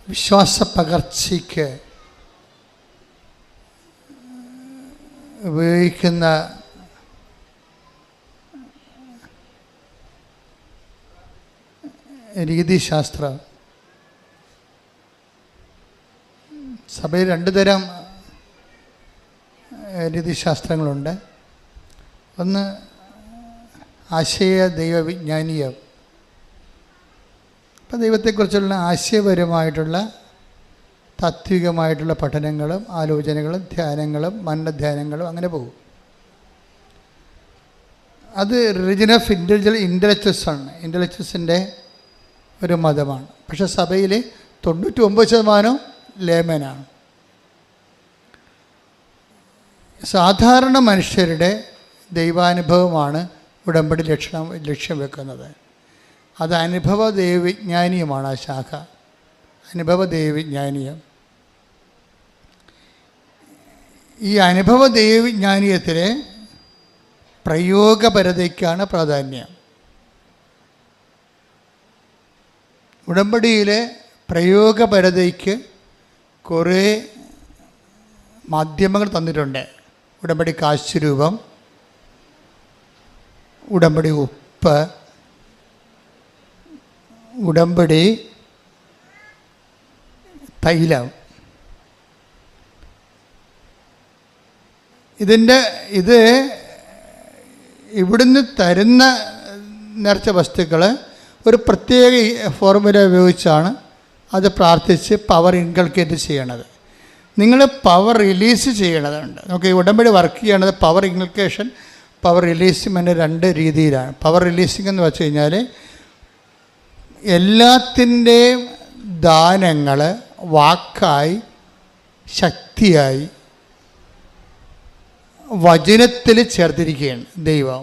വിശ്വാസ പകർച്ചയ്ക്ക് ഉപയോഗിക്കുന്ന രീതിശാസ്ത്രം. സഭയിൽ രണ്ട് തരം രീതിശാസ്ത്രങ്ങളുണ്ട്. ഒന്ന് ആശയ ദൈവവിജ്ഞാനീയം. അപ്പം ദൈവത്തെക്കുറിച്ചുള്ള ആശയപരമായിട്ടുള്ള താത്വികമായിട്ടുള്ള പഠനങ്ങളും ആലോചനകളും ധ്യാനങ്ങളും മനനധ്യാനങ്ങളും അങ്ങനെ പോകും. അത് റിലിജൻ ഓഫ് ഇൻ്റലക്ച്വൽസ് ആണ്, ഇൻ്റലക്ച്വൽസിൻ്റെ ഒരു മതമാണ്. പക്ഷേ സഭയിൽ 99% ലേമനാണ്. സാധാരണ മനുഷ്യരുടെ ദൈവാനുഭവമാണ് ഉടമ്പടി ലക്ഷ്യം വെക്കുന്നത്. അത് അനുഭവ ദൈവവിജ്ഞാനീയമാണ്. ആ ശാഖ അനുഭവ ദൈവവിജ്ഞാനീയം. ഈ അനുഭവ ദൈവവിജ്ഞാനീയത്തിലെ പ്രയോഗപരതയ്ക്കാണ് പ്രാധാന്യം. ഉടമ്പടിയിലെ പ്രയോഗപരതയ്ക്ക് കുറേ മാധ്യമങ്ങൾ തന്നിട്ടുണ്ട്. ഉടമ്പടി കാശുരൂപം, ഉടമ്പടി ഉപ്പ്, ഉടമ്പടി തൈലം. ഇത് ഇവിടുന്ന് തരുന്ന നിറച്ച വസ്തുക്കൾ ഒരു പ്രത്യേക ഫോർമുല ഉപയോഗിച്ചാണ് അത് പ്രാർത്ഥിച്ച് പവർ ഇൻകൾക്കേറ്റ് ചെയ്യണത്. നിങ്ങൾ പവർ റിലീസ് ചെയ്യണതുണ്ട്. നമുക്ക് ഈ ഉടമ്പടി വർക്ക് ചെയ്യണത് പവർ ഇൻകൾക്കേഷൻ, പവർ റിലീസിങ് രണ്ട് രീതിയിലാണ്. പവർ റിലീസിങ് എന്ന് വെച്ച് കഴിഞ്ഞാൽ എല്ലാത്തിൻ്റെയും ദാനങ്ങൾ വാക്കായി ശക്തിയായി വചനത്തിൽ ചേർത്തിരിക്കുകയാണ് ദൈവം.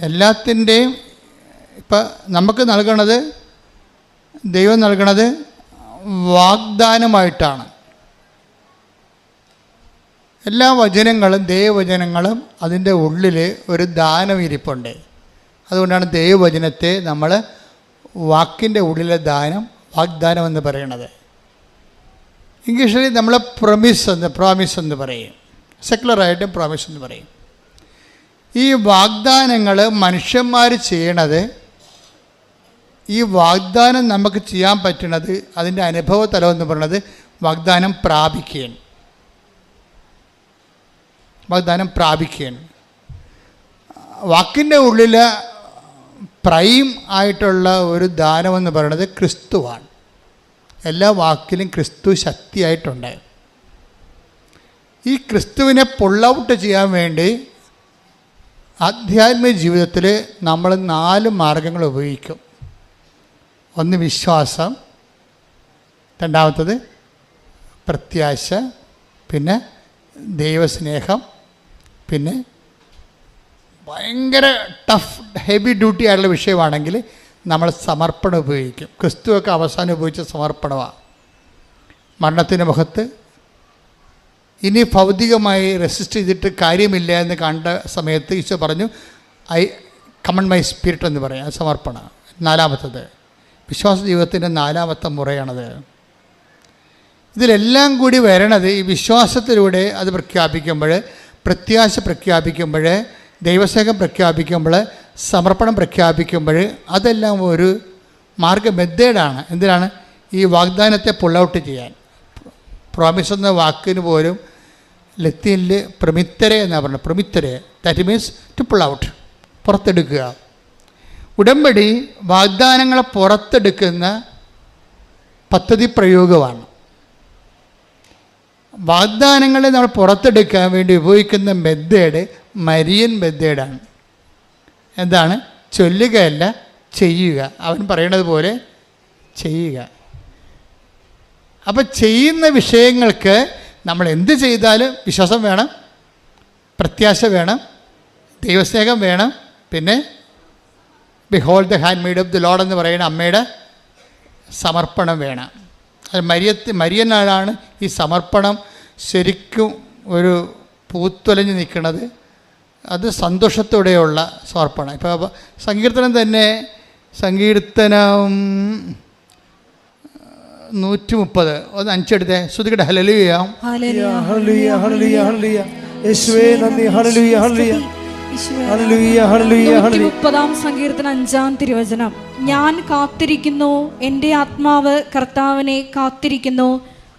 എല്ലാത്തിൻ്റെയും ഇപ്പം നമുക്ക് നൽകണത്, ദൈവം നൽകണത് വാഗ്ദാനമായിട്ടാണ്. എല്ലാ വചനങ്ങളും ദൈവവചനങ്ങളും അതിൻ്റെ ഉള്ളിൽ ഒരു ദാനം ഇരിപ്പുണ്ട്. അതുകൊണ്ടാണ് ദൈവവചനത്തെ നമ്മൾ വാക്കിൻ്റെ ഉള്ളിലെ വാഗ്ദാനം എന്ന് പറയണത്. ഇംഗ്ലീഷിൽ നമ്മൾ പ്രോമിസ് എന്ന് പറയും, സെക്കുലറായിട്ടും പ്രോമിസ് എന്ന് പറയും. ഈ വാഗ്ദാനങ്ങൾ മനുഷ്യന്മാർ ചെയ്യണത്, ഈ വാഗ്ദാനം നമുക്ക് ചെയ്യാൻ പറ്റണത്, അതിൻ്റെ അനുഭവ തലം എന്ന് പറയുന്നത് വാഗ്ദാനം പ്രാപിക്കുകയാണ്. വാക്കിൻ്റെ ഉള്ളിൽ പ്രൈം ആയിട്ടുള്ള ഒരു ദാനമെന്ന് പറയുന്നത് ക്രിസ്തുവാണ്. എല്ലാ വാക്കിലും ക്രിസ്തു ശക്തിയായിട്ടുണ്ട്. ഈ ക്രിസ്തുവിനെ പുൾ ഔട്ട് ചെയ്യാൻ വേണ്ടി ആധ്യാത്മിക ജീവിതത്തിൽ നമ്മൾ 4 മാർഗങ്ങൾ ഉപയോഗിക്കും. ഒന്ന് വിശ്വാസം, രണ്ടാമത്തത് പ്രത്യാശ, പിന്നെ ദൈവസ്നേഹം, പിന്നെ ഭയങ്കര ടഫ് ഹെവി ഡ്യൂട്ടി ആയിട്ടുള്ള വിഷയമാണെങ്കിൽ നമ്മൾ സമർപ്പണം ഉപയോഗിക്കും. ക്രിസ്തുവൊക്കെ അവസാനം ഉപയോഗിച്ച സമർപ്പണമാണ്. മരണത്തിൻ്റെ മുഖത്ത് ഇനി ഭൗതികമായി റെസിസ്റ്റ് ചെയ്തിട്ട് കാര്യമില്ല എന്ന് കണ്ട സമയത്ത് ഈശോ പറഞ്ഞു, ഐ കമൺ മൈ സ്പിരിറ്റ് എന്ന് പറയാം. സമർപ്പണം. 4-മത്തത് വിശ്വാസ ജീവിതത്തിൻ്റെ 4-മത്തെ മുറയാണത്. ഇതിലെല്ലാം കൂടി വരണത് ഈ വിശ്വാസത്തിലൂടെ അത് പ്രഖ്യാപിക്കുമ്പോൾ, പ്രത്യാശ പ്രഖ്യാപിക്കുമ്പോൾ, ദൈവസ്നേഹം പ്രഖ്യാപിക്കുമ്പോൾ, സമർപ്പണം പ്രഖ്യാപിക്കുമ്പോൾ, അതെല്ലാം ഒരു മെത്തേഡാണ്. എന്തിനാണ്? ഈ വാഗ്ദാനത്തെ പുൾ ഔട്ട് ചെയ്യാൻ. പ്രോമിസ് എന്ന വാക്കിന് പോലും ലത്തീനിൽ പ്രമിത്തരെ എന്നാണ് പറയുന്നത്. പ്രമിത്തരെ, that means to pull out, പുറത്തെടുക്കുക. ഉടമ്പടി വാഗ്ദാനങ്ങളെ പുറത്തെടുക്കുന്ന പദ്ധതി പ്രയോഗമാണ്. വാഗ്ദാനങ്ങളെ നമ്മൾ പുറത്തെടുക്കാൻ വേണ്ടി ഉപയോഗിക്കുന്ന മെത്തേഡ് മരിയൻ മെത്തേഡാണ്. എന്താണ്? ചൊല്ലുകയല്ല, ചെയ്യുക. അവൻ പറയണത് പോലെ ചെയ്യുക. അപ്പം ചെയ്യുന്ന വിഷയങ്ങൾക്ക് നമ്മൾ എന്ത് ചെയ്താലും വിശ്വാസം വേണം, പ്രത്യാശ വേണം, ദൈവസ്നേഹം വേണം, പിന്നെ behold the hand made of the Lord എന്ന് പറയുന്ന അമ്മയുടെ സമർപ്പണം വേണം. അത് മരിയനാണ് ഈ സമർപ്പണം ശരിക്കും ഒരു പൂത്തൊലഞ്ഞ് നിൽക്കുന്നത്. അത് സന്തോഷത്തോടെയുള്ള സമർപ്പണം. ഇപ്പോൾ സങ്കീർത്തനം തന്നെ സങ്കീർത്തനം 130 ഒന്ന് 5 എടുത്തേ. ശ്രുതികട്ടെ. ഹല്ലേലൂയ ഹല്ലേലൂയ ഹല്ലേലൂയ ഹല്ലേലൂയ ഹല്ലേലൂയ. യേശുവേ നന്ദി. ഹല്ലേലൂയ ഹല്ലേലൂയ ഹല്ലേലൂയ ഹല്ലേലൂയ ഹല്ലേലൂയ. 30-ാം സങ്കീർത്തനം 5-ാം തിരുവചനം. ഞാൻ കാത്തിരിക്കുന്നു, എൻ്റെ ആത്മാവ് കർത്താവിനെ കാത്തിരിക്കുന്നു,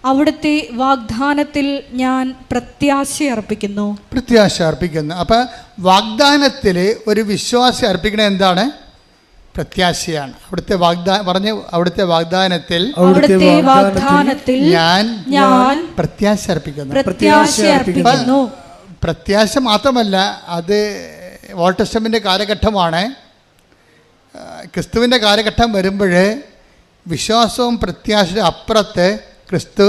അവിടുത്തെ വാഗ്ദാനത്തിൽ ഞാൻ പ്രത്യാശ അർപ്പിക്കുന്നു. പ്രത്യാശ അർപ്പിക്കുന്നു. അപ്പം വാഗ്ദാനത്തിൽ ഒരു വിശ്വാസം അർപ്പിക്കണത് എന്താണ്? പ്രത്യാശയാണ്. അവിടുത്തെ അവിടുത്തെ വാഗ്ദാനത്തിൽ ഞാൻ പ്രത്യാശ അർപ്പിക്കുന്നു. പ്രത്യാശ മാത്രമല്ല, അത് ഓൾഡ് ടെസ്റ്റമെൻ്റ് കാലഘട്ടമാണ്. ക്രിസ്തുവിൻ്റെ കാലഘട്ടം വരുമ്പോൾ വിശ്വാസവും പ്രത്യാശയുടെ അപ്പുറത്ത് ക്രിസ്തു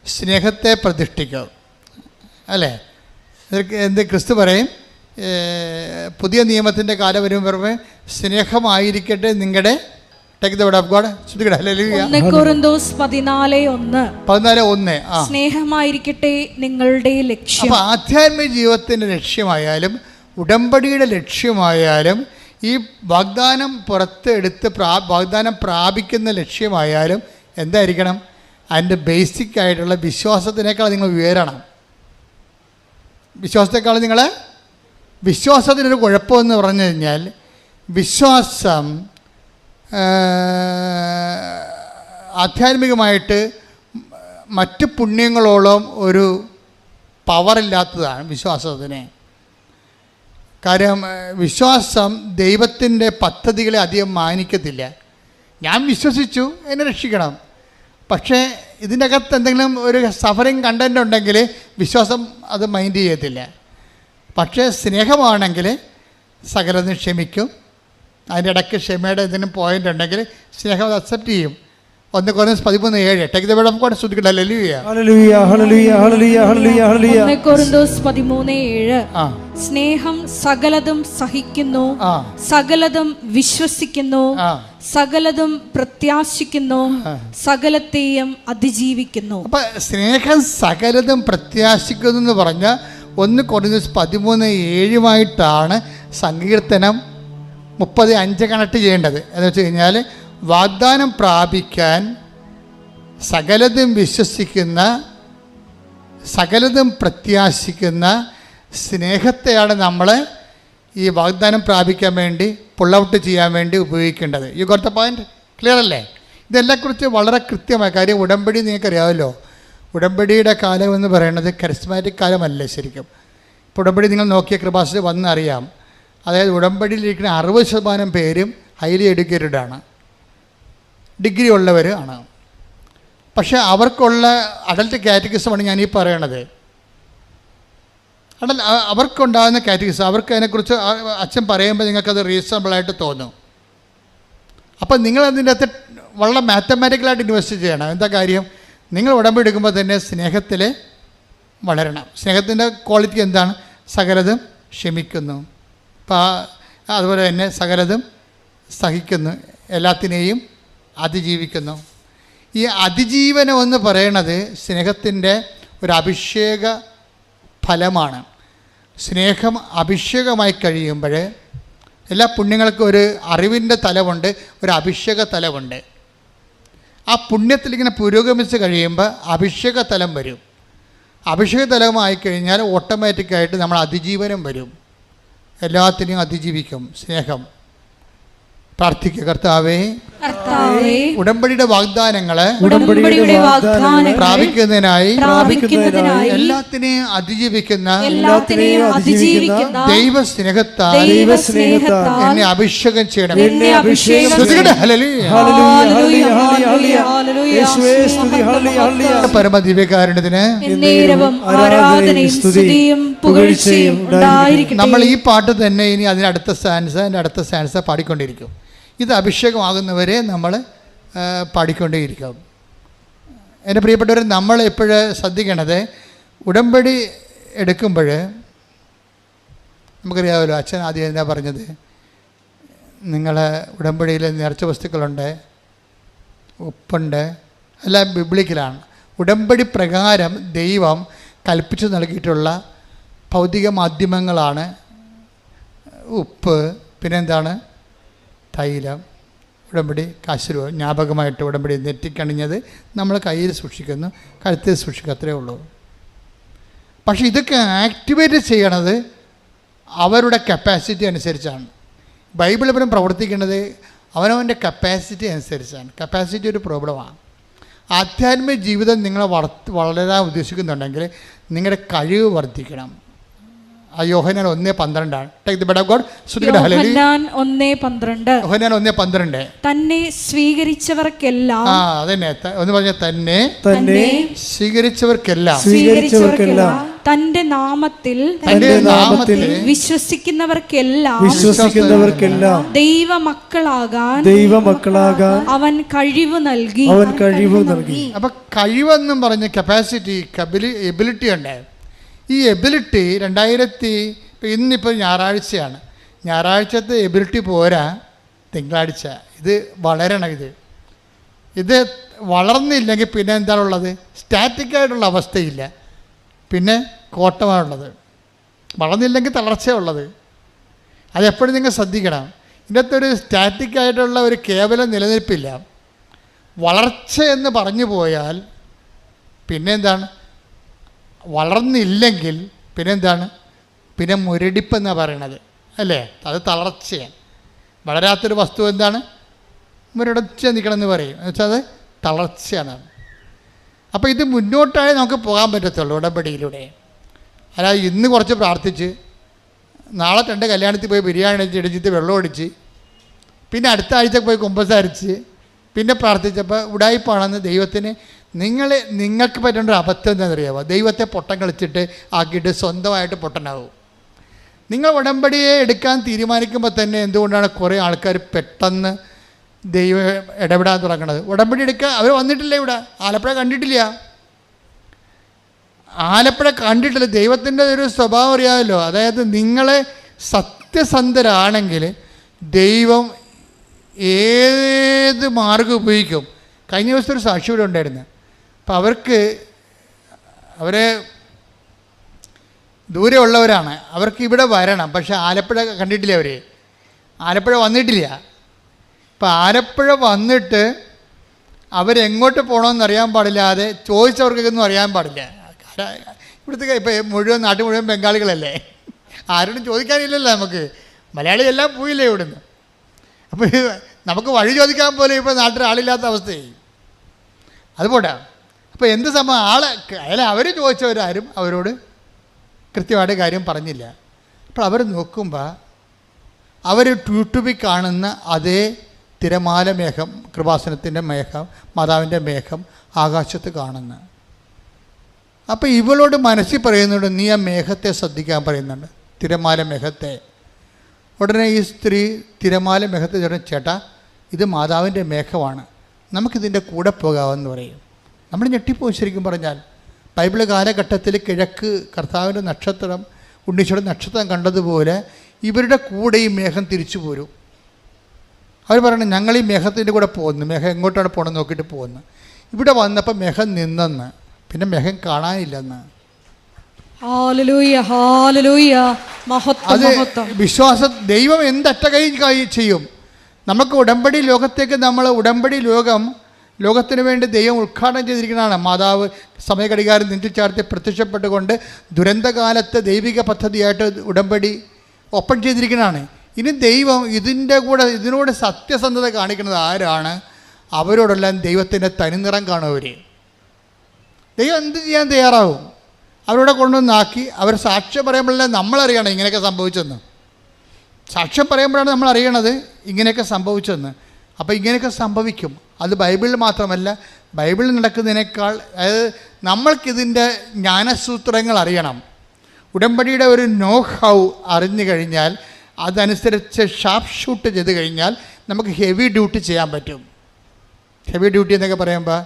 സ്നേഹത്തെ പ്രതിഷ്ഠിക്കും, അല്ലേ? എന്ത് ക്രിസ്തു പറയും? പുതിയ നിയമത്തിൻ്റെ കാലം വരുമ്പോൾ സ്നേഹമായിരിക്കട്ടെ നിങ്ങളുടെ സ്നേഹമായിരിക്കട്ടെ നിങ്ങളുടെ ലക്ഷ്യം. അപ്പോൾ ആധ്യാത്മിക ജീവിതത്തിൻ്റെ ലക്ഷ്യമായാലും ഉടമ്പടിയുടെ ലക്ഷ്യമായാലും ഈ വാഗ്ദാനം പുറത്തെടുത്ത് വാഗ്ദാനം പ്രാപിക്കുന്ന ലക്ഷ്യമായാലും എന്തായിരിക്കണം? അതിൻ്റെ ബേസിക് ആയിട്ടുള്ള വിശ്വാസത്തിനേക്കാൾ നിങ്ങൾ ഉയരണം. വിശ്വാസത്തിനൊരു കുഴപ്പമെന്ന് പറഞ്ഞു കഴിഞ്ഞാൽ, വിശ്വാസം ആധ്യാത്മികമായിട്ട് മറ്റ് പുണ്യങ്ങളോളം ഒരു പവറില്ലാത്തതാണ് വിശ്വാസത്തിന്. കാര്യം വിശ്വാസം ദൈവത്തിൻ്റെ പദ്ധതികളെ അധികം മാനിക്കത്തില്ല. ഞാൻ വിശ്വസിച്ചു, എന്നെ രക്ഷിക്കണം. പക്ഷേ ഇതിൻ്റെ അകത്ത് എന്തെങ്കിലും ഒരു സഫറിങ് കണ്ടൻ്റ് ഉണ്ടെങ്കിൽ വിശ്വാസം അത് മൈൻഡ് ചെയ്യത്തില്ല. പക്ഷേ സ്നേഹമാണെങ്കിൽ സകലതും ക്ഷമിക്കും. അതിൻ്റെ ഇടയ്ക്ക് ക്ഷമയുടെ എന്തെങ്കിലും പോയിൻ്റ് ഉണ്ടെങ്കിൽ സ്നേഹം അത് അക്സെപ്റ്റ് ചെയ്യും. 1 Corinthians 13:7. Take the word of God. ശ്രദ്ധിക്കട്ടെ. ഹല്ലേലൂയ ഹല്ലേലൂയ ഹല്ലേലൂയ ഹല്ലേലൂയ ഹല്ലേലൂയ ഹല്ലേലൂയ. 1 Corinthians 13:7. സ്നേഹം സകലതും സഹിക്കുന്നു, സകലതും വിശ്വസിക്കുന്നു, സകലതും പ്രത്യാശിക്കുന്നു, സകലത്തെയും അതിജീവിക്കുന്നു. അപ്പം സ്നേഹം സകലതും പ്രത്യാശിക്കുന്നു എന്ന് പറഞ്ഞാൽ 1 Corinthians 13:7 സങ്കീർത്തനം 30:5 കണക്ട് ചെയ്യേണ്ടത്. എന്ന് വെച്ച് കഴിഞ്ഞാൽ വാഗ്ദാനം പ്രാപിക്കാൻ സകലതും വിശ്വസിക്കുന്ന, സകലതും പ്രത്യാശിക്കുന്ന സ്നേഹത്തെയാണ് നമ്മൾ ഈ വാഗ്ദാനം പ്രാപിക്കാൻ വേണ്ടി പുൾ ഔട്ട് ചെയ്യാൻ വേണ്ടി ഉപയോഗിക്കേണ്ടത്. You got the point? Clear അല്ലേ? ഇതെല്ലാക്കുറിച്ച് വളരെ കൃത്യമായ കാര്യം. ഉടമ്പടി നിങ്ങൾക്കറിയാമല്ലോ. ഉടമ്പടിയുടെ കാലം എന്ന് പറയുന്നത് കരിസ്മാറ്റിക് കാലമല്ല ശരിക്കും. ഇപ്പോൾ ഉടമ്പടി നിങ്ങൾ നോക്കിയ കൃപാസനത്തിൽ വന്നറിയാം. അതായത് ഉടമ്പടിയിലിരിക്കുന്ന 60% പേരും ഹൈലി എഡ്യൂക്കേറ്റഡ് ആണ്, ഡിഗ്രി ഉള്ളവർ ആണ്. പക്ഷേ അവർക്കുള്ള അഡൽട്ട് കാറ്റഗറിസമാണ് ഞാൻ ഈ പറയണത്. അവർക്കുണ്ടാകുന്ന കാറ്റഗറിസം, അവർക്ക് അതിനെക്കുറിച്ച് അച്ഛൻ പറയുമ്പോൾ നിങ്ങൾക്കത് റീസണബിളായിട്ട് തോന്നും. അപ്പം നിങ്ങൾ അതിൻ്റെ അകത്ത് വളരെ മാത്തമാറ്റിക്കലായിട്ട് ഇൻവെസ്റ്റ് ചെയ്യണം. എന്താ കാര്യം? നിങ്ങൾ ഉടമ്പടി എടുക്കുമ്പോൾ തന്നെ സ്നേഹത്തിൽ വളരണം. സ്നേഹത്തിൻ്റെ ക്വാളിറ്റി എന്താണ്? സകലതും ക്ഷമിക്കുന്നു, അതുപോലെ തന്നെ സകലതും സഹിക്കുന്നു, എല്ലാത്തിനെയും അതിജീവിക്കുന്നു. ഈ അതിജീവനം എന്ന് പറയണത് സ്നേഹത്തിൻ്റെ ഒരു അഭിഷേക ഫലമാണ്. സ്നേഹം അഭിഷേകമായി കഴിയുമ്പോൾ എല്ലാ പുണ്യങ്ങൾക്കും ഒരു അറിവിൻ്റെ തലമുണ്ട്, ഒരു അഭിഷേക തലമുണ്ട്. ആ പുണ്യത്തിലിങ്ങനെ പുരോഗമിച്ച് കഴിയുമ്പോൾ അഭിഷേക തലം വരും. അഭിഷേക തലമായി കഴിഞ്ഞാൽ ഓട്ടോമാറ്റിക്കായിട്ട് നമ്മൾ അതിജീവനം വരും. എല്ലാത്തിനെയും അതിജീവിക്കും സ്നേഹം. പ്രാർത്ഥിക്കുക. കർത്താവേ, ഉടമ്പടിയുടെ വാഗ്ദാനങ്ങളെ പ്രാപിക്കുന്നതിനായി എല്ലാത്തിനെയും അതിജീവിക്കുന്ന ദൈവസ്നേഹത്താൽ എന്നെ അഭിഷേകം ചെയ്യണം. പരമദിവ്യകാരുണ്യത്തിന് നമ്മൾ ഈ പാട്ട് തന്നെ ഇനി അതിൻ്റെ അടുത്ത സ്റ്റാൻസ പാടിക്കൊണ്ടിരിക്കും. ഇത് അഭിഷേകമാകുന്നവരെ നമ്മൾ പാടിക്കൊണ്ടേയിരിക്കും. എൻ്റെ പ്രിയപ്പെട്ടവർ, നമ്മൾ എപ്പോഴും ശ്രദ്ധിക്കണത്, ഉടമ്പടി എടുക്കുമ്പോൾ നമുക്കറിയാമല്ലോ, അച്ഛൻ ആദ്യം എന്താ പറഞ്ഞത്? നിങ്ങൾ ഉടമ്പടിയിൽ നേർച്ച വസ്തുക്കളുണ്ട്, ഉപ്പുണ്ട്, എല്ലാം ബിബ്ലിക്കലാണ്. ഉടമ്പടി പ്രകാരം ദൈവം കൽപ്പിച്ചു നൽകിയിട്ടുള്ള ഭൗതിക മാധ്യമങ്ങളാണ് ഉപ്പ്, പിന്നെന്താണ്? തൈലം, ഉടമ്പടി കാശ് രൂപ ജ്ഞാപകമായിട്ട് ഉടമ്പടി നെറ്റിക്കണിഞ്ഞത് നമ്മൾ കയ്യിൽ സൂക്ഷിക്കുന്നു, കഴുത്തിൽ സൂക്ഷിക്കുക, അത്രയേ ഉള്ളൂ. പക്ഷെ ഇതൊക്കെ ആക്ടിവേറ്റ് ചെയ്യണത് അവരുടെ കപ്പാസിറ്റി അനുസരിച്ചാണ്. ബൈബിൾ ഇവരും പ്രവർത്തിക്കുന്നത് അവനവൻ്റെ കപ്പാസിറ്റി അനുസരിച്ചാണ്. കപ്പാസിറ്റി ഒരു പ്രോബ്ലമാണ്. ആധ്യാത്മിക ജീവിതം നിങ്ങളെ വളരാൻ ഉദ്ദേശിക്കുന്നുണ്ടെങ്കിൽ നിങ്ങളുടെ കഴിവ് വർദ്ധിക്കണം. Yohannan 1:12 take the word of God. Yohannan 1:12 Yohannan 1:12 തന്നെ സ്വീകരിച്ചവർക്കെല്ലാം, അതന്നെ ഒന്ന് പറഞ്ഞ തന്നെ സ്വീകരിച്ചവർക്കെല്ലാം തന്റെ നാമത്തിൽ വിശ്വസിക്കുന്നവർക്കെല്ലാം ദൈവമക്കളാകാൻ അവൻ കഴിവ് നൽകി. അപ്പൊ കഴിവെന്നും പറഞ്ഞ കപ്പാസിറ്റി, എബിലിറ്റി ഉണ്ട്. ഈ എബിലിറ്റി ഇന്നിപ്പോൾ ഞായറാഴ്ചയാണ്, ഞായറാഴ്ചത്തെ എബിലിറ്റി പോരാ, തിങ്കളാഴ്ച ഇത് വളരണം. ഇത് വളർന്നില്ലെങ്കിൽ പിന്നെ എന്താണുള്ളത്? സ്റ്റാറ്റിക്കായിട്ടുള്ള അവസ്ഥയില്ല, പിന്നെ കോട്ടമാണുള്ളത്. വളർന്നില്ലെങ്കിൽ തളർച്ചയുള്ളത്. അതെപ്പോഴും നിങ്ങൾ ശ്രദ്ധിക്കണം. ഇതിനകത്ത് ഒരു സ്റ്റാറ്റിക്കായിട്ടുള്ള ഒരു കേവലം നിലനിൽപ്പില്ല. വളർച്ച എന്ന് പറഞ്ഞു പോയാൽ പിന്നെ എന്താണ്? വളർന്നില്ലെങ്കിൽ പിന്നെന്താണ്? പിന്നെ മുരടിപ്പെന്നാണ് പറയണത്, അല്ലേ? അത് തളർച്ചയാണ്. വളരാത്തൊരു വസ്തു എന്താണ്? മുരടിച്ച് നിൽക്കണമെന്ന് പറയും. എന്നുവെച്ചാൽ അത് തളർച്ചയാണ്. അപ്പോൾ ഇത് മുന്നോട്ടായി നമുക്ക് പോകാൻ പറ്റത്തുള്ളൂ ഉടമ്പടിയിലൂടെ. അല്ലാതെ ഇന്ന് കുറച്ച് പ്രാർത്ഥിച്ച് നാളെ 2 കല്യാണത്തിൽ പോയി ബിരിയാണി ഇടിച്ചിട്ട് വെള്ളം ഒടിച്ച് പിന്നെ അടുത്ത ആഴ്ച പോയി കുമ്പസാരിച്ച് പിന്നെ പ്രാർത്ഥിച്ചപ്പോൾ ഉടായിപ്പാണെന്ന് ദൈവത്തിന് നിങ്ങൾക്ക് പറ്റേണ്ട ഒരു അബദ്ധം എന്താണെന്നറിയാമോ? ദൈവത്തെ പൊട്ടം കളിച്ചിട്ട് ആക്കിയിട്ട് സ്വന്തമായിട്ട് പൊട്ടനാവും. നിങ്ങൾ ഉടമ്പടിയെ എടുക്കാൻ തീരുമാനിക്കുമ്പോൾ തന്നെ എന്തുകൊണ്ടാണ് കുറേ ആൾക്കാർ പെട്ടെന്ന് ദൈവം ഇടപെടാൻ തുടങ്ങുന്നത്? ഉടമ്പടി എടുക്കുക, അവർ വന്നിട്ടില്ല ഇവിടെ, ആലപ്പുഴ കണ്ടിട്ടില്ല. ദൈവത്തിൻ്റെ ഒരു സ്വഭാവം അറിയാമല്ലോ. അതായത് നിങ്ങളെ സത്യസന്ധരാണെങ്കിൽ ദൈവം ഏത് മാർഗം ഉപയോഗിക്കും. കഴിഞ്ഞ ദിവസം ഒരു സാക്ഷി ഇവിടെ ഉണ്ടായിരുന്നു. അപ്പം അവരെ ദൂരെ ഉള്ളവരാണ്, അവർക്ക് ഇവിടെ വരണം. പക്ഷേ ആലപ്പുഴ കണ്ടിട്ടില്ല, ആലപ്പുഴ വന്നിട്ടില്ല. ഇപ്പം ആലപ്പുഴ വന്നിട്ട് അവരെങ്ങോട്ട് പോകണമെന്ന് അറിയാൻ പാടില്ലാതെ ചോദിച്ചവർക്കൊന്നും അറിയാൻ പാടില്ല. ഇവിടുത്തെ ഇപ്പം നാട്ടിൽ മുഴുവൻ ബംഗാളികളല്ലേ, ആരോടും ചോദിക്കാനില്ലല്ലോ നമുക്ക്. മലയാളി എല്ലാം പോയില്ലേ ഇവിടുന്ന്. അപ്പോൾ നമുക്ക് വഴി ചോദിക്കാൻ പോലും ഇപ്പോൾ നാട്ടിൽ ആളില്ലാത്ത അവസ്ഥയായി. അതുപോട്ടെ. അപ്പോൾ എന്ത് സംഭവം? അവർ ചോദിച്ചവരാരും അവരോട് കൃത്യമായിട്ട് കാര്യം പറഞ്ഞില്ല. അപ്പോൾ അവർ നോക്കുമ്പോൾ അവർ യൂട്യൂബിൽ കാണുന്ന അതേ തിരമാല മേഘം, കൃപാസനത്തിൻ്റെ മേഘം, മാതാവിൻ്റെ മേഘം ആകാശത്ത് കാണുന്നു. അപ്പോൾ ഇവളോട് മനസ്സിൽ പറയുന്നുണ്ട്, നീ ആ മേഘത്തെ ശ്രദ്ധിക്കാൻ പറയുന്നുണ്ട്, തിരമാല മേഘത്തെ. ഉടനെ ഈ സ്ത്രീ തിരമാല മേഘത്തെ ചേട്ടാ ഇത് മാതാവിൻ്റെ മേഘമാണ്, നമുക്കിതിൻ്റെ കൂടെ പോകാമെന്ന് പറയും. നമ്മൾ ഞെട്ടിപ്പോയി. ശരിക്കും പറഞ്ഞാൽ ബൈബിൾ കാലഘട്ടത്തിൽ കിഴക്ക് കർത്താവിൻ്റെ നക്ഷത്രം, ഉണ്ണീശോയുടെ നക്ഷത്രം കണ്ടതുപോലെ ഇവരുടെ കൂടെ ഈ മേഘം തിരിച്ചു പോരും. അവർ പറയണം ഞങ്ങൾ ഈ മേഘത്തിൻ്റെ കൂടെ പോകുന്നു. മേഘം എങ്ങോട്ടാണ് പോകണമെന്ന് നോക്കിയിട്ട് പോകുന്നു. ഇവിടെ വന്നപ്പോൾ മേഘം നിന്നെന്ന്, പിന്നെ മേഘം കാണാനില്ലെന്ന്. അത് വിശ്വാസം. ദൈവം എന്തറ്റ കൈ ചെയ്യും. നമുക്ക് ഉടമ്പടി ലോകത്തേക്ക് ഉടമ്പടി ലോകത്തിന് വേണ്ടി ദൈവം ഉദ്ഘാടനം ചെയ്തിരിക്കുന്നതാണ്. മാതാവ് സമയഘടികാരം നെഞ്ചിൽ ചാർത്തി പ്രത്യക്ഷപ്പെട്ടുകൊണ്ട് ദുരന്തകാലത്ത് ദൈവിക പദ്ധതിയായിട്ട് ഉടമ്പടി ഓപ്പൺ ചെയ്തിരിക്കുന്നതാണ്. ഇനി ദൈവം ഇതിനോട് സത്യസന്ധത കാണിക്കുന്നത് ആരാണ്? അവരോടെല്ലാം ദൈവത്തിൻ്റെ തനിനിറം കാണും. ദൈവം എന്ത് ചെയ്യാൻ തയ്യാറാവും? അവരോടെ കൊണ്ടുവന്നാക്കി അവർ സാക്ഷ്യം പറയുമ്പോഴല്ലേ നമ്മളറിയണം ഇങ്ങനെയൊക്കെ സംഭവിച്ചെന്ന്. സാക്ഷ്യം പറയുമ്പോഴാണ് നമ്മൾ അറിയണത് ഇങ്ങനെയൊക്കെ സംഭവിച്ചെന്ന്. അപ്പോൾ ഇങ്ങനെയൊക്കെ സംഭവിക്കും. അത് ബൈബിളിൽ മാത്രമല്ല, ബൈബിളിൽ നടക്കുന്നതിനേക്കാൾ, അതായത് നമ്മൾക്കിതിൻ്റെ ജ്ഞാനസൂത്രങ്ങൾ അറിയണം. ഉടമ്പടിയുടെ ഒരു നോ ഹൗ അറിഞ്ഞു കഴിഞ്ഞാൽ അതനുസരിച്ച് ഷാർപ്പ് ഷൂട്ട് ചെയ്ത് കഴിഞ്ഞാൽ നമുക്ക് ഹെവി ഡ്യൂട്ടി ചെയ്യാൻ പറ്റും. ഹെവി ഡ്യൂട്ടി എന്നൊക്കെ പറയുമ്പോൾ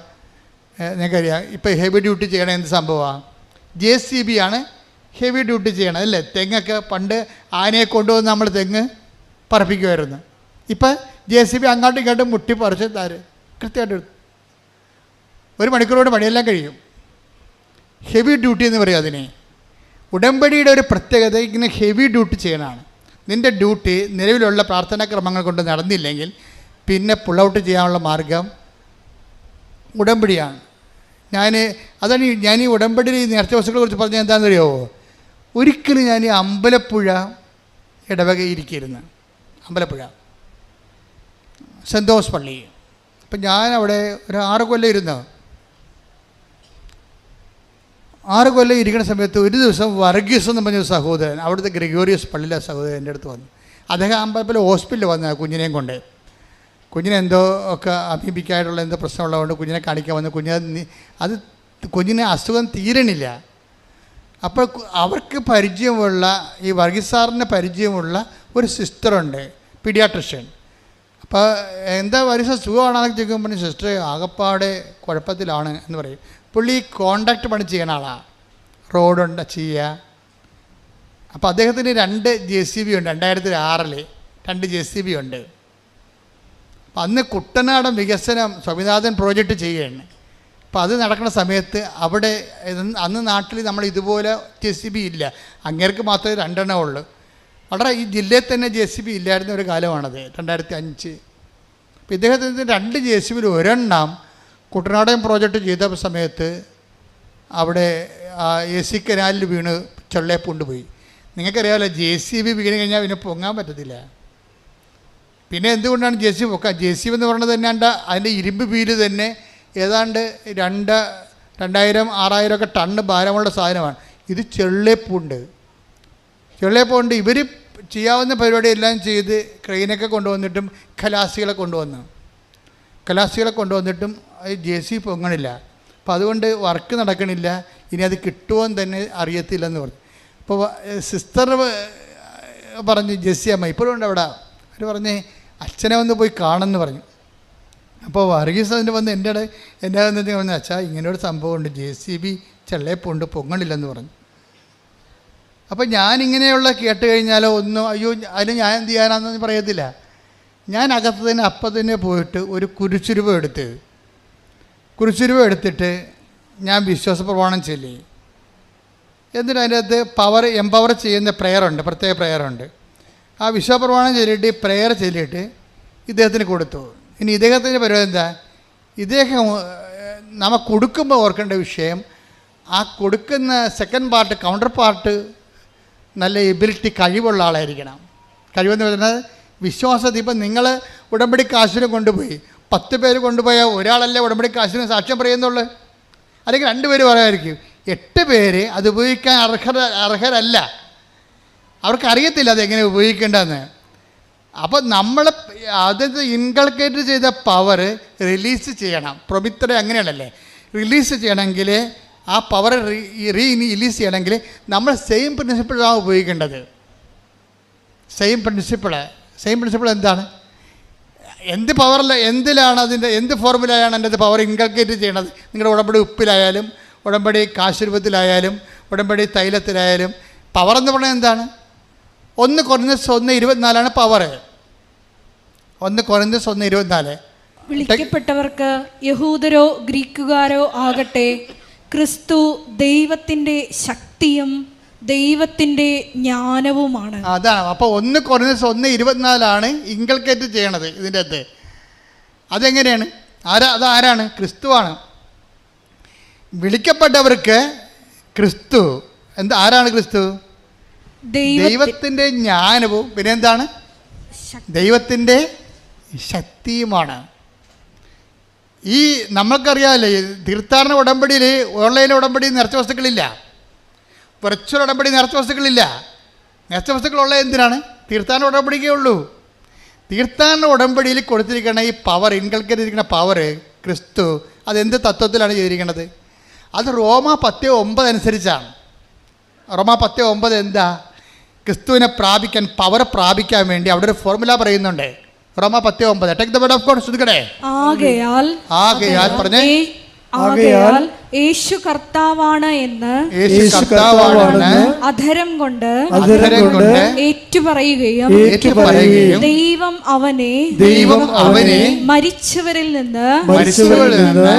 നിങ്ങൾക്കറിയാം, ഇപ്പോൾ ഹെവി ഡ്യൂട്ടി ചെയ്യണ എന്ത് സംഭവമാണ്? JCB ആണ് ഹെവി ഡ്യൂട്ടി ചെയ്യണം, അല്ലേ? തെങ്ങൊക്കെ പണ്ട് ആനയെ കൊണ്ടുവന്ന് നമ്മൾ തെങ്ങ് പറപ്പിക്കുമായിരുന്നു. ഇപ്പം JCB അങ്ങോട്ടും ഇങ്ങോട്ടും മുട്ടി പറിച്ച് കൃത്യമായിട്ട് എടുത്തു. 1 മണിക്കൂറോട് പണിയെല്ലാം കഴിയും. ഹെവി ഡ്യൂട്ടി എന്ന് പറയും അതിനെ. ഉടമ്പടിയുടെ ഒരു പ്രത്യേകത ഇങ്ങനെ ഹെവി ഡ്യൂട്ടി ചെയ്യണതാണ്. നിൻ്റെ ഡ്യൂട്ടി നിലവിലുള്ള പ്രാർത്ഥനാക്രമങ്ങൾ കൊണ്ട് നടന്നില്ലെങ്കിൽ പിന്നെ പുൾ ഔട്ട് ചെയ്യാനുള്ള മാർഗം ഉടമ്പടിയാണ്. അതാണ് ഞാൻ ഈ ഉടമ്പടിയിൽ ഈ നേർച്ച വസ്തുക്കളെ കുറിച്ച് പറഞ്ഞാൽ എന്താണെന്ന് അറിയാമോ? ഒരിക്കലും ഞാൻ ഈ അമ്പലപ്പുഴ ഇടവകയിരിക്കരുന്ന്, അമ്പലപ്പുഴ സെൻറ് തോമസ് പള്ളി. അപ്പം ഞാൻ അവിടെ ഒരു 6 കൊല്ലം ഇരുന്ന്, 6 കൊല്ലം ഇരിക്കുന്ന സമയത്ത് ഒരു ദിവസം വർഗീസ് എന്ന് പറഞ്ഞ സഹോദരൻ, അവിടുത്തെ ഗ്രിഗോറിയസ് പള്ളിയിലെ സഹോദരൻ എൻ്റെ അടുത്ത് വന്നു. അദ്ദേഹം അമ്പലപ്പുഴ ഹോസ്പിറ്റലിൽ വന്ന കുഞ്ഞിനെയും കൊണ്ട്. കുഞ്ഞിന് എന്തോ ഒക്കെ അമീബിക്കായിട്ടുള്ള എന്തോ പ്രശ്നമുള്ളതുകൊണ്ട് കുഞ്ഞിനെ കാണിക്കാൻ വന്നു. കുഞ്ഞിന് അസുഖം തീരണില്ല. അപ്പോൾ അവർക്ക് പരിചയമുള്ള, ഈ വർഗീസ് സാറിന് പരിചയമുള്ള ഒരു സിസ്റ്ററുണ്ട്, പീഡിയാട്രിഷ്യൻ. അപ്പോൾ എന്താ വർഗീസ് സുഖമാണെന്നൊക്കെ ചോദിക്കുമ്പോൾ സിസ്റ്റർ ആകപ്പാടെ കുഴപ്പത്തിലാണ് എന്ന് പറയും. പുള്ളി കോൺട്രാക്ട് പണി ചെയ്യണ ആളാണ്, റോഡുണ്ട് ചെയ്യുക. അപ്പോൾ അദ്ദേഹത്തിന് 2 JCB ഉണ്ട്, 2006 2 JCB ഉണ്ട്. അപ്പം അന്ന് കുട്ടനാടൻ വികസനം സ്വാമിനാഥൻ പ്രോജക്റ്റ് ചെയ്യുകയാണ്. അപ്പം അത് നടക്കുന്ന സമയത്ത് അവിടെ അന്ന് നാട്ടിൽ നമ്മൾ ഇതുപോലെ JCB ഇല്ല, അങ്ങേർക്ക് മാത്രമേ 2 ഉള്ളൂ. വളരെ ഈ ജില്ലയിൽ തന്നെ JCB ഇല്ലായിരുന്ന ഒരു കാലമാണത്, 2005. അപ്പം ഇദ്ദേഹത്തിന് 2 JCB ഒരെണ്ണം കുട്ടനാടൻ പ്രോജക്റ്റ് ചെയ്ത സമയത്ത് അവിടെ AC കനാലിൽ വീണ് ചെള്ളയെ കൊണ്ടുപോയി. നിങ്ങൾക്കറിയാമല്ലോ, JCB വീണ് കഴിഞ്ഞാൽ പിന്നെ പൊങ്ങാൻ പറ്റത്തില്ല. പിന്നെ എന്തുകൊണ്ടാണ് JCB പൊക്കാൻ? JCB എന്ന് പറയുന്നത് തന്നെ അതിൻ്റെ ഇരുമ്പ് വീല് തന്നെ ഏതാണ്ട് 2000-6000 ഒക്കെ ടണ്ണ് ഭാരമുള്ള സാധനമാണ്. ഇത് ചെള്ളേപ്പുണ്ട്. ഇവർ ചെയ്യാവുന്ന പരിപാടിയെല്ലാം ചെയ്ത് ക്രെയിനൊക്കെ കൊണ്ടുവന്നിട്ടും ഖലാസികളെ കൊണ്ടുവന്നിട്ടും JCB പൊങ്ങണില്ല. അപ്പോൾ അതുകൊണ്ട് വർക്ക് നടക്കണില്ല. ഇനി അത് കിട്ടുമോയെന്ന് തന്നെ അറിയത്തില്ലെന്ന് പറഞ്ഞു. അപ്പോൾ സിസ്റ്റർ പറഞ്ഞ്, ജെസ്സി അമ്മ ഇപ്പോഴും ഉണ്ട് അവിടെ, അവർ പറഞ്ഞ് അച്ഛനെ ഒന്ന് പോയി കാണുമെന്ന് പറഞ്ഞു. അപ്പോൾ വർഗീസ് അതിൻ്റെ വന്ന് എൻ്റെ പറഞ്ഞു, അച്ഛാ ഇങ്ങനെയൊരു സംഭവമുണ്ട്, JCB ചെള്ളേപ്പുണ്ട്, പൊങ്ങണില്ലെന്ന് പറഞ്ഞു. അപ്പോൾ ഞാനിങ്ങനെയുള്ള കേട്ട് കഴിഞ്ഞാലോ ഒന്നും അയ്യോ അതിന് ഞാൻ എന്ത് ചെയ്യാനാണെന്ന് പറയത്തില്ല. ഞാൻ അകത്ത് തന്നെ അപ്പം തന്നെ പോയിട്ട് ഒരു കുരിശുരൂപ എടുത്തിട്ട് ഞാൻ വിശ്വാസ പ്രമാണം ചൊല്ലി. എന്നിട്ട് അതിൻ്റെ അകത്ത് എംപവർ ചെയ്യുന്ന പ്രേയറുണ്ട്, പ്രത്യേക പ്രേയറുണ്ട്. ആ വിശ്വാസ പ്രമാണം ചൊല്ലിയിട്ട് പ്രേയർ ചൊല്ലിയിട്ട് ഇദ്ദേഹത്തിന് കൊടുത്തു. ഇനി ഇദ്ദേഹത്തിൻ്റെ പരിപാടി എന്താ? ഇദ്ദേഹം നമ്മൾ കൊടുക്കുമ്പോൾ ഓർക്കേണ്ട വിഷയം, ആ കൊടുക്കുന്ന സെക്കൻഡ് പാർട്ട്, കൗണ്ടർ പാർട്ട് നല്ല എബിലിറ്റി, കഴിവുള്ള ആളായിരിക്കണം. കഴിവെന്ന് പറയുന്നത് വിശ്വാസത്തിൽ. ഇപ്പം നിങ്ങൾ ഉടമ്പടി കാശിന് കൊണ്ടുപോയി 10 പേര് കൊണ്ടുപോയാൽ ഒരാളല്ലേ ഉടമ്പടി കാശിന് സാക്ഷ്യം പറയുന്നുള്ളൂ, അല്ലെങ്കിൽ 2 പേര് പറയാമായിരിക്കും. 8 പേര് അത് ഉപയോഗിക്കാൻ അർഹരല്ല, അവർക്കറിയത്തില്ല അതെങ്ങനെ ഉപയോഗിക്കേണ്ടതെന്ന്. അപ്പോൾ നമ്മൾ അത് ഇൻകൾക്കേറ്റ് ചെയ്ത പവർ റിലീസ് ചെയ്യണം. പ്രൊമിത്ര അങ്ങനെയാണല്ലേ, റിലീസ് ചെയ്യണമെങ്കിൽ ആ പവർ റിലീസ് ചെയ്യണമെങ്കിൽ നമ്മൾ സെയിം പ്രിൻസിപ്പിളാണ് ഉപയോഗിക്കേണ്ടത്. സെയിം പ്രിൻസിപ്പിൾ എന്താണ്? എന്ത് പവറിൽ എന്തിലാണ് അതിൻ്റെ എന്ത് ഫോർമുലയാണ് എൻ്റെ പവർ ഇൻകൾക്കേറ്റ് ചെയ്യണത്? നിങ്ങളുടെ ഉടമ്പടി ഉപ്പിലായാലും ഉടമ്പടി കാശ് രൂപത്തിലായാലും ഉടമ്പടി തൈലത്തിലായാലും പവർ എന്ന് പറഞ്ഞാൽ എന്താണ്? 1 Corinthians 1:24 പവർ. 1 Corinthians 1:24. വിളിക്കപ്പെട്ടവർക്ക് യഹൂദരോ ഗ്രീക്കുകാരോ ആകട്ടെ, ക്രിസ്തു ദൈവത്തിൻ്റെ ശക്തിയും ദൈവത്തിൻ്റെ ജ്ഞാനവുമാണ്. അതാണ്. അപ്പോൾ 1 Corinthians 1:24 ഇൻകൾക്കേറ്റ് ചെയ്യണത് ഇതിൻ്റെ അകത്ത്. അതെങ്ങനെയാണ്? അതാരാണ്? ക്രിസ്തുവാണ്. വിളിക്കപ്പെട്ടവർക്ക് ക്രിസ്തു ആരാണ്? ക്രിസ്തു ദൈവത്തിൻ്റെ ജ്ഞാനവും പിന്നെ എന്താണ്? ദൈവത്തിൻ്റെ ശക്തിയുമാണ്. ഈ നമ്മൾക്കറിയാമല്ലേ, തീർത്ഥാടന ഉടമ്പടിയിൽ ഓൺലൈൻ ഉടമ്പടി നേർച്ച വസ്തുക്കളില്ല, വെർച്വൽ ഉടമ്പടി നേർച്ച വസ്തുക്കളില്ല. നേർച്ച വസ്തുക്കളുള്ള എന്തിനാണ്? തീർത്ഥാടന ഉടമ്പടിക്കേ ഉള്ളൂ. തീർത്ഥാടന ഉടമ്പടിയിൽ കൊടുത്തിരിക്കുന്ന ഈ പവർ, ഇൻകൾക്കേറ്റ് ചെയ്തിരിക്കുന്ന പവർ ക്രിസ്തു അതെന്ത് തത്വത്തിലാണ് ചെയ്തിരിക്കുന്നത്? അത് റോമാ 10:9 അനുസരിച്ചാണ്. റോമാ 10:9 എന്താ? ക്രിസ്തുവിനെ പ്രാപിക്കാൻ, പവർ പ്രാപിക്കാൻ വേണ്ടി അവിടെ ഒരു ഫോർമുല പറയുന്നുണ്ട്. റോമാ 10:9. Take the word of God. ശ്രദ്ധിക്കണേ. ആകയാൽ പറഞ്ഞേ, ആകയാൽ യേശു കർത്താവാണ് എന്ന് അധരം കൊണ്ട് ഏറ്റുപറയുകയും ദൈവം അവനെ മരിച്ചവരിൽ നിന്ന്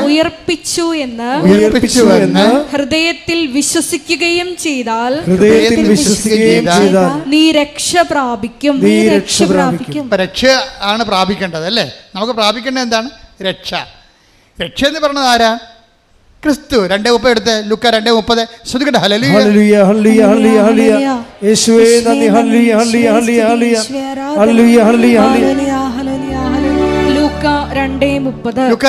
ഉയർപ്പിച്ചു എന്ന് ഹൃദയത്തിൽ വിശ്വസിക്കുകയും ചെയ്താൽ നീ രക്ഷ പ്രാപിക്കും. രക്ഷ ആണ് പ്രാപിക്കേണ്ടത് അല്ലേ? നമുക്ക് പ്രാപിക്കേണ്ടത് എന്താണ്? രക്ഷ. രക്ഷ എന്ന് പറഞ്ഞത് ആരാ? ക്രിസ്തു. 2:30 എടുത്ത് ലുക്ക 2:30 ശ്രദ്ധിക്കട്ടെ. ഹല്ലേലൂയ ഹല്ലേലൂയ ഹല്ലേലൂയ ഹല്ലേലൂയ യേശുവേ നന്ദി. ഹല്ലേലൂയ ഹല്ലേലൂയ ഹല്ലേലൂയ ഹല്ലേലൂയ ഹല്ലേലൂയ ലൂക്ക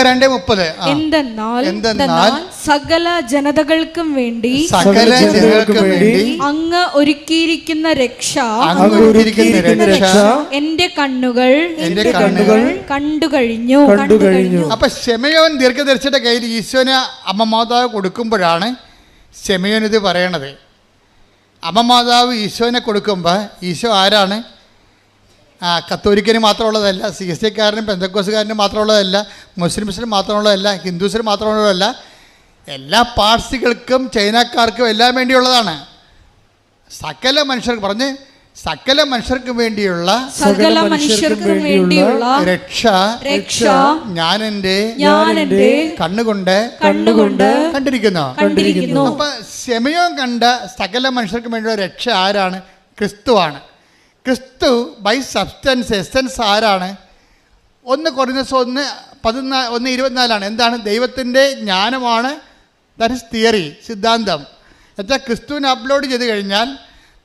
2:30 എന്തെന്നാൽ സകല ജനതകൾക്കും വേണ്ടി അങ്ങ് ഒരുക്കിയിരിക്കുന്ന രക്ഷ എന്റെ കണ്ണുകൾ കണ്ടു കഴിഞ്ഞു. അപ്പൊ ശെമയോൻ ദീർഘദർശിയുടെ കയ്യിൽ ഈശോനെ അമ്മമാതാവ് കൊടുക്കുമ്പോഴാണ് ശെമയോൻ ഇത് പറയണത്. അമ്മമാതാവ് ഈശോനെ കൊടുക്കുമ്പോൾ ഈശോ ആരാണ്? കത്തോലിക്കന് മാത്രമുള്ളതല്ല, CSIക്കാരനും പെന്തക്കോസുകാരനും മാത്രമുള്ളതല്ല, മുസ്ലിംസിനും മാത്രമുള്ളതല്ല, ഹിന്ദുസിനും മാത്രമുള്ളതല്ല, എല്ലാ പാർസികൾക്കും ചൈനക്കാർക്കും എല്ലാം വേണ്ടിയുള്ളതാണ്. സകല മനുഷ്യർക്ക് പറഞ്ഞ് സകല മനുഷ്യർക്കും വേണ്ടിയുള്ള രക്ഷ ഞാൻ എൻ്റെ കണ്ണുകൊണ്ട് കണ്ടിരിക്കുന്നു. അപ്പൊ ശെമയോൻ കണ്ട സകല മനുഷ്യർക്കും വേണ്ടിയുള്ള രക്ഷ ആരാണ്? ക്രിസ്തുവാണ്. ക്രിസ്തു ബൈ സബ്സ്റ്റൻസ് എസൻസ് ആരാണ്? 1 കൊരിന്ത്യസ് 1:24 എന്താണ്? ദൈവത്തിൻ്റെ ജ്ഞാനമാണ്. ദാറ്റ് ഇസ് തിയറി, സിദ്ധാന്തം. എന്നുവെച്ചാൽ ക്രിസ്തുവിനെ അപ്ലോഡ് ചെയ്ത് കഴിഞ്ഞാൽ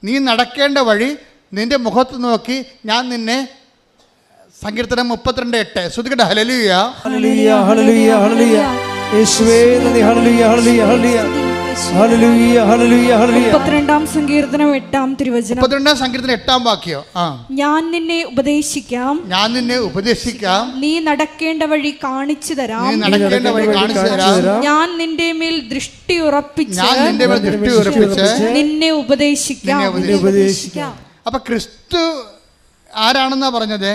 നീ നടക്കേണ്ട വഴി നിന്റെ മുഖത്ത് നോക്കി ഞാൻ നിന്നെ, സങ്കീർത്തനം 32:8 ശ്രദ്ധിക്കട്ടെ. ഹല്ലേലൂയ ഹല്ലേലൂയ ഹല്ലേലൂയ ഹല്ലേലൂയ യേശുവേ നന്ദി. ഹല്ലേലൂയ ഹല്ലേലൂയ ഹല്ലേലൂയ ഹല്ലേലൂയ ഹല്ലേലൂയ ഹല്ലേലൂയ 32-ാം സങ്കീർത്തനം 8-ാം തിരുവചനം. 32-ാം സങ്കീർത്തനം 8-ാം വാക്യം. ഞാൻ നിന്നെ ഉപദേശിക്കാം, നീ നടക്കേണ്ട വഴി കാണിച്ചു തരാം, ഞാൻ നിന്റെ മേൽ ദൃഷ്ടി ഉറപ്പിച്ച് നിന്നെ ഉപദേശിക്കാം. അപ്പൊ ക്രിസ്തു ആരാണെന്നാ പറഞ്ഞത്?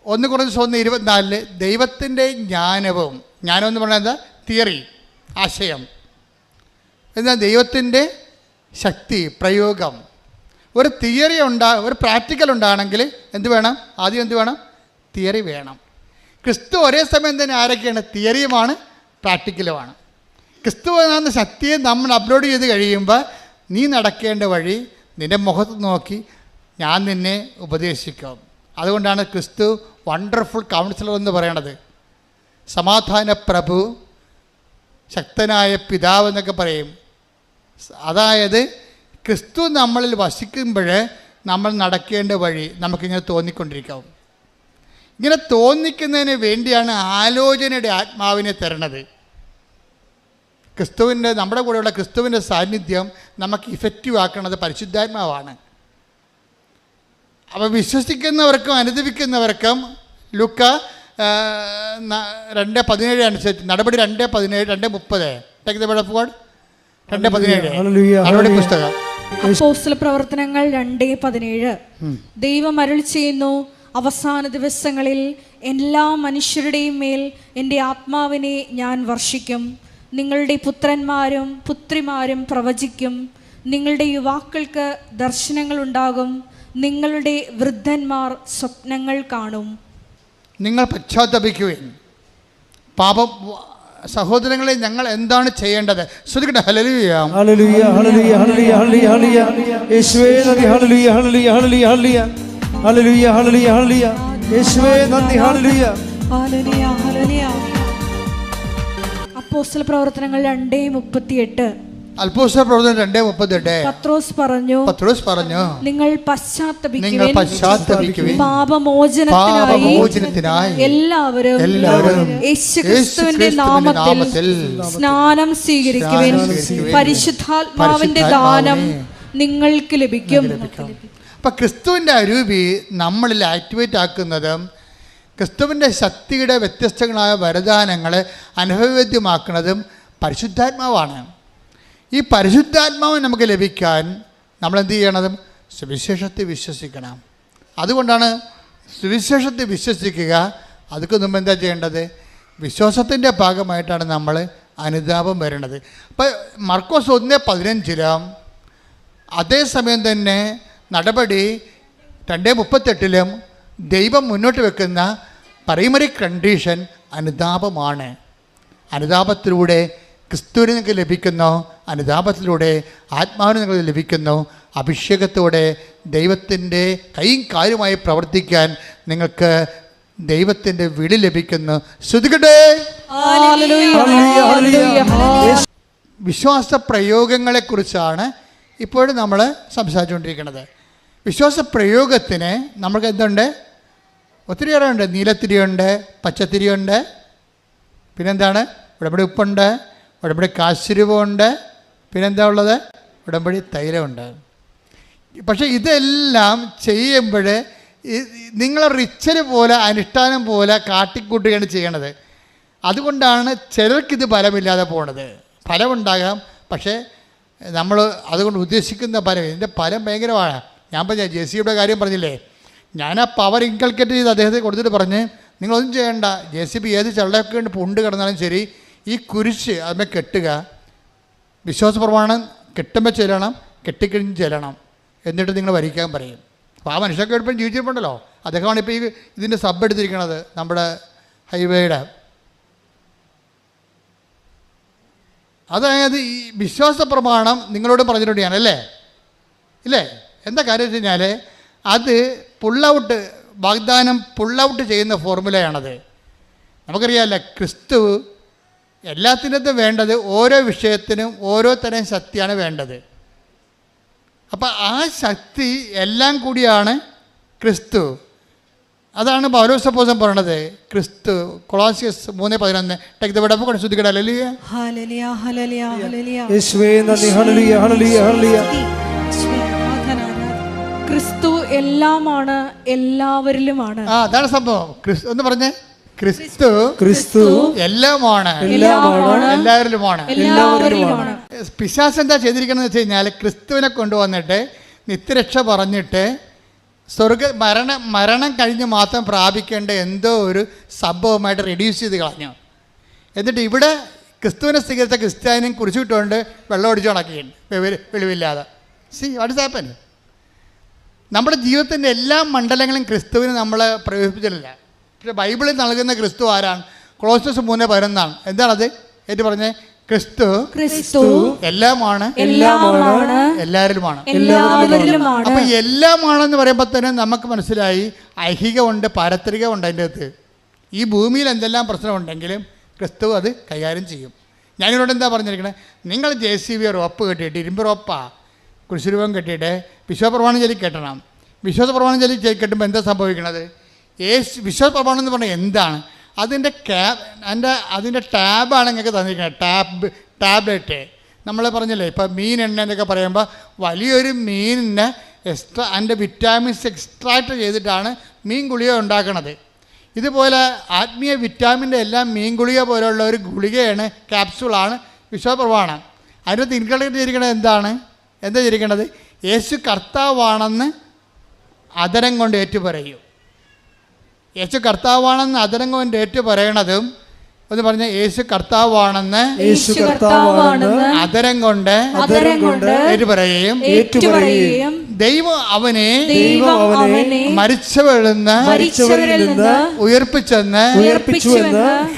1 കൊരിന്ത്യസ് 1:24 ദൈവത്തിൻ്റെ ജ്ഞാനം എന്ന് പറഞ്ഞാൽ എന്താ? തിയറി, ആശയം. എന്നാൽ ദൈവത്തിൻ്റെ ശക്തി, പ്രയോഗം. ഒരു തിയറി ഒരു പ്രാക്ടിക്കൽ ഉണ്ടാകണമെങ്കിൽ എന്ത് വേണം? ആദ്യം എന്ത് വേണം? തിയറി വേണം. ക്രിസ്തു ഒരേ സമയം തന്നെ ആരൊക്കെയാണ്? തിയറിയുമാണ്, പ്രാക്ടിക്കലുമാണ്. ക്രിസ്തു എന്ന ശക്തിയെ നമ്മൾ അപ്ലോഡ് ചെയ്ത് കഴിയുമ്പോൾ നീ നടക്കേണ്ട വഴി നിൻ്റെ മുഖത്ത് നോക്കി ഞാൻ നിന്നെ ഉപദേശിക്കും. അതുകൊണ്ടാണ് ക്രിസ്തു വണ്ടർഫുൾ കൗൺസിലർ എന്ന് പറയണത്. സമാധാന പ്രഭു, ശക്തനായ പിതാവ് എന്നൊക്കെ പറയും. അതായത് ക്രിസ്തു നമ്മളിൽ വസിക്കുമ്പോൾ നമ്മൾ നടക്കേണ്ട വഴി നമുക്കിങ്ങനെ തോന്നിക്കൊണ്ടിരിക്കും. ഇങ്ങനെ തോന്നിക്കുന്നതിന് വേണ്ടിയാണ് ആലോചനയുടെ ആത്മാവിനെ തരണത്. നമ്മുടെ കൂടെയുള്ള ക്രിസ്തുവിൻ്റെ സാന്നിധ്യം നമുക്ക് ഇഫക്റ്റീവ് ആക്കുന്നത് പരിശുദ്ധാത്മാവാണ്. അപ്പോൾ വിശ്വസിക്കുന്നവർക്കും അനുദപിക്കുന്നവർക്കും ലുക്ക 2:17 അനുസരിച്ച് നടപടി 2:17 2:30 നടപടി പുസ്തകം അപ്പോസ്തല പ്രവർത്തനങ്ങൾ 2:17 ദൈവം അരുളി ചെയ്യുന്നു, അവസാന ദിവസങ്ങളിൽ എല്ലാ മനുഷ്യരുടെയും മേൽ എൻ്റെ ആത്മാവിനെ ഞാൻ വർഷിക്കും. നിങ്ങളുടെ പുത്രന്മാരും പുത്രിമാരും പ്രവചിക്കും, നിങ്ങളുടെ യുവാക്കൾക്ക് ദർശനങ്ങൾ ഉണ്ടാകും, നിങ്ങളുടെ വൃദ്ധന്മാർ സ്വപ്നങ്ങൾ കാണും. നിങ്ങൾ പശ്ചാത്തപിക്കുകയും പാപം. സഹോദരങ്ങളെ, ഞങ്ങൾ എന്താണ് ചെയ്യേണ്ടത്? ശ്രദ്ധിക്കട്ടെ. ഹല്ലേലൂയ ഹല്ലേലൂയ ഹല്ലേലൂയ ഹല്ലേലൂയ ഹല്ലേലൂയ യേശുവേ നന്ദി. ഹല്ലേലൂയ ഹല്ലേലൂയ ഹല്ലേലൂയ ഹല്ലേലൂയ ഹല്ലേലൂയ ഹല്ലേലൂയ ഹല്ലേലൂയ യേശുവേ നന്ദി. ഹല്ലേലൂയ ഹല്ലേലൂയ ഹല്ലേലൂയ അപ്പോസ്തല പ്രവർത്തനങ്ങൾ 2:38 അപ്പോസ്തല പ്രവർത്തനം 2:38 പത്രോസ് പറഞ്ഞു, നിങ്ങൾ പശ്ചാത്തപിക്കുവിൻ, പാപമോചനത്തിനായി എല്ലാവരും യേശുക്രിസ്തുവിന്റെ നാമത്തിൽ സ്നാനം സ്വീകരിക്കുവിൻ, പരിശുദ്ധാത്മാവിന്റെ ദാനം നിങ്ങൾക്ക് ലഭിക്കും. അപ്പം ക്രിസ്തുവിൻ്റെ അരൂപി നമ്മളിൽ ആക്ടിവേറ്റ് ആക്കുന്നതും ക്രിസ്തുവിൻ്റെ ശക്തിയുടെ വ്യത്യസ്തങ്ങളായ വരദാനങ്ങളെ അനുഭവവേദ്യമാക്കുന്നതും പരിശുദ്ധാത്മാവാണ്. ഈ പരിശുദ്ധാത്മാവ് നമുക്ക് ലഭിക്കാൻ നമ്മൾ എന്ത് ചെയ്യണതും? സുവിശേഷത്തെ വിശ്വസിക്കണം. അതുകൊണ്ടാണ് സുവിശേഷത്തെ വിശ്വസിക്കുക. അതൊക്കെ മുമ്പ് എന്താ ചെയ്യേണ്ടത്? വിശ്വാസത്തിൻ്റെ ഭാഗമായിട്ടാണ് നമ്മൾ അനുതാപം വരേണ്ടത്. അപ്പോൾ മർക്കോസ് 1:15 അതേസമയം തന്നെ നടപടി 2:38 ദൈവം മുന്നോട്ട് വെക്കുന്ന പ്രൈമറി കണ്ടീഷൻ അനുതാപമാണ്. അനുതാപത്തിലൂടെ ക്രിസ്തുവിന് നിങ്ങൾക്ക് ലഭിക്കുന്നു, അനുതാപത്തിലൂടെ ആത്മാവിന് നിങ്ങൾക്ക് ലഭിക്കുന്നു, അഭിഷേകത്തോടെ ദൈവത്തിൻ്റെ കൈയും കാലുമായി പ്രവർത്തിക്കാൻ നിങ്ങൾക്ക് ദൈവത്തിൻ്റെ വിളി ലഭിക്കുന്നു. ശ്രുതികട്ടെ. വിശ്വാസ പ്രയോഗങ്ങളെക്കുറിച്ചാണ് ഇപ്പോഴും നമ്മൾ സംസാരിച്ചുകൊണ്ടിരിക്കുന്നത്. വിശ്വാസ പ്രയോഗത്തിന് നമുക്ക് എന്തുണ്ട്? ഒത്തിരിയേറെ ഉണ്ട്. നീലത്തിരിയുണ്ട്, പച്ചത്തിരിയുണ്ട്, പിന്നെന്താണ്? ഉടമ്പടി ഉപ്പുണ്ട്, ഉടമ്പടി കാശുരൂപമുണ്ട്, പിന്നെന്താ ഉള്ളത്? ഉടമ്പടി തൈലമുണ്ട്. പക്ഷേ ഇതെല്ലാം ചെയ്യുമ്പോൾ നിങ്ങൾ റിച്വൽ പോലെ അനുഷ്ഠാനം പോലെ കാട്ടിക്കൂട്ടുകയാണ് ചെയ്യണത്. അതുകൊണ്ടാണ് ചിലർക്കിത് ഫലമില്ലാതെ പോണത്. ഫലമുണ്ടാകാം, പക്ഷേ നമ്മൾ അതുകൊണ്ട് ഉദ്ദേശിക്കുന്ന ഫലം, ഇതിൻ്റെ ഫലം ഭയങ്കരമാണ്. ഞാൻ പറഞ്ഞ JCBയുടെ കാര്യം പറഞ്ഞില്ലേ, ഞാൻ ആ പവർ ഇൻകൾക്കേറ്റ് ചെയ്ത് അദ്ദേഹത്തെ കൊടുത്തിട്ട് പറഞ്ഞ് നിങ്ങളൊന്നും ചെയ്യേണ്ട, JCB ഏത് ചള്ളയൊക്കെ കൊണ്ട് പുണ്ട് കിടന്നാലും ശരി, ഈ കുരിശ് അതിനെ കെട്ടുക, വിശ്വാസ പ്രമാണം കെട്ടുമ്പോൾ ചെല്ലണം, കെട്ടിക്കഴിഞ്ഞ് ചെല്ലണം, എന്നിട്ട് നിങ്ങൾ വരിക്കാൻ പറയും. അപ്പോൾ ആ മനുഷ്യർക്ക് എളുപ്പം ജീവിച്ചിട്ടുണ്ടല്ലോ. അദ്ദേഹമാണ് ഇപ്പോൾ ഈ ഇതിൻ്റെ സബ് എടുത്തിരിക്കുന്നത്, നമ്മുടെ ഹൈവേയുടെ. അതായത് ഈ വിശ്വാസ പ്രമാണം നിങ്ങളോട് പറഞ്ഞിട്ടുണ്ട് ഞാൻ, അല്ലേ? ഇല്ലേ? എന്താ കാര്യം വെച്ച് കഴിഞ്ഞാൽ അത് പുള്ളൗട്ട്, വാഗ്ദാനം പുള്ളൗട്ട് ചെയ്യുന്ന ഫോർമുലയാണത്. നമുക്കറിയാമല്ല, ക്രിസ്തു എല്ലാത്തിനകത്തും വേണ്ടത് ഓരോ വിഷയത്തിനും ഓരോ തരം ശക്തിയാണ് വേണ്ടത്. അപ്പം ആ ശക്തി എല്ലാം കൂടിയാണ് ക്രിസ്തു. അതാണ് പൗലോസ് അപ്പോസ്തലൻ പറയണത്. ക്രിസ്തു കൊളോസ്യസ് 3:11 take the word of God. ശ്രുതികട. ഹല്ലേലൂയ ഹല്ലേലൂയ ഹല്ലേലൂയ ഹല്ലേലൂയ. യേശുവേ നന്ദി. ഹല്ലേലൂയ ഹല്ലേലൂയ ഹല്ലേലൂയ. ക്രിസ്തു എല്ലാമാണ്, എല്ലാവരിലുമാണ്. അതാണ് സംഭവം. ക്രിസ്തു എന്ന് പറഞ്ഞേ, ക്രിസ്തു ക്രിസ്തു എല്ലാമാണ്, എല്ലാവരിലുമാണ്. പിശാച് എന്താ ചെയ്തിരിക്കണമെന്ന് വെച്ച് കഴിഞ്ഞാൽ ക്രിസ്തുവിനെ കൊണ്ടുവന്നിട്ട് നിത്യരക്ഷ പറഞ്ഞിട്ട് മരണം കഴിഞ്ഞ് മാത്രം പ്രാപിക്കേണ്ട എന്തോ ഒരു സംഭവമായിട്ട് റെഡ്യൂസ് ചെയ്ത് കളഞ്ഞു. എന്നിട്ട് ഇവിടെ ക്രിസ്തുവിനെ സ്വീകരിച്ച ക്രിസ്ത്യാനിയും കുറിച്ചിട്ടുകൊണ്ട് വെള്ളം ഒടിച്ചു കണക്കിയുണ്ട് വെളിവില്ലാതെ. See what is happen? നമ്മുടെ ജീവിതത്തിൻ്റെ എല്ലാ മണ്ഡലങ്ങളും ക്രിസ്തുവിന് നമ്മൾ പ്രവേശിപ്പിച്ചിട്ടില്ല. പക്ഷേ ബൈബിളിൽ നൽകുന്ന ക്രിസ്തു ആരാണ്? കൊളോസ്യസ് 3:11 എന്താണത്? ഏറ്റു പറഞ്ഞേ, ക്രിസ്തു എല്ലാമാണ്, എല്ലാവരിലുമാണ്. അപ്പം എല്ലാമാണെന്ന് പറയുമ്പോൾ തന്നെ നമുക്ക് മനസ്സിലായി ഐഹികമുണ്ട്, പാരത്രികമുണ്ട്. അതിൻ്റെ അകത്ത് ഈ ഭൂമിയിൽ എന്തെല്ലാം പ്രശ്നമുണ്ടെങ്കിലും ക്രിസ്തു അത് കൈകാര്യം ചെയ്യും. ഞാനിവിടെ എന്താ പറഞ്ഞിരിക്കണേ, നിങ്ങൾ JCB റോപ്പ് കെട്ടിയിട്ട്, ഇരുമ്പ് റോപ്പാ കുരിശുരൂപം കെട്ടിയിട്ട് വിശ്വാസപ്രമാണം ചൊല്ലി കെട്ടണം. വിശ്വാസപ്രമാണം ചൊല്ലി കെട്ടുമ്പോൾ എന്താ സംഭവിക്കണത്? വിശ്വാസപ്രമാണം എന്ന് പറഞ്ഞാൽ എന്താണ്? അതിൻ്റെ ടാബാണ് നിങ്ങൾക്ക് തന്നിരിക്കുന്നത്. ടാബ്ലറ്റ് നമ്മൾ പറഞ്ഞില്ലേ, ഇപ്പോൾ മീൻ എണ്ണ എന്നൊക്കെ പറയുമ്പോൾ വലിയൊരു മീനിനെ അതിൻ്റെ വിറ്റാമിൻസ് എക്സ്ട്രാക്ട് ചെയ്തിട്ടാണ് മീൻ ഗുളിക ഉണ്ടാക്കുന്നത്. ഇതുപോലെ ആത്മീയ വിറ്റാമിൻ്റെ എല്ലാം മീൻ ഗുളിക പോലെയുള്ള ഒരു ഗുളികയാണ്, ക്യാപ്സൂളാണ് വിശ്വാസപ്രമാണം. അതിനകത്ത് ഇൻകൾക്കേറ്റ് ചെയ്തിരിക്കുന്നത് എന്താണ്? എന്താ ചെയ്തിരിക്കുന്നത്? യേശു കർത്താവാണെന്ന് അതരം കൊണ്ട് ഏറ്റുപറയൂ. യേശു കർത്താവാണെന്ന് അതരം കൊണ്ട് ഏറ്റുപറയണതും എന്ന് പറഞ്ഞ യേശു കർത്താവാണെന്ന് അതരം കൊണ്ട് ഏറ്റുപറയുകയും ദൈവം അവനെ മരിച്ചവരിൽ നിന്ന് ഉയർപ്പിച്ചെന്ന്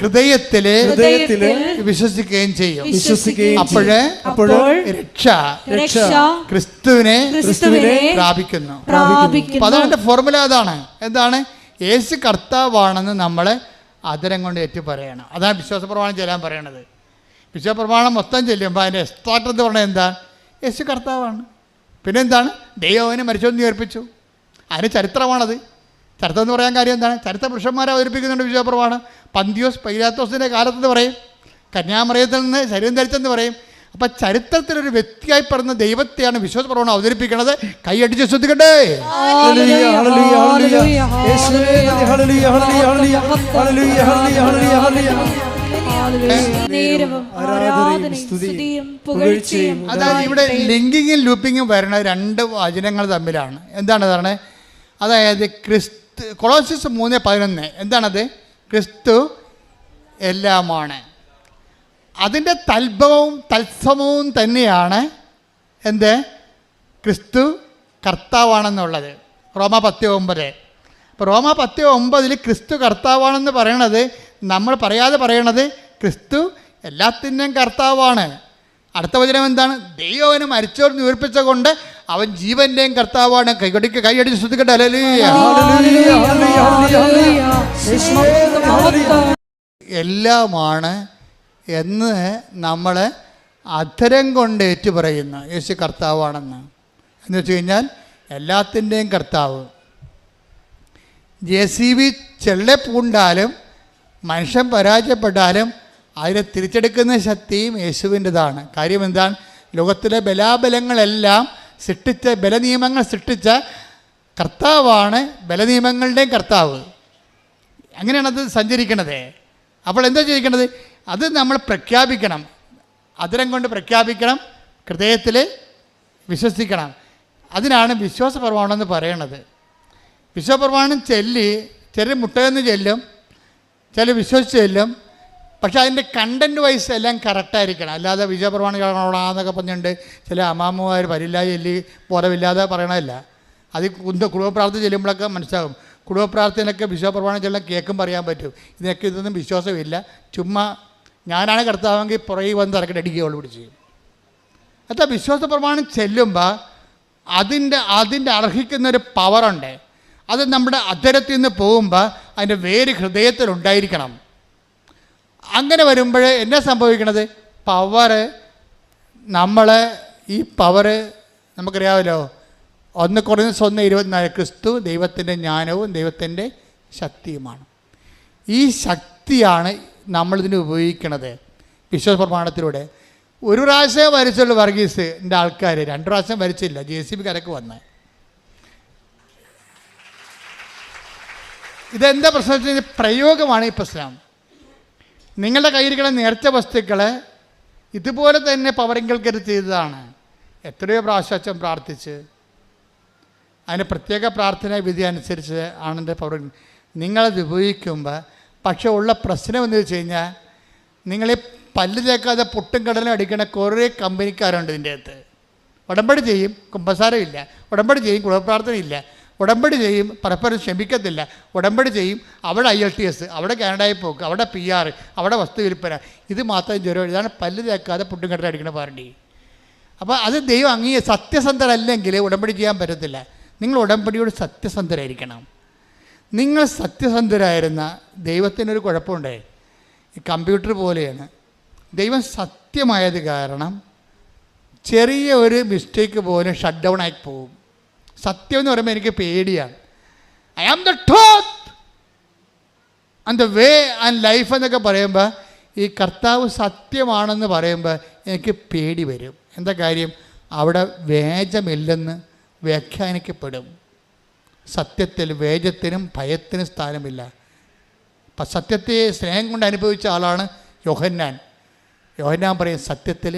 ഹൃദയത്തില് വിശ്വസിക്കുകയും ചെയ്യും. അപ്പോഴ് രക്ഷ ക്രിസ്തുവിനെ പ്രാപിക്കുന്നു. അതാണ് ഫോർമുല. അതാണ് എന്താണ്? യേശു കർത്താവാണെന്ന് നമ്മൾ അതരം കൊണ്ട് ഏറ്റു പറയണം. അതാണ് വിശ്വാസപ്രമാണം ചെല്ലാൻ പറയണത്. വിശ്വാസപ്രമാണം മൊത്തം ചെല്ലുമ്പോൾ അതിൻ്റെ എക്സ്ട്രാക്ട് എന്ന് പറഞ്ഞാൽ എന്താ? യേശു കർത്താവാണ്. പിന്നെ എന്താണ്? ദൈവം അവനെ മരിച്ചവനെ ഉയർപ്പിച്ചു. അതിന് ചരിത്രമാണത്. ചരിത്രം എന്ന് പറയാൻ കാര്യം എന്താണ്? ചരിത്ര പുരുഷന്മാരെ അവതരിപ്പിക്കുന്നുണ്ട് വിശ്വാസപ്രമാണം. പന്തിയോസ് പൈലാത്തോസിൻ്റെ കാലത്തെന്ന് പറയും, കന്യാമറിയത്തിൽ നിന്ന് ശരീരം ധരിച്ചെന്ന് പറയും. അപ്പം ചരിത്രത്തിലൊരു വ്യക്തിയായി പറയുന്ന ദൈവത്തെയാണ് വിശ്വാസപ്രമാണം അവതരിപ്പിക്കുന്നത്. കൈയടിച്ച് ശ്രദ്ധിക്കട്ടെ. അതായത് ഇവിടെ ലിങ്കിങ്ങും ലൂപ്പിങ്ങും വരുന്ന രണ്ട് വചനങ്ങൾ തമ്മിലാണ്. എന്താണ് പറഞ്ഞത്? അതായത് ക്രിസ്തു, കൊളോസ്യസ് 3:11 എന്താണത്? ക്രിസ്തു എല്ലാമാണ്. അതിൻ്റെ തൽഭവവും തത്സമവും തന്നെയാണ് എന്ത്? ക്രിസ്തു കർത്താവാണെന്നുള്ളത്. റോമ 10:9. അപ്പോൾ റോമ 10:9 ക്രിസ്തു കർത്താവാണെന്ന് പറയണത് നമ്മൾ പറയാതെ പറയണത് ക്രിസ്തു എല്ലാത്തിൻ്റെയും കർത്താവാണ്. അടുത്ത വചനം എന്താണ്? ദൈവം അവന് മരിച്ചവർ ഉയർപ്പിച്ച കൊണ്ട് അവൻ ജീവൻ്റെയും കർത്താവാണ്. കൈയടിച്ച് ശ്രദ്ധിക്കട്ടെ. ഹല്ലേലൂയ. എല്ലാമാണ് എന്ന് നമ്മൾ അധരം കൊണ്ട് ഏറ്റുപറയുന്നു യേശു കർത്താവാണെന്ന്. എന്ന് വെച്ച് കഴിഞ്ഞാൽ എല്ലാത്തിൻ്റെയും കർത്താവ്. JCB ചെള്ളപ്പൂണ്ടാലും മനുഷ്യൻ പരാജയപ്പെട്ടാലും അതിനെ തിരിച്ചെടുക്കുന്ന ശക്തിയും യേശുവിൻ്റെതാണ്. കാര്യം എന്താണ്? ലോകത്തിലെ ബലാബലങ്ങളെല്ലാം സൃഷ്ടിച്ച, ബലനിയമങ്ങൾ സൃഷ്ടിച്ച കർത്താവാണ് ബലനിയമങ്ങളുടെയും കർത്താവ്. അങ്ങനെയാണത് സഞ്ചരിക്കണത്. അപ്പോൾ എന്താ ചെയ്യിക്കണത്? അത് നമ്മൾ പ്രഖ്യാപിക്കണം, അതിരം കൊണ്ട് പ്രഖ്യാപിക്കണം, ഹൃദയത്തിൽ വിശ്വസിക്കണം. അതിനാണ് വിശ്വാസ പ്രമാണം എന്ന് പറയണത്. വിശ്വപ്രമാണം ചൊല്ലി ചില മുട്ടയെന്ന് ചെല്ലും, ചില വിശ്വസിച്ച് ചെല്ലും. പക്ഷെ അതിൻ്റെ കണ്ടൻറ്റ് വൈസ് എല്ലാം കറക്റ്റായിരിക്കണം. അല്ലാതെ വിശ്വപ്രമാണികളാന്നൊക്കെ പറഞ്ഞുകൊണ്ട് ചില അമ്മാമ്മമാർ പരില്ലാതെ ചൊല്ലി ബോധമില്ലാതെ പറയണമല്ല. അത് കുടുംബപ്രാർത്ഥന ചെല്ലുമ്പോഴൊക്കെ മനസ്സിലാകും. കുടുംബപ്രാർത്ഥനയൊക്കെ വിശ്വപ്രമാണം ചെല്ലാൻ കേൾക്കുമ്പോൾ അറിയാൻ പറ്റും ഇതൊന്നും വിശ്വാസമില്ല, ചുമ്മാ ഞാനാണ് കർത്താവെങ്കിൽ പുറകെ വന്ന് തിരക്കിട്ട് അടിക്കുകയുള്ളൂ പിടിച്ച്. അത്ര വിശ്വാസ പ്രമാണം ചെല്ലുമ്പോൾ അതിൻ്റെ അർഹിക്കുന്നൊരു പവറുണ്ട്. അത് നമ്മുടെ അധരത്തിൽ നിന്ന് പോകുമ്പോൾ അതിൻ്റെ വേര് ഹൃദയത്തിലുണ്ടായിരിക്കണം. അങ്ങനെ വരുമ്പോൾ എന്നാ സംഭവിക്കണത്? പവറ് ഈ പവറ് നമുക്കറിയാമല്ലോ. 1 Corinthians 1:24 ക്രിസ്തു ദൈവത്തിൻ്റെ ജ്ഞാനവും ദൈവത്തിൻ്റെ ശക്തിയുമാണ്. ഈ ശക്തിയാണ് നമ്മളിതിന് ഉപയോഗിക്കണത് വിശ്വാസ പ്രമാണത്തിലൂടെ. ഒരു പ്രാവശ്യം വരച്ചുള്ളൂ വർഗീസിൻ്റെ ആൾക്കാർ, 2 പ്രാവശ്യം വരച്ചില്ല. JCB കരക്ക് വന്ന് ഇതെന്താ പ്രശ്നം വെച്ച് കഴിഞ്ഞാൽ പ്രയോഗമാണ് ഈ പ്രശ്നം. നിങ്ങളുടെ കയ്യിരിക്കുന്ന നേർച്ച വസ്തുക്കളെ ഇതുപോലെ തന്നെ പവറിങ്കൽക്കര് ചെയ്തതാണ്. എത്രയോ പ്രാവശ്യം പ്രാർത്ഥിച്ച് അതിന് പ്രത്യേക പ്രാർത്ഥനാ വിധി അനുസരിച്ച് ആണ് എൻ്റെ പവർ. നിങ്ങളത് ഉപയോഗിക്കുമ്പോൾ പക്ഷേ ഉള്ള പ്രശ്നം എന്ന് വെച്ച് കഴിഞ്ഞാൽ നിങ്ങളീ പല്ല് തേക്കാതെ പുട്ടും കടലും അടിക്കുന്ന കുറേ കമ്പനിക്കാരുണ്ട് ഇതിൻ്റെ അകത്ത്. ഉടമ്പടി ചെയ്യും, കുമ്പസാരമില്ല. ഉടമ്പടി ചെയ്യും, കുടുംബപ്രാർത്ഥനയില്ല. ഉടമ്പടി ചെയ്യും, പരസ്പരം ക്ഷമിക്കത്തില്ല. ഉടമ്പടി ചെയ്യും, അവിടെ IELTS, അവിടെ കാനഡയിൽ പോക്ക്, അവിടെ PR, അവിടെ വസ്തു വിൽപ്പന. ഇത് മാത്രം ജ്വരം. ഇതാണ് പല്ല് തേക്കാതെ പുട്ടും കടലും അടിക്കുന്ന പാർട്ടി. അപ്പോൾ അത് ദൈവം സത്യസന്ധരല്ലെങ്കിൽ ഉടമ്പടി ചെയ്യാൻ പറ്റത്തില്ല. നിങ്ങൾ ഉടമ്പടിയോട് സത്യസന്ധരായിരിക്കണം. നിങ്ങൾ സത്യസന്ധരായിരുന്ന ദൈവത്തിനൊരു കുഴപ്പമുണ്ടേ. ഈ കമ്പ്യൂട്ടർ പോലെയാണ്. ദൈവം സത്യമായത് കാരണം ചെറിയ ഒരു മിസ്റ്റേക്ക് പോലും ഷട്ട് ഡൗൺ ആയി പോകും. സത്യം എന്ന് പറയുമ്പോൾ എനിക്ക് പേടിയാണ്. I am the truth and the way and life എന്നൊക്കെ പറയുമ്പോൾ ഈ കർത്താവ് സത്യമാണെന്ന് പറയുമ്പോൾ എനിക്ക് പേടി വരും. എന്താ കാര്യം? അവിടെ വേജമില്ലെന്ന് വ്യാഖ്യാനിക്കപ്പെടും. സത്യത്തിൽ വേജത്തിനും ഭയത്തിനും സ്ഥാനമില്ല. അപ്പം സത്യത്തെ സ്നേഹം കൊണ്ട് അനുഭവിച്ച ആളാണ് യോഹന്നാൻ. യോഹന്നാൻ പറയും സത്യത്തിൽ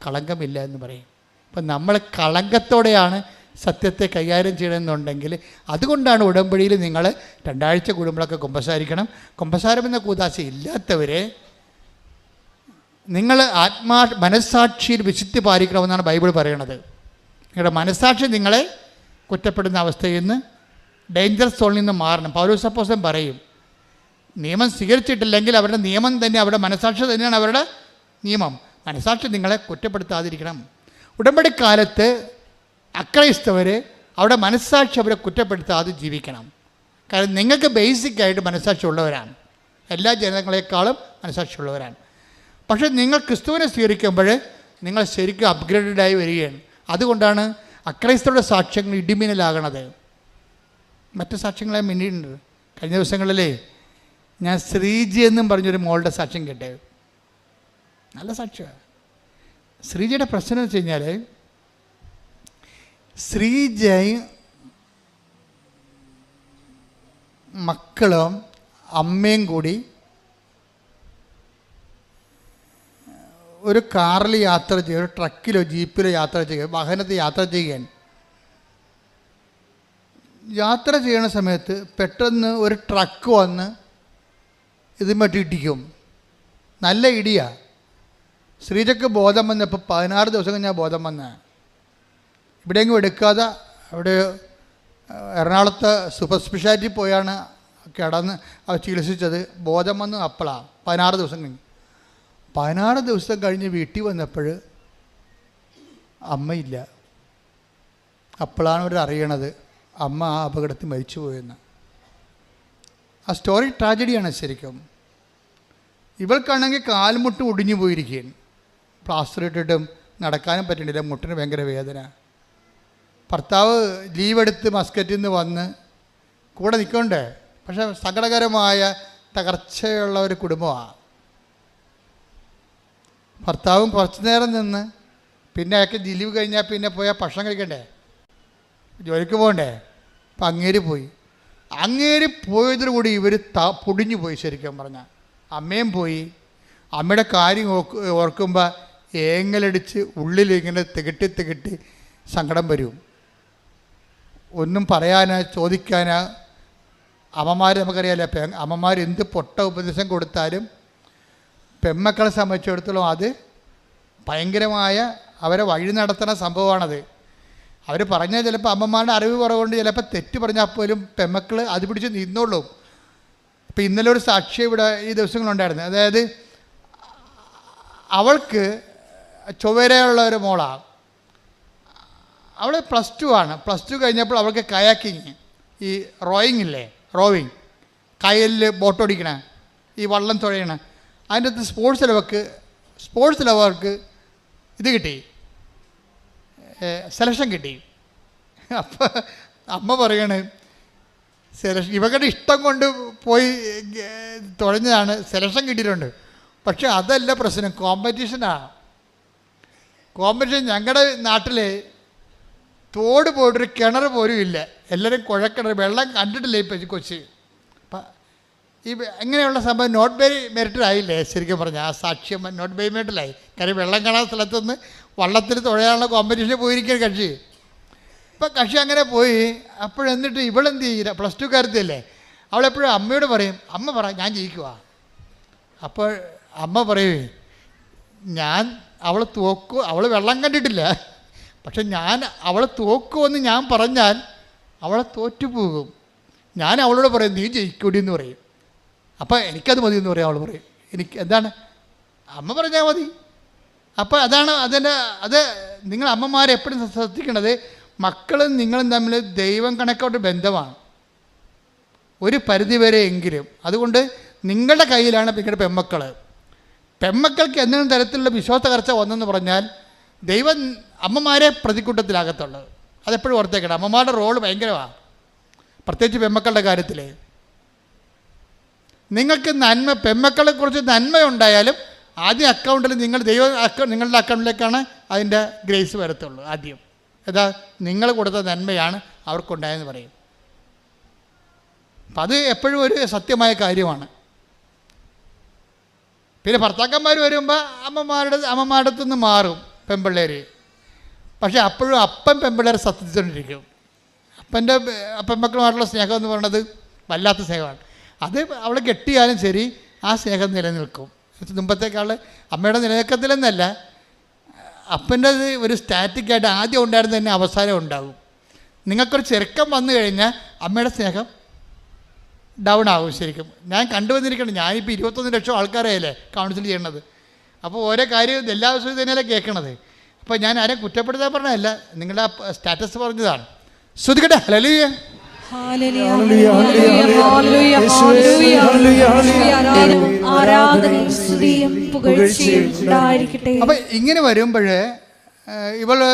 കളങ്കമില്ല എന്ന് പറയും. അപ്പം നമ്മൾ കളങ്കത്തോടെയാണ് സത്യത്തെ കൈകാര്യം ചെയ്യണമെന്നുണ്ടെങ്കിൽ അതുകൊണ്ടാണ് ഉടമ്പടിയിൽ നിങ്ങൾ 2 ആഴ്ച കൂടുമ്പോഴൊക്കെ കുമ്പസാരിക്കണം. കുമ്പസാരം എന്ന കൂദാശ ഇല്ലാത്തവരെ നിങ്ങൾ മനസ്സാക്ഷിയിൽ വിശുദ്ധി പാലിക്കണമെന്നാണ് ബൈബിൾ പറയണത്. നിങ്ങളുടെ മനസ്സാക്ഷി നിങ്ങളെ കുറ്റപ്പെടുന്ന അവസ്ഥയിൽ നിന്ന്, ഡേഞ്ചർ സോണിൽ നിന്ന് മാറണം. പൗലോസ് അപ്പോസ്തലൻ പറയും, നിയമം സ്വീകരിച്ചിട്ടില്ലെങ്കിൽ അവരുടെ നിയമം തന്നെ, അവരുടെ മനസ്സാക്ഷി തന്നെയാണ് അവരുടെ നിയമം. മനസ്സാക്ഷി നിങ്ങളെ കുറ്റപ്പെടുത്താതിരിക്കണം. ഉടമ്പടിക്കാലത്ത് അക്രൈസ്തവർ അവിടെ മനസ്സാക്ഷി അവരെ കുറ്റപ്പെടുത്താതെ ജീവിക്കണം. കാരണം നിങ്ങൾക്ക് ബേസിക്കായിട്ട് മനസ്സാക്ഷി ഉള്ളവരാണ്, എല്ലാ ജനങ്ങളെക്കാളും മനസ്സാക്ഷി ഉള്ളവരാണ്. പക്ഷേ നിങ്ങൾ ക്രിസ്തുവിനെ സ്വീകരിക്കുമ്പോൾ നിങ്ങൾ ശരിക്കും അപ്ഗ്രേഡഡായി വരികയാണ്. അതുകൊണ്ടാണ് അക്രൈസ്തവരുടെ സാക്ഷ്യങ്ങൾ ഇടിമിന്നലാകണത്. മറ്റ് സാക്ഷ്യങ്ങളെ മിന്നിട്ടുണ്ട്. കഴിഞ്ഞ ദിവസങ്ങളിലേ ഞാൻ ശ്രീജി എന്നും പറഞ്ഞൊരു മോളുടെ സാക്ഷ്യം കേട്ടേ. നല്ല സാക്ഷ്യമാണ്. ശ്രീജിയുടെ പ്രശ്നം എന്ന് വെച്ച് കഴിഞ്ഞാൽ ശ്രീജയും മക്കളും അമ്മയും കൂടി ഒരു കാറിൽ യാത്ര ചെയ്യുക, ഒരു ട്രക്കിലോ ജീപ്പിലോ യാത്ര ചെയ്യുക, വാഹനത്തിൽ യാത്ര ചെയ്യുകയാണ്. യാത്ര ചെയ്യണ സമയത്ത് പെട്ടെന്ന് ഒരു ട്രക്ക് വന്ന് ഇതുമായിട്ട് ഇടിക്കും. നല്ല ഇടിയാ. ശ്രീജയ്ക്ക് ബോധം വന്നപ്പോൾ 16 ദിവസം കഴിഞ്ഞാൽ ബോധം വന്ന. ഇവിടെയെങ്കിലും എടുക്കാതെ അവിടെ എറണാകുളത്ത് സൂപ്പർ സ്പെഷ്യാലിറ്റി പോയാണ് കിടന്ന് അവർ ചികിത്സിച്ചത്. ബോധം വന്ന് അപ്പോഴാണ് 16 ദിവസം കഴിഞ്ഞ്. 16 ദിവസം കഴിഞ്ഞ് വീട്ടിൽ വന്നപ്പോൾ അമ്മയില്ല. അപ്പോഴാണ് അവർ അറിയണത് അമ്മ ആ അപകടത്തിൽ മരിച്ചു പോയെന്ന്. ആ സ്റ്റോറി ട്രാജഡിയാണ് ശരിക്കും. ഇവൾക്കാണെങ്കിൽ കാൽമുട്ട് ഒടിഞ്ഞു പോയിരിക്കുകയാണ്. പ്ലാസ്റ്റർ ഇട്ടിട്ടും നടക്കാനും പറ്റുന്നില്ല, മുട്ടിന് ഭയങ്കര വേദന. ഭർത്താവ് ലീവെടുത്ത് മസ്കറ്റിൽ നിന്ന് വന്ന് കൂടെ നിൽക്കണ്ടേ. പക്ഷേ സങ്കടകരമായ തകർച്ചയുള്ള ഒരു കുടുംബമാണ്. ഭർത്താവും കുറച്ച് നേരം നിന്ന് പിന്നെ അയാൾക്ക് ലീവ് കഴിഞ്ഞാൽ പിന്നെ പോയാൽ ഭക്ഷണം കഴിക്കണ്ടേ, ജോലിക്ക് പോകണ്ടേ. അപ്പം അങ്ങേര് പോയി. അങ്ങേര് പോയതോടുകൂടി ഇവർ പൊടിഞ്ഞു പോയി. ശരിക്കും പറഞ്ഞാൽ അമ്മയും പോയി. അമ്മയുടെ കാര്യം ഓർക്കുമ്പോൾ ഏങ്ങലടിച്ച് ഉള്ളിൽ ഇങ്ങനെ തികട്ടി സങ്കടം വരും. ഒന്നും പറയാനോ ചോദിക്കാനോ. അമ്മമാർ നമുക്കറിയാമല്ലോ, അമ്മമാർ എന്ത് പൊട്ട ഉപദേശം കൊടുത്താലും പെമ്മക്കളെ സംബന്ധിച്ചിടത്തോളം അത് ഭയങ്കരമായ അവരെ വഴി നടത്തുന്ന സംഭവമാണത്. അവർ പറഞ്ഞാൽ ചിലപ്പോൾ അമ്മമാരുടെ അറിവ് കുറവുകൊണ്ട് ചിലപ്പോൾ തെറ്റ് പറഞ്ഞാൽ പോലും പെമ്മക്കൾ അത് പിടിച്ച് നിന്നോളും. ഇപ്പം ഇന്നലെ ഒരു സാക്ഷി ഇവിടെ ഈ ദിവസങ്ങളുണ്ടായിരുന്നു. അതായത് അവൾക്ക് ചൊവ്വരയുള്ള ഒരു മോളാണ്. അവൾ +2 ആണ്. +2 കഴിഞ്ഞപ്പോൾ അവൾക്ക് കയാക്കിങ്, ഈ റോവിങ് കയലിൽ ബോട്ടോടിക്കണ, ഈ വള്ളം തുഴയണ, അതിൻ്റെ അകത്ത് സ്പോർട്സിൽ അവർക്ക് ഇത് കിട്ടി, സെലക്ഷൻ കിട്ടി. അപ്പോൾ അമ്മ പറയണ് സെലക്ഷൻ ഇവരുടെ ഇഷ്ടം കൊണ്ട് പോയി തുഴഞ്ഞതാണ്, സെലക്ഷൻ കിട്ടിയിട്ടുണ്ട്. പക്ഷെ അതല്ല പ്രശ്നം, കോമ്പറ്റീഷനാണ്. കോമ്പറ്റീഷൻ ഞങ്ങളുടെ നാട്ടിൽ തോട് പോയിട്ടൊരു കിണർ പോലും ഇല്ല. എല്ലാവരും കുഴക്കിണർ, വെള്ളം കണ്ടിട്ടില്ല ഇപ്പം കൊച്ചി. അപ്പം ഈ അങ്ങനെയുള്ള സംഭവം നോട്ട് ബൈ മെറിറ്റഡ് ആയില്ലേ ശരിക്കും പറഞ്ഞാൽ. ആ സാക്ഷ്യം നോട്ട് ബൈ മെറിറ്റഡായി. കാര്യം വെള്ളം കാണാൻ സ്ഥലത്തുനിന്ന് വള്ളത്തിൽ തുഴയാനുള്ള കോമ്പറ്റീഷന് പോയിരിക്കുന്ന കക്ഷി. ഇപ്പം കക്ഷി അങ്ങനെ പോയി. അപ്പോഴെന്നിട്ട് ഇവളെന്ത് ചെയ്യില്ല, +2 കാരത്തില്ലേ, അവളെപ്പോഴും അമ്മയോട് പറയും, അമ്മ പറ ഞാൻ ജയിക്കുക. അപ്പോൾ അമ്മ പറയേ, ഞാൻ അവൾ തോക്കും, അവൾ വെള്ളം കണ്ടിട്ടില്ല, പക്ഷെ ഞാൻ അവളെ തോക്കുമെന്ന് ഞാൻ പറഞ്ഞാൽ അവളെ തോറ്റുപോകും. ഞാൻ അവളോട് പറയും നീ ജയിക്കൂടി എന്ന് പറയും. അപ്പം എനിക്കത് മതി എന്ന് പറയും. അവൾ പറയും എനിക്ക് എന്താണ് അമ്മ പറഞ്ഞാൽ മതി. അപ്പോൾ അതാണ് അത് നിങ്ങൾ അമ്മമാരെപ്പോഴും ശ്രദ്ധിക്കേണ്ടത്. മക്കളും നിങ്ങളും തമ്മിൽ ദൈവം കണക്കോട്ട് ബന്ധമാണ് ഒരു പരിധിവരെ എങ്കിലും. അതുകൊണ്ട് നിങ്ങളുടെ കയ്യിലാണ് നിങ്ങളുടെ പെമ്മക്കൾക്ക് എന്തെങ്കിലും തരത്തിലുള്ള വിശ്വാസ തകർച്ച വന്നെന്ന് പറഞ്ഞാൽ ദൈവം അമ്മമാരെ പ്രതിക്കൂട്ടത്തിലാകത്തുള്ളൂ. അതെപ്പോഴും ഓർത്തേക്കണം. അമ്മമാരുടെ റോള് ഭയങ്കരമാണ്, പ്രത്യേകിച്ച് പെമ്മക്കളുടെ കാര്യത്തിൽ. നിങ്ങൾക്ക് പെമ്മക്കളെക്കുറിച്ച് നന്മയുണ്ടായാലും ആദ്യം അക്കൗണ്ടിൽ നിങ്ങളുടെ അക്കൗണ്ടിലേക്കാണ് അതിൻ്റെ ഗ്രേസ് വരത്തുള്ളൂ. ആദ്യം നിങ്ങൾ കൊടുത്ത നന്മയാണ് അവർക്കുണ്ടായെന്ന് പറയും. അപ്പം അത് എപ്പോഴും ഒരു സത്യമായ കാര്യമാണ്. പിന്നെ ഭർത്താക്കന്മാർ വരുമ്പോൾ അമ്മമാരുടെ അടുത്ത് നിന്ന് മാറും പെൺപിള്ളേർ. പക്ഷേ അപ്പോഴും പെൺപിള്ളേരെ ശ്രദ്ധിച്ചുകൊണ്ടിരിക്കും. പെൺമക്കളുമായിട്ടുള്ള സ്നേഹം എന്ന് പറയുന്നത് വല്ലാത്ത സ്നേഹമാണ്. അത് അവളെ കെട്ടിയാലും ശരി ആ സ്നേഹം നിലനിൽക്കും. മുമ്പത്തേക്കാൾ അമ്മയുടെ നിലനിൽക്കത്തില്ലെന്നല്ല, അപ്പൻ്റെ ഒരു സ്റ്റാറ്റിക്കായിട്ട് ആദ്യം ഉണ്ടായിരുന്ന തന്നെ അവസാനം ഉണ്ടാകും. നിങ്ങൾക്കൊരു ചെറുക്കം വന്നു കഴിഞ്ഞാൽ അമ്മയുടെ സ്നേഹം ഡൗൺ ആകും. ശരിക്കും ഞാൻ കണ്ടുവന്നിരിക്കണം. ഞാനിപ്പോൾ 21 ലക്ഷം ആൾക്കാരെയല്ലേ കൗൺസിൽ ചെയ്യണത്. അപ്പോൾ ഓരോ കാര്യം എല്ലാ ദിവസവും തന്നെയല്ലേ കേൾക്കണത്. അപ്പോൾ ഞാൻ ആരെയും കുറ്റപ്പെടുത്താൻ പറഞ്ഞതല്ല, നിങ്ങളുടെ ആ സ്റ്റാറ്റസ് പറഞ്ഞതാണ്. ശ്രദ്ധിക്കട്ടെ. ഹല്ലേലൂയ. അപ്പൊ ഇങ്ങനെ വരുമ്പോൾ ഇവള്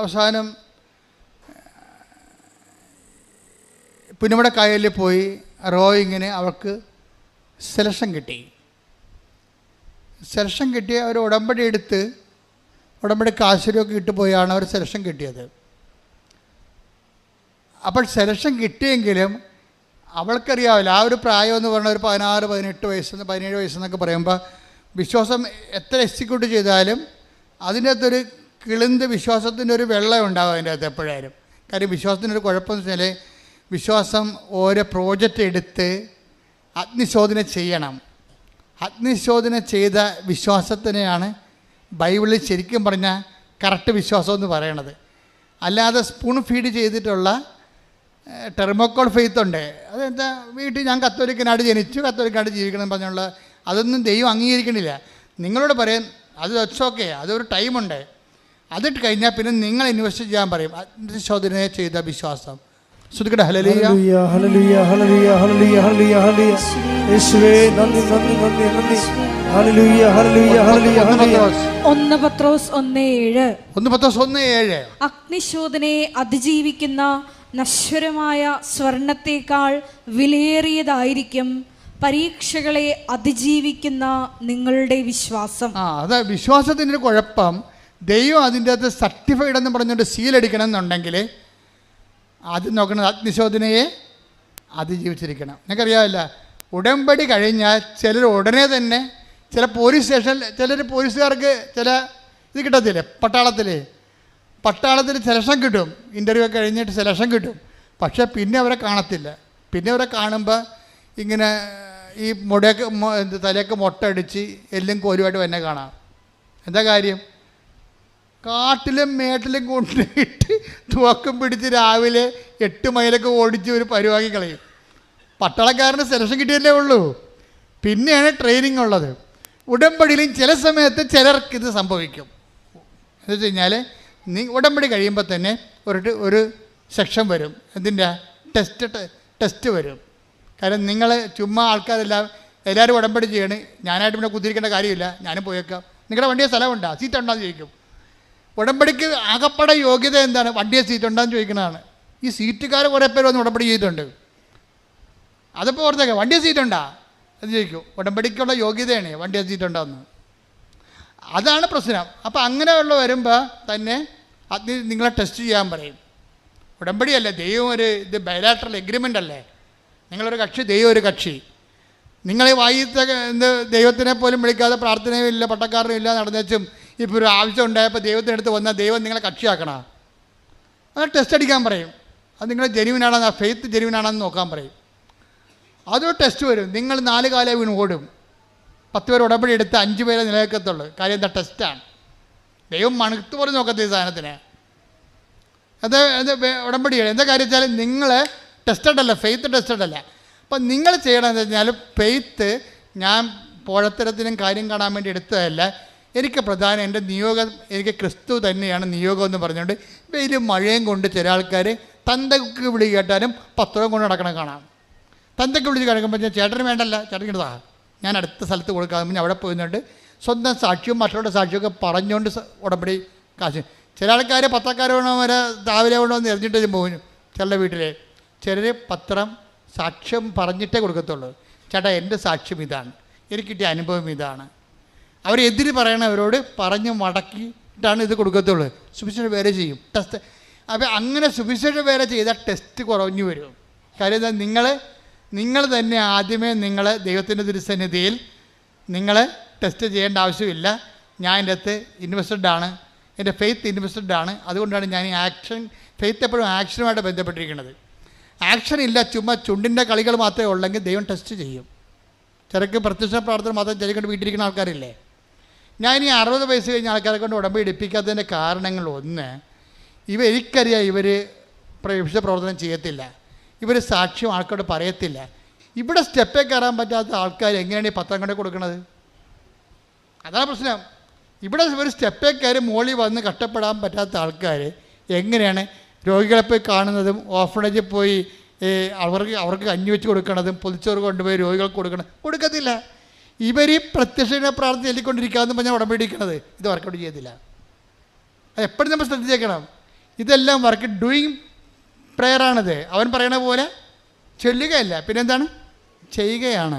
അവസാനം പുന്നമട കായലിൽ പോയി റോയിങ്ങിന് അവൾക്ക് സെലക്ഷൻ കിട്ടി. അവർ ഉടമ്പടി എടുത്ത് ഉടമ്പടി കാശിലൊക്കെ ഇട്ട് പോയാണ് അവർ സെലക്ഷൻ കിട്ടിയത്. അപ്പോൾ സെലക്ഷൻ കിട്ടിയെങ്കിലും അവൾക്കറിയാവില്ല ആ ഒരു പ്രായം എന്ന് പറഞ്ഞാൽ ഒരു 16, 18 വയസ്സ് 17 വയസ്സെന്നൊക്കെ പറയുമ്പോൾ വിശ്വാസം എത്ര എക്സിക്യൂട്ട് ചെയ്താലും അതിൻ്റെ അകത്തൊരു കിളിന്ത് വിശ്വാസത്തിൻ്റെ ഒരു വെള്ളം ഉണ്ടാകും അതിൻ്റെ അകത്ത് എപ്പോഴായാലും. കാര്യം വിശ്വാസത്തിനൊരു കുഴപ്പമെന്ന് വെച്ചാൽ വിശ്വാസം ഓരോ പ്രോജക്റ്റ് എടുത്ത് അഗ്നിശോധന ചെയ്യണം. അഗ്നിശോധന ചെയ്ത വിശ്വാസത്തിനെയാണ് ബൈബിളിൽ ശരിക്കും പറഞ്ഞാൽ കറക്റ്റ് വിശ്വാസം എന്ന് പറയണത്. അല്ലാതെ സ്പൂൺ ഫീഡ് ചെയ്തിട്ടുള്ള ടെർമോക്കോൾ ഫെയ്ത്ത് ഉണ്ട്. അതെന്താ, വീട്ടിൽ ഞാൻ കത്തോലിക്കനായിട്ട് ജനിച്ചു, കത്തോലിക്കനായിട്ട് ജീവിക്കണം എന്ന് പറഞ്ഞുള്ള അതൊന്നും ദൈവം അംഗീകരിക്കണില്ല. നിങ്ങളോട് പറയാൻ അത് ഓക്കെ, അതൊരു ടൈമുണ്ട്. അതിട്ട് കഴിഞ്ഞാൽ പിന്നെ നിങ്ങൾ ഇൻവെസ്റ്റ് ചെയ്യാൻ പറയും. അഗ്നിശോധന ചെയ്ത വിശ്വാസം. ശ്രുതിക്കട്ടെ ഹല്ലേലൂയ. ഹല്ലേലൂയ ഹല്ലേലൂയ ഹല്ലേലൂയ ഹല്ലേലൂയ ഹല്ലേലൂയ ഹല്ലേലൂയ. യേശുവേ നന്ദി നന്ദി നന്ദി നന്ദി. ഹല്ലേലൂയ ഹല്ലേലൂയ ഹല്ലേലൂയ ഹല്ലേലൂയ. 1 പത്രോസ് 1:7. 1 പത്രോസ് 1:7. അഗ്നിശോധനയെ അതിജീവിക്കുന്ന നശ്വരമായ സ്വർണത്തേക്കാൾ വിലയേറിയതായിരിക്കും പരീക്ഷകളെ അതിജീവിക്കുന്ന നിങ്ങളുടെ വിശ്വാസം. അത് വിശ്വാസത്തിൻ്റെ ഒരു കുഴപ്പം, ദൈവം അതിൻ്റെ അകത്ത് സർട്ടിഫൈഡ് എന്ന് പറഞ്ഞുകൊണ്ട് സീലടിക്കണം എന്നുണ്ടെങ്കിൽ അത് നോക്കണം, അഗ്നിശോധനയെ അതിജീവിച്ചിരിക്കണം. നിങ്ങൾക്കറിയാമല്ല, ഉടമ്പടി കഴിഞ്ഞാൽ ചിലർ ഉടനെ തന്നെ ചില പോലീസ് സ്റ്റേഷനിൽ ചിലർ പോലീസുകാർക്ക് ചില ഇത് കിട്ടത്തില്ലേ, പട്ടാളത്തിൽ സെലക്ഷൻ കിട്ടും, ഇൻ്റർവ്യൂ ഒക്കെ കഴിഞ്ഞിട്ട് സെലക്ഷൻ കിട്ടും. പക്ഷേ പിന്നെ അവരെ കാണത്തില്ല. പിന്നെ അവരെ കാണുമ്പോൾ ഇങ്ങനെ ഈ തലയൊക്കെ മൊട്ടടിച്ച് എല്ലും കോലുമായിട്ട് തന്നെ കാണാം. എന്താ കാര്യം? കാട്ടിലും മേട്ടിലും കൊണ്ടിട്ട് തുവക്കം പിടിച്ച് രാവിലെ 8 മൈലൊക്കെ ഓടിച്ച് ഒരു പരിവാക്കി കളയും. പട്ടാളക്കാരന് സെലക്ഷൻ കിട്ടിയല്ലേ ഉള്ളൂ. പിന്നെയാണ് ട്രെയിനിങ് ഉള്ളത്. ഉടമ്പടിയിലും ചില സമയത്ത് ചിലർക്ക് ഇത് സംഭവിക്കും. എന്ന് വെച്ച് കഴിഞ്ഞാൽ ഉടമ്പടി കഴിയുമ്പോൾ തന്നെ ഒരു സെക്ഷൻ വരും. എന്തിൻ്റെ ടെസ്റ്റ് വരും. കാരണം നിങ്ങൾ ചുമ്മാ എല്ലാവരും ഉടമ്പടി ചെയ്യണേ, ഞാനായിട്ട് പിന്നെ കുത്തിരിക്കേണ്ട കാര്യമില്ല, ഞാനും പോയേക്കാം. നിങ്ങളുടെ വണ്ടിയെ സ്ഥലമുണ്ടോ, സീറ്റ് ഉണ്ടോ എന്ന് ചോദിക്കും. ഉടമ്പടിക്ക് ആകപ്പാടെ യോഗ്യത എന്താണ്? വണ്ടിയെ സീറ്റ് ഉണ്ടോ എന്ന് ചോദിക്കുന്നതാണ്. ഈ സീറ്റുകാർ കുറേ പേര് വന്ന് ഉടമ്പടി ചെയ്തിട്ടുണ്ട്. അതിപ്പോൾ ഓർത്തേക്ക, വണ്ടിയെ സീറ്റ് ഉണ്ടോ എന്ന് ചോദിക്കും. ഉടമ്പടിക്കുള്ള യോഗ്യതയാണ് വണ്ടിയെ സീറ്റ് ഉണ്ടോ എന്ന്. അതാണ് പ്രശ്നം. അപ്പോൾ അങ്ങനെയുള്ള വരുമ്പോൾ തന്നെ അത് നിങ്ങളെ ടെസ്റ്റ് ചെയ്യാൻ പറയും. ഉടമ്പടിയല്ല, ദൈവം ഇത് ബയലാട്രൽ എഗ്രിമെൻ്റ് അല്ലേ. നിങ്ങളൊരു കക്ഷി, ദൈവം ഒരു കക്ഷി. നിങ്ങളെ വായിത്ത ദൈവത്തിനെ പോലും വിളിക്കാതെ പ്രാർത്ഥനയും ഇല്ല, പട്ടക്കാരനും ഇല്ല, നടന്നേച്ചും ഇപ്പോൾ ഒരു ആവശ്യം ഉണ്ടായപ്പോൾ ദൈവത്തിനടുത്ത് വന്നാൽ ദൈവം നിങ്ങളെ കക്ഷിയാക്കണം. അത് ടെസ്റ്റ് അടിക്കാൻ പറയും. അത് നിങ്ങൾ ജെന്യുവിനാണെന്ന്, ഫെയ്ത്ത് ജെന്യുവിനാണെന്ന് നോക്കാൻ പറയും. അതൊരു ടെസ്റ്റ് വരും. നിങ്ങൾ 4 കാലം വീണ് ഓടും. 10 പേർ ഉടമ്പടി എടുത്ത് 5 പേരെ നിലനിൽക്കത്തുള്ളൂ. കാര്യം എന്താ? ടെസ്റ്റാണ്. ദൈവം മണുത്ത് പോലും നോക്കത്ത ഈ സാധനത്തിന്. അത് ഉടമ്പടിയാണ്. എന്താ കാര്യം വെച്ചാൽ നിങ്ങൾ ടെസ്റ്റഡ് അല്ല, ഫെയ്ത്ത് ടെസ്റ്റഡ് അല്ല. അപ്പം നിങ്ങൾ ചെയ്യണമെന്ന് വെച്ചാൽ ഫെയ്ത്ത് ഞാൻ പോഴത്തരത്തിനും കാര്യം കാണാൻ വേണ്ടി എടുത്തതല്ല. എനിക്ക് പ്രധാനം എൻ്റെ നിയോഗം, എനിക്ക് ക്രിസ്തു തന്നെയാണ് നിയോഗം എന്ന് പറഞ്ഞുകൊണ്ട് വെയിലും മഴയും കൊണ്ട് ചില ആൾക്കാർ തന്തയ്ക്ക് വിളി കേട്ടാലും പത്രവും കൊണ്ട് നടക്കണം കാണാം. തന്തയ്ക്ക് വിളിച്ച് കിടക്കുമ്പോൾ ചേട്ടന് വേണ്ടല്ല, ചേട്ടൻ ഇതാ ഞാൻ അടുത്ത സ്ഥലത്ത് കൊടുക്കാതെ അവിടെ പോയിരുന്നുണ്ട് സ്വന്തം സാക്ഷ്യവും മറ്റുള്ള സാക്ഷിയൊക്കെ പറഞ്ഞുകൊണ്ട് ഉടമ്പടി കാശ്. ചില ആൾക്കാർ പത്രക്കാർ വേണോ വരെ രാവിലെ വേണോ എന്ന് എറിഞ്ഞിട്ട് പോകും. ചിലരുടെ വീട്ടിൽ ചിലർ പത്രം സാക്ഷ്യം പറഞ്ഞിട്ടേ കൊടുക്കത്തുള്ളൂ. ചേട്ടാ എൻ്റെ സാക്ഷ്യം ഇതാണ്, എനിക്ക് കിട്ടിയ അനുഭവം ഇതാണ്. അവരെതിര് പറയണവരോട് പറഞ്ഞ് മടക്കിയിട്ടാണ് ഇത് കൊടുക്കത്തുള്ളൂ. സുവിശേഷ വേറെ ചെയ്യും ടെസ്റ്റ്. അപ്പോൾ അങ്ങനെ സുവിശേഷ വേറെ ചെയ്താൽ ടെസ്റ്റ് കുറഞ്ഞു വരും. കാര്യം എന്താ? നിങ്ങൾ തന്നെ ആദ്യമേ നിങ്ങൾ ദൈവത്തിൻ്റെ തിരുസന്നിധിയിൽ നിങ്ങൾ ടെസ്റ്റ് ചെയ്യേണ്ട ആവശ്യമില്ല. ഞാൻ എൻ്റെ അകത്ത് ഇൻവെസ്റ്റഡ് ആണ്, എൻ്റെ ഫെയ്ത്ത് ഇൻവെസ്റ്റഡ് ആണ്. അതുകൊണ്ടാണ് ഞാൻ ഈ ഫെയ്ത്ത് എപ്പോഴും ആക്ഷനുമായിട്ട് ബന്ധപ്പെട്ടിരിക്കുന്നത്. ആക്ഷൻ ഇല്ല, ചുമ്മാ ചുണ്ടിൻ്റെ കളികൾ മാത്രമേ ഉള്ളെങ്കിൽ ദൈവം ടെസ്റ്റ് ചെയ്യും. ചിലക്ക് പ്രത്യക്ഷ പ്രാർത്ഥന മാത്രം ചിലക്കൊണ്ട് വീട്ടിലിരിക്കുന്ന ആൾക്കാരില്ലേ. ഞാൻ ഈ 60 വയസ്സ് കഴിഞ്ഞ ആൾക്കാരെ കൊണ്ട് ഉടമ്പടി എടുപ്പിക്കാത്തതിൻ്റെ കാരണങ്ങൾ ഒന്ന്, എനിക്കറിയാം ഇവർ വിശുദ്ധ പ്രവർത്തനം ചെയ്യത്തില്ല, ഇവർ സാക്ഷ്യം ആൾക്കാരോട് പറയത്തില്ല. ഇവിടെ സ്റ്റെപ്പേ കയറാൻ പറ്റാത്ത ആൾക്കാർ എങ്ങനെയാണ് ഈ പത്രം കൊണ്ട് കൊടുക്കുന്നത്? അതാണ് പ്രശ്നം. ഇവിടെ ഒരു സ്റ്റെപ്പേ കയറി മോളിൽ വന്ന് കഷ്ടപ്പെടാൻ പറ്റാത്ത ആൾക്കാർ എങ്ങനെയാണ് രോഗികളെ പോയി കാണുന്നതും ഓർഫണേജിൽ പോയി അവർക്ക് കഞ്ഞി വെച്ച് കൊടുക്കണതും പൊതിച്ചോറ് കൊണ്ടുപോയി രോഗികൾക്ക് കൊടുക്കത്തില്ല. ഇവർ ഈ പ്രത്യക്ഷ പ്രാർത്ഥന ചൊല്ലിക്കൊണ്ടിരിക്കാമെന്ന് പറഞ്ഞാൽ ഉടമ്പടിക്കുന്നത് ഇത് വർക്കൗട്ട് ചെയ്യത്തില്ല. അത് എപ്പോഴും നമ്മൾ ശ്രദ്ധിച്ചേക്കണം. ഇതെല്ലാം വർക്ക് ഡൂയിങ് പ്രെയറാണിത്. അവൻ പറയണ പോലെ ചൊല്ലുകയല്ല, പിന്നെന്താണ്? ചെയ്യുകയാണ്.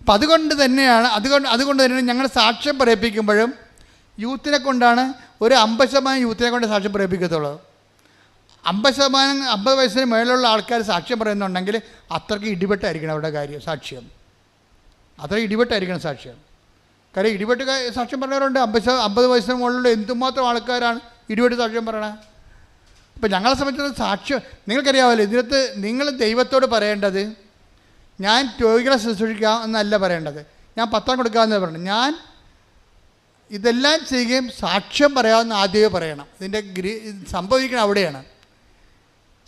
അപ്പം അതുകൊണ്ട് തന്നെയാണ് ഞങ്ങൾ സാക്ഷ്യം പറയിപ്പിക്കുമ്പോഴും യൂത്തിനെ കൊണ്ടാണ് ഒരു 50% യൂത്തിനെ കൊണ്ട് സാക്ഷ്യം പറയിപ്പിക്കത്തുള്ളൂ. 50 വയസ്സിന് മേലുള്ള ആൾക്കാർ സാക്ഷ്യം പറയുന്നുണ്ടെങ്കിൽ അത്രയ്ക്ക് ഇടിപെട്ടായിരിക്കണം അവരുടെ കാര്യം സാക്ഷ്യം. അത്ര ഇടിപെട്ടായിരിക്കണം സാക്ഷ്യം. കാര്യം ഇടിപെട്ട് സാക്ഷ്യം പറഞ്ഞവരുണ്ട്. 50 വയസ്സിന് മുകളിലുള്ള എന്തുമാത്രം ആൾക്കാരാണ് ഇടിപെട്ട് സാക്ഷ്യം പറയണത്. ഇപ്പം ഞങ്ങളെ സംബന്ധിച്ചിടത്തോളം സാക്ഷ്യം നിങ്ങൾക്കറിയാമല്ലോ. ഇതിനകത്ത് നിങ്ങൾ ദൈവത്തോട് പറയേണ്ടത് ഞാൻ രോഗികളെ ശുശ്രൂഷിക്കാം എന്നല്ല പറയേണ്ടത്, ഞാൻ പത്രം കൊടുക്കാമെന്നല്ല പറയണം. ഞാൻ ഇതെല്ലാം ചെയ്യുകയും സാക്ഷ്യം പറയാമെന്ന് ആദ്യമേ പറയണം. ഇതിൻ്റെ സംഭവിക്കണം അവിടെയാണ്.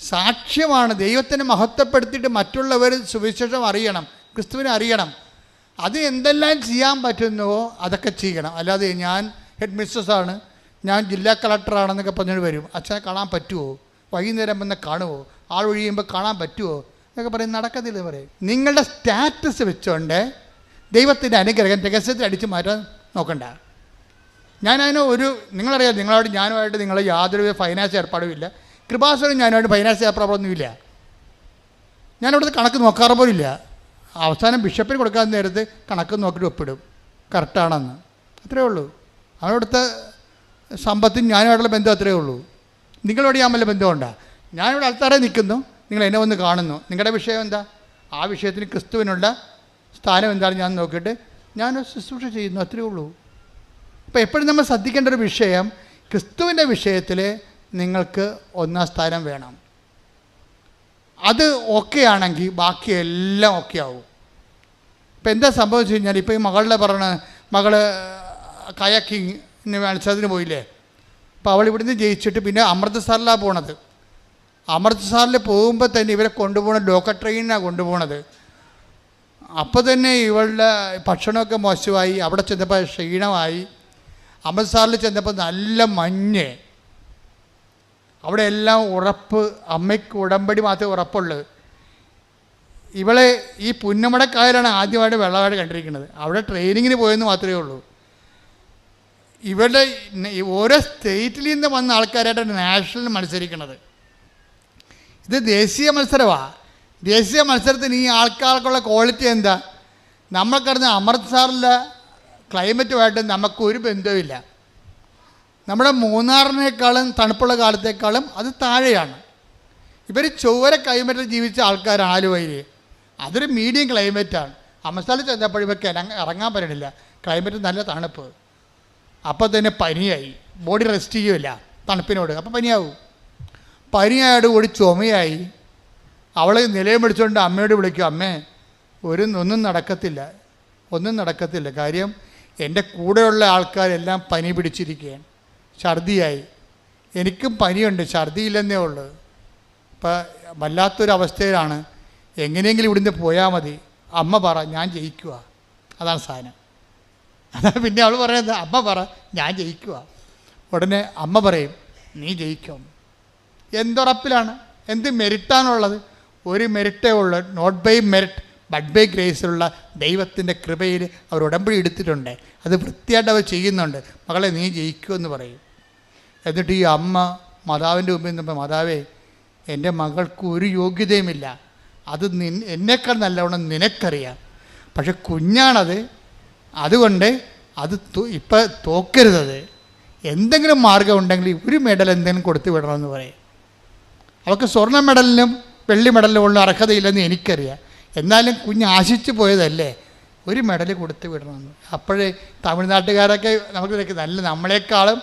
സാക്ഷ്യമാണ്. ദൈവത്തിനെ മഹത്വപ്പെടുത്തിയിട്ട് മറ്റുള്ളവർ സുവിശേഷം അറിയണം, ക്രിസ്തുവിനെ അറിയണം. അത് എന്തെല്ലാം ചെയ്യാൻ പറ്റുന്നുവോ അതൊക്കെ ചെയ്യണം. അല്ലാതെ ഞാൻ ഹെഡ് മിസ്ട്രസ്സാണ്, ഞാൻ ജില്ലാ കളക്ടറാണെന്നൊക്കെ പറഞ്ഞിട്ട് വരും, അച്ഛനെ കാണാൻ പറ്റുമോ, വൈകുന്നേരം വന്ന് കാണുമോ, ആൾ ഒഴിയുമ്പോൾ കാണാൻ പറ്റുമോ എന്നൊക്കെ പറയും. നടക്കത്തില്ല പറയും. നിങ്ങളുടെ സ്റ്റാറ്റസ് വെച്ചുകൊണ്ട് ദൈവത്തിൻ്റെ അനുഗ്രഹം രഹസ്യത്തിൽ അടിച്ചു മാറ്റാൻ നോക്കണ്ട. ഞാനതിന് നിങ്ങളറിയാം, നിങ്ങളോട് ഞാനുമായിട്ട് നിങ്ങൾ യാതൊരു ഫൈനാൻസ് ഏർപ്പാടുമില്ല. കൃപാസനം ഞാനുമായിട്ട് ഫൈനാൻസ് ഏർപ്പാടൊന്നുമില്ല. ഞാനവിടുത്തെ കണക്ക് നോക്കാറ് പോലില്ല. അവസാനം ബിഷപ്പിന് കൊടുക്കാൻ നേരത്ത് കണക്ക് നോക്കിയിട്ട് ഒപ്പിടും കറക്റ്റാണെന്ന്. അത്രയേ ഉള്ളൂ. അവിടുത്തെ സമ്പത്തും ഞാനുമായിട്ടുള്ള ബന്ധം അത്രയേ ഉള്ളൂ. നിങ്ങളോട് ഞാൻ വല്ല ബന്ധമുണ്ടോ? ഞാനിവിടെ ആൾക്കാരെ നിൽക്കുന്നു, നിങ്ങൾ എന്നെ വന്ന് കാണുന്നു, നിങ്ങളുടെ വിഷയം എന്താ? ആ വിഷയത്തിന് ക്രിസ്തുവിനുള്ള സ്ഥാനം എന്താണ് ഞാൻ നോക്കിയിട്ട് ഞാൻ ശുശ്രൂഷ ചെയ്യുന്നു, അത്രയേ ഉള്ളൂ. അപ്പോൾ എപ്പോഴും നമ്മൾ ശ്രദ്ധിക്കേണ്ട ഒരു വിഷയം, ക്രിസ്തുവിൻ്റെ വിഷയത്തിൽ നിങ്ങൾക്ക് ഒന്നാം സ്ഥാനം വേണം. അത് ഓക്കെ ആണെങ്കിൽ ബാക്കിയെല്ലാം ഓക്കെ ആവും. ഇപ്പം എന്താ സംഭവിച്ചു കഴിഞ്ഞാൽ, ഇപ്പോൾ ഈ മകളുടെ മകൾ കയാക്കിങ് മത്സരത്തിന് പോയില്ലേ. അപ്പോൾ അവൾ ഇവിടുന്ന് ജയിച്ചിട്ട് പിന്നെ അമൃത്സറിലാണ് പോണത്. അമൃത്സറിൽ പോകുമ്പോൾ തന്നെ ഇവരെ കൊണ്ടുപോകണ ലോക്കൽ ട്രെയിനിനാണ് കൊണ്ടുപോകണത്. അപ്പോൾ തന്നെ ഇവളുടെ ഭക്ഷണമൊക്കെ മോശമായി, അവിടെ ചെന്നപ്പോൾ ക്ഷീണമായി. അമൃത്സറിൽ ചെന്നപ്പോൾ നല്ല മഞ്ഞ്, അവിടെ എല്ലാം ഉറപ്പ്, അമ്മയ്ക്ക് ഉടമ്പടി മാത്രമേ ഉറപ്പുള്ളൂ. ഇവളെ ഈ പുന്നമടക്കായലാണ് ആദ്യമായിട്ട് വെള്ളമായിട്ട് കണ്ടിരിക്കുന്നത്. അവിടെ ട്രെയിനിങ്ങിന് പോയെന്ന് മാത്രമേ ഉള്ളൂ. ഇവരുടെ ഓരോ സ്റ്റേറ്റിൽ നിന്ന് വന്ന ആൾക്കാരായിട്ടാണ് നാഷണൽ മത്സരിക്കുന്നത്. ഇത് ദേശീയ മത്സരമാണ്. ദേശീയ മത്സരത്തിന് ഈ ആൾക്കാർക്കുള്ള ക്വാളിറ്റി എന്താ? നമ്മൾക്കറിഞ്ഞ അമൃത്സറിലെ ക്ലൈമറ്റുമായിട്ട് നമുക്കൊരു ബന്ധവുമില്ല. നമ്മുടെ മൂന്നാറിനേക്കാളും തണുപ്പുള്ള കാലത്തേക്കാളും അത് താഴെയാണ്. ഇവർ ചൊവ്വര ക്ലൈമറ്റിൽ ജീവിച്ച ആൾക്കാരാണ്. ആലുവയിൽ അതൊരു മീഡിയം ക്ലൈമറ്റാണ്. അമൃത്സറിൽ ചെന്നപ്പോൾ ഇവർക്ക് ഇറങ്ങാൻ പറ്റണില്ല, ക്ലൈമറ്റ് നല്ല തണുപ്പ്. അപ്പോൾ തന്നെ പനിയായി, ബോഡി റെസ്റ്റ് ചെയ്യുമില്ല തണുപ്പിനോട്, അപ്പോൾ പനിയാവും. പനിയായോട് കൂടി ചുമയായി. അവൾ നിലയം പിടിച്ചുകൊണ്ട് അമ്മയോട് വിളിക്കും, അമ്മേ ഒന്നും നടക്കത്തില്ല. കാര്യം എൻ്റെ കൂടെയുള്ള ആൾക്കാരെല്ലാം പനി പിടിച്ചിരിക്കുകയാണ്, ഛർദിയായി. എനിക്കും പനിയുണ്ട്, ഛർദിയില്ലെന്നേ ഉള്ളൂ. ഇപ്പം വല്ലാത്തൊരവസ്ഥയിലാണ്. എങ്ങനെയെങ്കിലും ഇവിടുന്ന് പോയാൽ മതി. അമ്മ പറ ഞാൻ ജയിക്കുക, അതാണ് സാധനം. അതാണ് പിന്നെ അവൾ പറയുന്നത്, അമ്മ പറ ഞാൻ ജയിക്കുക. ഉടനെ അമ്മ പറയും നീ ജയിക്കും. എന്തുറപ്പിലാണ്? എന്ത് മെരിറ്റാണുള്ളത്? ഒരു മെരിറ്റേ ഉള്ളൂ. Not by merit but by ഗ്രേസിലുള്ള ദൈവത്തിൻ്റെ കൃപയിൽ അവർ ഉടമ്പടി എടുത്തിട്ടുണ്ട്. അത് വൃത്തിയായിട്ട് അവർ ചെയ്യുന്നുണ്ട്. മകളെ നീ ജയിക്കുമെന്ന് പറയും. എന്നിട്ട് ഈ അമ്മ മാതാവിൻ്റെ മുമ്പിൽ നിന്നപ്പോൾ, മാതാവേ എൻ്റെ മകൾക്ക് ഒരു യോഗ്യതയുമില്ല, അത് എന്നേക്കാൾ നല്ലവണ്ണം നിനക്കറിയാം, പക്ഷെ കുഞ്ഞാണത്, അതുകൊണ്ട് അത് ഇപ്പം തോക്കരുതത്. എന്തെങ്കിലും മാർഗം ഉണ്ടെങ്കിൽ ഒരു മെഡൽ എന്തെങ്കിലും കൊടുത്തു വിടണമെന്ന് പറയും. അവൾക്ക് സ്വർണ്ണ മെഡലിനും വെള്ളി മെഡലിനും ഉള്ള അർഹതയില്ലെന്ന് എനിക്കറിയാം, എന്നാലും കുഞ്ഞ് ആശിച്ചു പോയതല്ലേ, ഒരു മെഡൽ കൊടുത്തു വിടണമെന്ന്. അപ്പോഴേ തമിഴ്നാട്ടുകാരൊക്കെ നമുക്ക് നല്ല നമ്മളെക്കാളും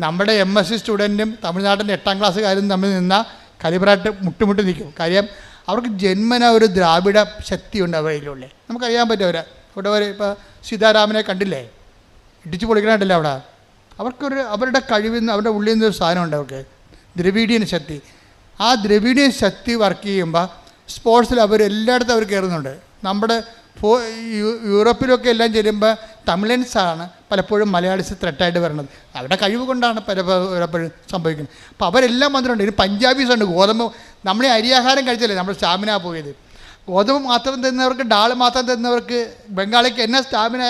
നമ്മുടെ MSc സ്റ്റുഡൻറ്റും തമിഴ്നാട്ടിൻ്റെ 8ാം ക്ലാസ്സുകാരും തമ്മിൽ നിന്ന കലിബറായിട്ട് മുട്ടുമുട്ടി നിൽക്കും. കാര്യം അവർക്ക് ജന്മന ഒരു ദ്രാവിഡ ശക്തിയുണ്ട് അവരിലുള്ളിൽ. നമുക്കറിയാൻ പറ്റും. അവിടെ ഒരു ഇപ്പോൾ സീതാരാമനെ കണ്ടില്ലേ, ഇടിച്ചു പൊളിക്കണമില്ല അവിടെ. അവരുടെ കഴിവിൽ നിന്ന്, അവരുടെ ഉള്ളിൽ നിന്നൊരു സാധനമുണ്ട് അവർക്ക്, ദ്രവീഡിയൻ ശക്തി. ആ ദ്രവീഡിയൻ ശക്തി വർക്ക് ചെയ്യുമ്പോൾ സ്പോർട്സിൽ എല്ലായിടത്തും അവർ കയറുന്നുണ്ട്. നമ്മുടെ യൂറോപ്പിലൊക്കെ എല്ലാം ചെല്ലുമ്പോൾ തമിഴൻസാണ് പലപ്പോഴും മലയാളീസ് ത്രെട്ടായിട്ട് വരുന്നത്. അവരുടെ കഴിവ് കൊണ്ടാണ് പലപ്പോഴും സംഭവിക്കുന്നത്. അപ്പോൾ അവരെല്ലാം വന്നിട്ടുണ്ട്. ഇനി പഞ്ചാബീസുണ്ട്. ഗോതമ്പ്, നമ്മളെ അരിയാഹാരം കഴിച്ചല്ലേ നമ്മൾ സ്റ്റാമിന പോയത്. ഗോതമ്പ് മാത്രം തരുന്നവർക്ക്, ഡാൾ മാത്രം തരുന്നവർക്ക് ബംഗാളിക്ക് എന്നാ സ്റ്റാമിന.